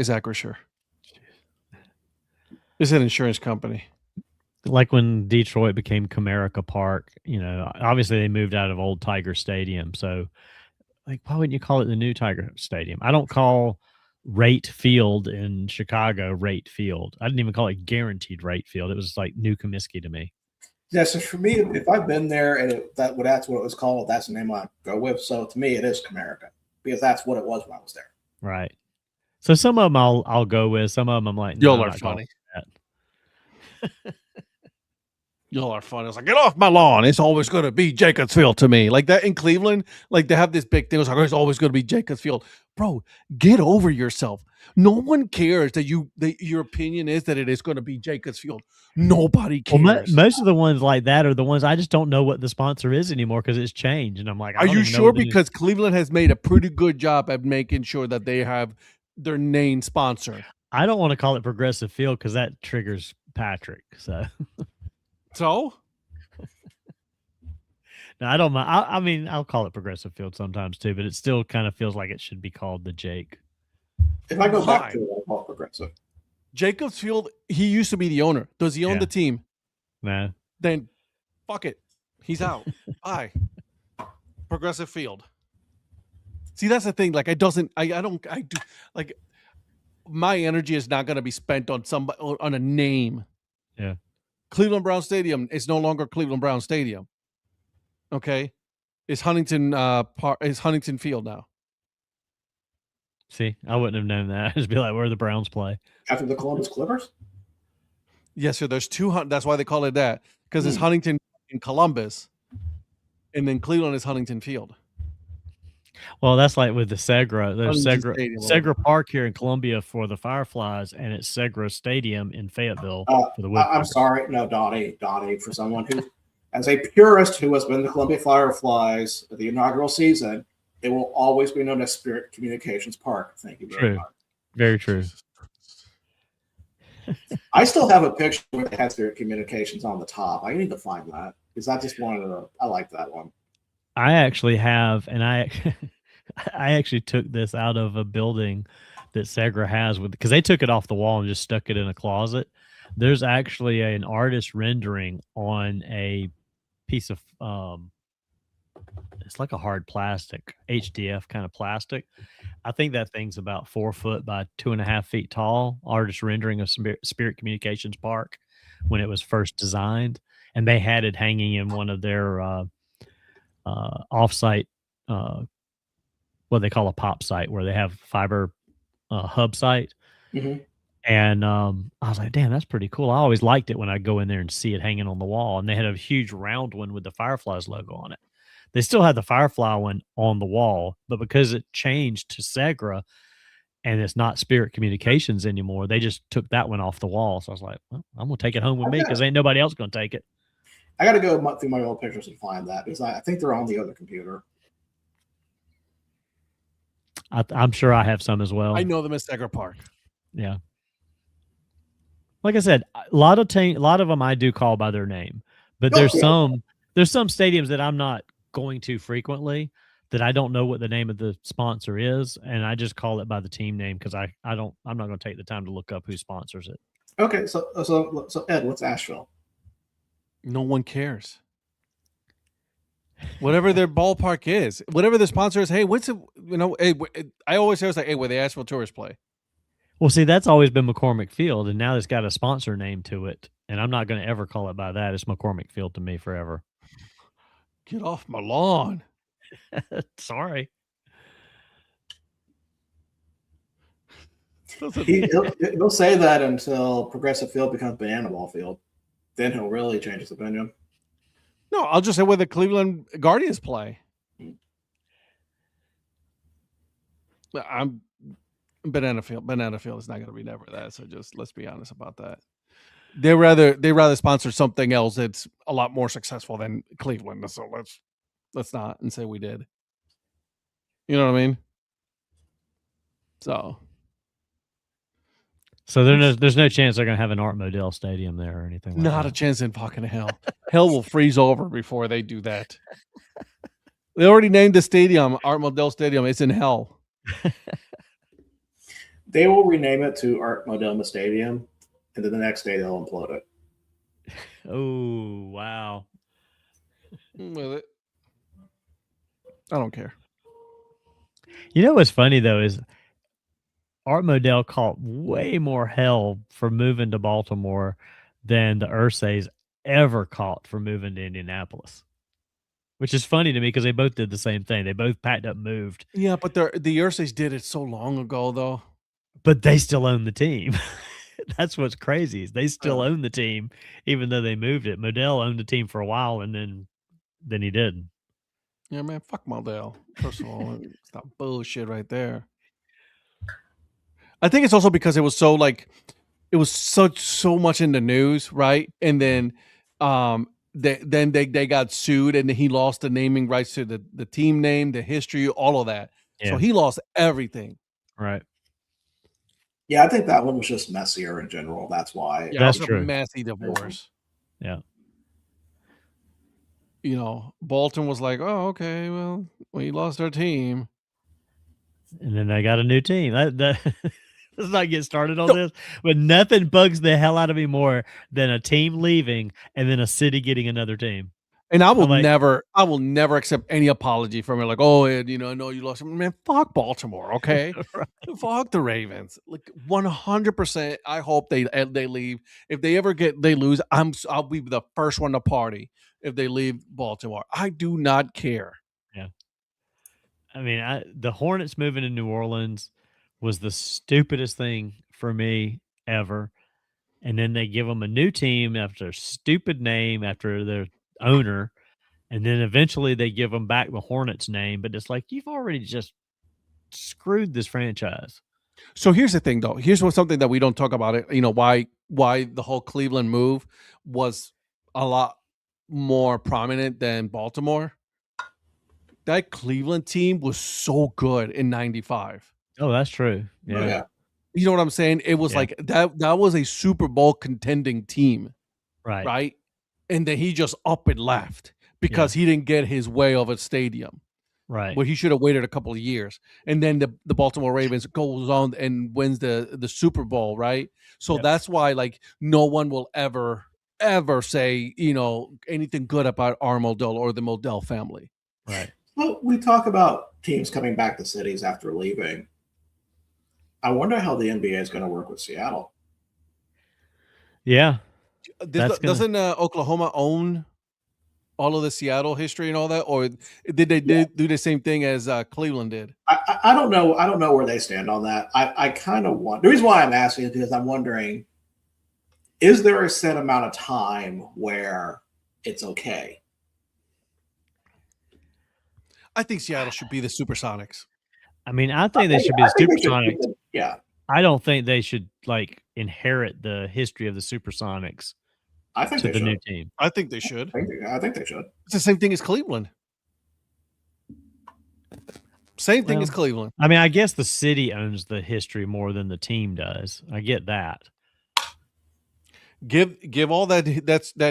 Acrisure. It's an insurance company. Like when Detroit became Comerica Park, obviously they moved out of old Tiger Stadium. So, like, why wouldn't you call it the new Tiger Stadium? I don't call Rate Field in Chicago Rate Field. I didn't even call it Guaranteed Rate Field. It was like New Comiskey to me. Yeah, so for me, if I've been there and that's what it was called, that's the name I go with. So to me, it is Comerica because that's what it was when I was there. Right. So some of them I'll go with. Some of them I'm like, y'all are funny. Y'all are funny. It's like, get off my lawn. It's always going to be Jacobs Field to me. Like that in Cleveland, like they have this big thing. It's like, it's always going to be Jacobs Field. Bro, get over yourself. No one cares that your opinion is that it is going to be Jacobs Field. Nobody cares. Well, most of the ones like that are the ones I just don't know what the sponsor is anymore because it's changed. And I'm like, are you sure? Because Cleveland has made a pretty good job at making sure that they have their name sponsor. I don't want to call it Progressive Field because that triggers Patrick. So? No, I don't mind. I mean, I'll call it Progressive Field sometimes too, but it still kind of feels like it should be called the Jake. If I go back to it, I'll call it Progressive. Jacobs Field, he used to be the owner. Does he own the team? No. then fuck it. He's out. Bye. Progressive Field. See, that's the thing. Like, I do like, my energy is not going to be spent on somebody, on a name. Yeah. Cleveland Brown Stadium is no longer Cleveland Brown Stadium. Okay. It's Huntington Field now. See, I wouldn't have known that. I'd just be like, where the Browns play. After the Columbus Clippers? Yes, sir. There's two. That's why they call it that, because it's Huntington in Columbus, and then Cleveland is Huntington Field. Well, that's like with the Segra. There's Huntington Stadium. Segra Park here in Columbia for the Fireflies, and it's Segra Stadium in Fayetteville for the Woodpeckers. I'm sorry. No, Donnie, for someone who, as a purist who has been the Columbia Fireflies the inaugural season, it will always be known as Spirit Communications Park. Thank you very much. Very true. I still have a picture where they had Spirit Communications on the top. I need to find that because I just wanted to. I like that one. I actually have, and I actually took this out of a building that Segra has because they took it off the wall and just stuck it in a closet. There's actually an artist rendering on a piece of it's like a hard plastic, HDF kind of plastic. I think that thing's about 4 foot by 2.5 feet tall. Artist rendering of Spirit Communications Park when it was first designed, and they had it hanging in one of their offsite, what they call a pop site, where they have fiber hub site. Mm-hmm. And I was like, damn, that's pretty cool. I always liked it when I go in there and see it hanging on the wall. And they had a huge round one with the Fireflies logo on it. They still had the Firefly one on the wall, but because it changed to Segra and it's not Spirit Communications anymore, they just took that one off the wall. So I was like, well, I'm going to take it home with me because ain't nobody else going to take it. I got to go through my old pictures and find that because I think they're on the other computer. I'm sure I have some as well. I know them as Segra Park. Yeah. Like I said, a lot of them I do call by their name, but there's some stadiums that I'm not going to frequently that I don't know what the name of the sponsor is, and I just call it by the team name because I'm not going to take the time to look up who sponsors it. Okay, so Ed, what's Asheville? No one cares. Whatever their ballpark is, whatever the sponsor is. Hey, what's it? Hey, I always say, hey, where the Asheville Tourists play. Well, see, that's always been McCormick Field, and now it's got a sponsor name to it, and I'm not going to ever call it by that. It's McCormick Field to me forever. Get off my lawn. Sorry. He'll say that until Progressive Field becomes Banana Ball Field. Then he'll really change his opinion. No, I'll just say where the Cleveland Guardians play. Banana Field is not going to be never that. So just let's be honest about that. They rather sponsor something else that's a lot more successful than Cleveland. So let's not and say we did. You know what I mean? So there's no chance they're going to have an Art Modell Stadium there or anything like that. Not a chance in fucking hell. Hell will freeze over before they do that. They already named the stadium Art Modell Stadium. It's in hell. They will rename it to Art Modell Stadium, and then the next day they'll implode it. Oh, wow. With it. I don't care. You know what's funny, though, is Art Modell caught way more hell for moving to Baltimore than the Ursays ever caught for moving to Indianapolis. Which is funny to me because they both did the same thing. They both packed up, moved. Yeah, but the Ursays did it so long ago, though. But they still own the team. That's what's crazy. Is they still own the team, even though they moved it. Modell owned the team for a while, and then he didn't. Yeah, man, fuck Modell. First of all, it's not bullshit right there. I think it's also because it was so so much in the news, right? And then they got sued, and he lost the naming rights to the team name, the history, all of that. Yeah. So he lost everything. Right. Yeah, I think that one was just messier in general. That's why. Yeah, that's true. A messy divorce. Yeah. Bolton was like, "Oh, okay, well, we lost our team," and then they got a new team. let's not get started on this. But nothing bugs the hell out of me more than a team leaving and then a city getting another team. And I will I'm like, never accept any apology from it. Like, oh, Ed, I know you lost. Man, fuck Baltimore, okay? right. Fuck the Ravens. Like 100%. I hope they leave. If they ever they lose, I'll be the first one to party if they leave Baltimore. I do not care. Yeah. I mean, the Hornets moving to New Orleans was the stupidest thing for me ever. And then they give them a new team after a stupid name, after their owner. And then eventually they give them back the Hornets name. But it's like, you've already just screwed this franchise. So here's the thing, though. Here's something that we don't talk about it. Why the whole Cleveland move was a lot more prominent than Baltimore. That Cleveland team was so good in '95. Oh, that's true. Yeah. Oh, yeah. You know what I'm saying? It was like that was a Super Bowl contending team, Right. right? And then he just up and left because he didn't get his way of a stadium. Right. But he should have waited a couple of years. And then the Baltimore Ravens goes on and wins the Super Bowl, right? So that's why like no one will ever say, anything good about our Modell or the Modell family. Right. Well, we talk about teams coming back to cities after leaving. I wonder how the NBA is going to work with Seattle. Yeah. Doesn't Oklahoma own all of the Seattle history and all that, or did they do the same thing as Cleveland did? I don't know. I don't know where they stand on that. I kind of want. The reason why I'm asking is because I'm wondering: is there a set amount of time where it's okay? I think Seattle should be the Supersonics. I mean, I think they should be the Supersonics. Yeah. I don't think they should like inherit the history of the Supersonics. I think to they the should. new team. I think they should. I think they should. It's the same thing as Cleveland. Same thing as Cleveland. I mean, I guess the city owns the history more than the team does. I get that. Give all that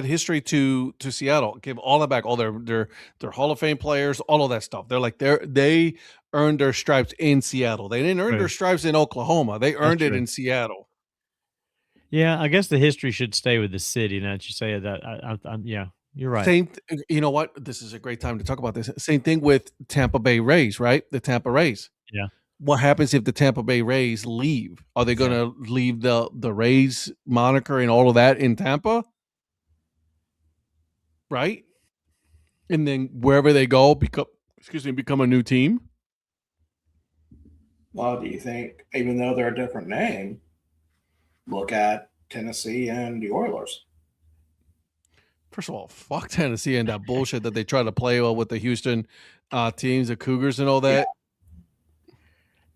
history to Seattle. Give all that back. All their Hall of Fame players, all of that stuff. They're like they earned their stripes in Seattle. They didn't earn their stripes in Oklahoma. They earned it in Seattle. Yeah, I guess the history should stay with the city. Now that you say that, yeah, you're right. Same. You know what? This is a great time to talk about this. Same thing with Tampa Bay Rays, right? The Tampa Rays. Yeah. What happens if the Tampa Bay Rays leave? Are they going to leave the Rays moniker and all of that in Tampa? Right? And then wherever they go, become a new team? Well, do you think, even though they're a different name, look at Tennessee and the Oilers? First of all, fuck Tennessee and that bullshit that they try to play with the Houston teams, the Cougars and all that.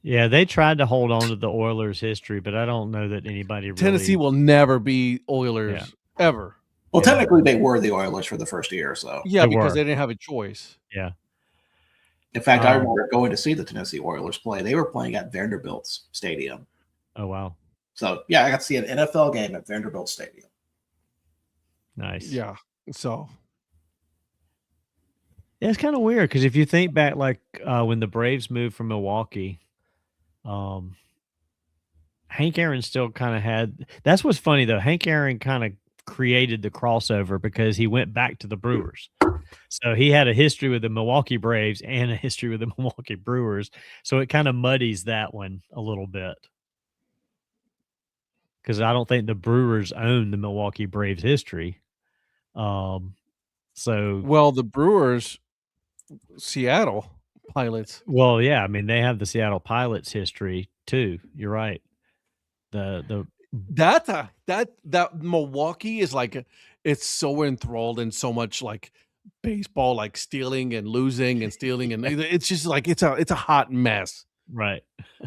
Yeah, they tried to hold on to the Oilers' history, but I don't know that anybody really... Tennessee will never be Oilers, ever. Well, technically, they were the Oilers for the first year, so... Yeah, because they didn't have a choice. Yeah. In fact, I remember going to see the Tennessee Oilers play. They were playing at Vanderbilt's Stadium. Oh, wow. So, yeah, I got to see an NFL game at Vanderbilt Stadium. Nice. Yeah, so... Yeah, it's kind of weird, because if you think back, like, when the Braves moved from Milwaukee... Hank Aaron still kind of had. That's what's funny though. Hank Aaron kind of created the crossover because he went back to the Brewers. So he had a history with the Milwaukee Braves and a history with the Milwaukee Brewers. So it kind of muddies that one a little bit. Because I don't think the Brewers own the Milwaukee Braves history. Well, the Brewers, Seattle Pilots. Well, yeah, I mean they have the Seattle Pilots history too. You're right. That Milwaukee is like it's so enthralled in so much like baseball, like stealing and losing and stealing, and it's just like it's a hot mess. Right.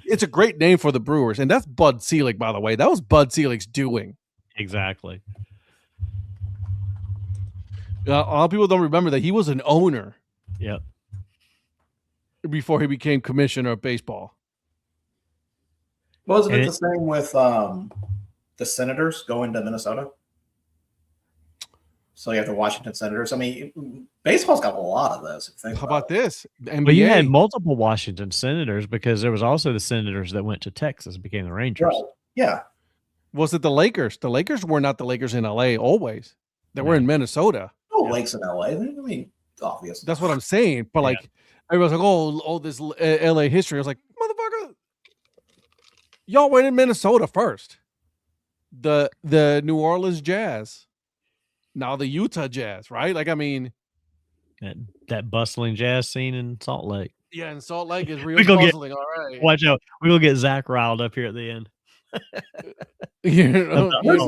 It's a great name for the Brewers, and that's Bud Selig, by the way. That was Bud Selig's doing. Exactly. A lot of people don't remember that he was an owner. Yep. Before he became commissioner of baseball. Wasn't it the same with the Senators going to Minnesota? So you have the Washington Senators. I mean, baseball's got a lot of those. How about this? NBA. Well, you had multiple Washington Senators because there was also the Senators that went to Texas and became the Rangers. Right. Yeah. Was it the Lakers? The Lakers were not the Lakers in LA always. They were in Minnesota. No Lakes in LA. I mean, obviously. That's what I'm saying. But like, everyone's like, oh, this LA history. I was like, motherfucker, y'all went in Minnesota first. The New Orleans Jazz, now the Utah Jazz, right? Like, I mean, that bustling jazz scene in Salt Lake. Yeah, and Salt Lake is real bustling. All right, watch out. We will get Zach riled up here at the end. I don't know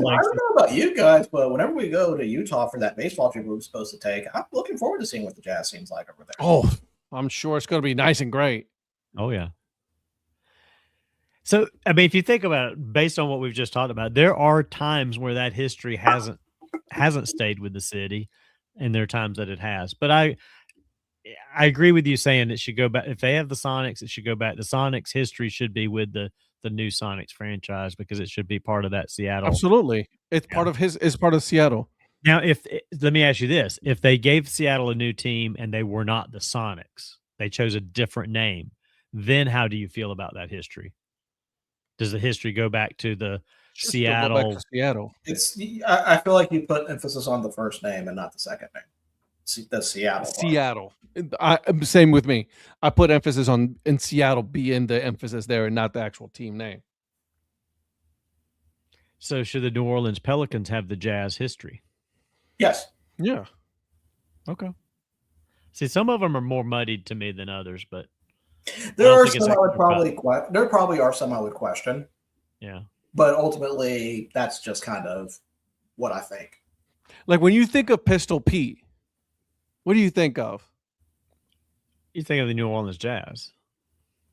about you guys, but whenever we go to Utah for that baseball trip we're supposed to take, I'm looking forward to seeing what the Jazz seems like over there. Oh, I'm sure it's going to be nice and great. Oh, yeah. So, I mean, if you think about it, based on what we've just talked about, there are times where that history hasn't stayed with the city, and there are times that it has. But I agree with you saying it should go back. If they have the Sonics, it should go back. The Sonics history should be with the new Sonics franchise because it should be part of that Seattle. Absolutely. It's part of it's part of Seattle. Now, let me ask you this. If they gave Seattle a new team and they were not the Sonics, they chose a different name, then how do you feel about that history? Does the history go back to the Seattle? Go back to Seattle. I feel like you put emphasis on the first name and not the second name. The Seattle. Seattle. Same with me. I put emphasis on in Seattle being the emphasis there and not the actual team name. So should the New Orleans Pelicans have the Jazz history? Yes. Yeah. Okay. See, some of them are more muddied to me than others, but there are some I would probably there probably are some I would question. Yeah. But ultimately, that's just kind of what I think. Like when you think of Pistol Pete, what do you think of? You think of the New Orleans Jazz.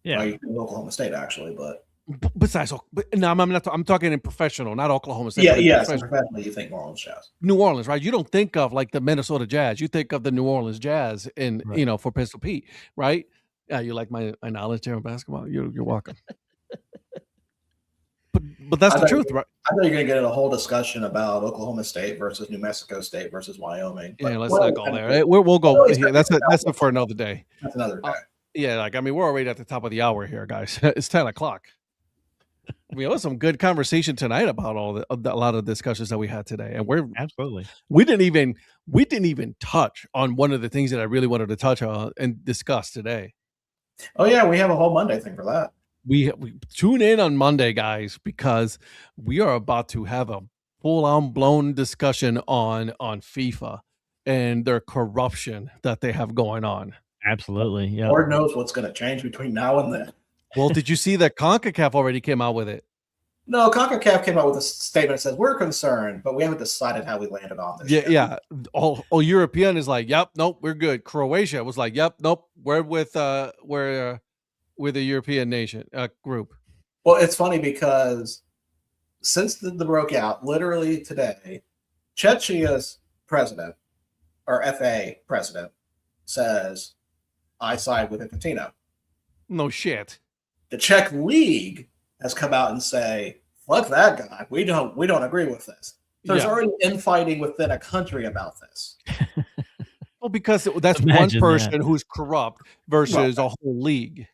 Yeah. Well, you think of Oklahoma State, actually, but besides, no, I'm talking in professional, not Oklahoma State. Yeah, professionally, you think New Orleans Jazz. New Orleans, right? You don't think of like the Minnesota Jazz. You think of the New Orleans Jazz in, for Pistol Pete, right? Yeah, you like my knowledge there on basketball? You're welcome. But that's the truth, right? I know you're going to get in a whole discussion about Oklahoma State versus New Mexico State versus Wyoming. Yeah, let's not go there. We'll go. That's it for another day. That's another day. Yeah, like I mean, we're already at the top of the hour here, guys. It's 10:00. We had some good conversation tonight about a lot of discussions that we had today, and we didn't even touch on one of the things that I really wanted to touch on and discuss today. Oh yeah, we have a whole Monday thing for that. We tune in on Monday, guys, because we are about to have a full-on blown discussion on FIFA and their corruption that they have going on. Absolutely, yeah. Lord knows what's going to change between now and then. Well, did you see that CONCACAF already came out with it? No, CONCACAF came out with a statement that says we're concerned, but we haven't decided how we landed on this. Yeah. All European is like, yep, nope, we're good. Croatia was like, yep, nope, we're with a European nation group. Well, it's funny because since the broke out, literally today, Czechia's president or FA president says, "I side with Infantino." No shit. The Czech league has come out and say, "Fuck that guy. We don't agree with this." There's already infighting within a country about this. Well, because that's one person who's corrupt versus a whole league.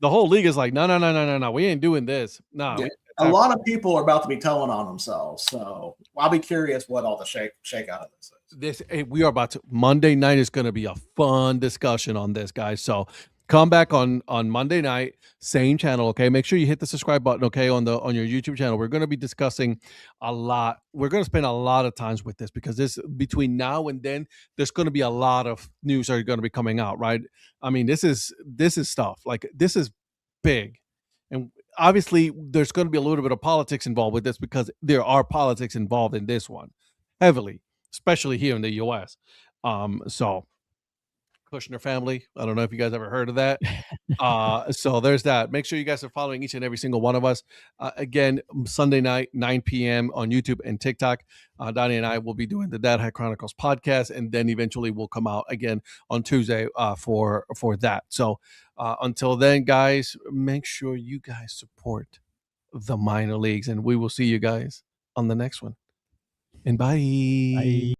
The whole league is like, no, we ain't doing this. No. Yeah. A lot of people are about to be telling on themselves. So I'll be curious what all the shakeout of this is. We are about to. Monday night is going to be a fun discussion on this, guys. So come back on Monday night, same channel. Okay, make sure you hit the subscribe button. Okay, on your YouTube channel, we're going to be discussing a lot. We're going to spend a lot of times with this because between now and then, there's going to be a lot of news that are going to be coming out. Right? I mean, this is stuff like this is big, and obviously there's going to be a little bit of politics involved with this because there are politics involved in this one heavily, especially here in the U.S. So. Kushner family. I don't know if you guys ever heard of that. So there's that. Make sure you guys are following each and every single one of us. Again, Sunday night, 9 p.m. on YouTube and TikTok. Donnie and I will be doing the Dad Hat Chronicles podcast, and then eventually we'll come out again on Tuesday for that. So until then, guys, make sure you guys support the minor leagues, and we will see you guys on the next one. And bye.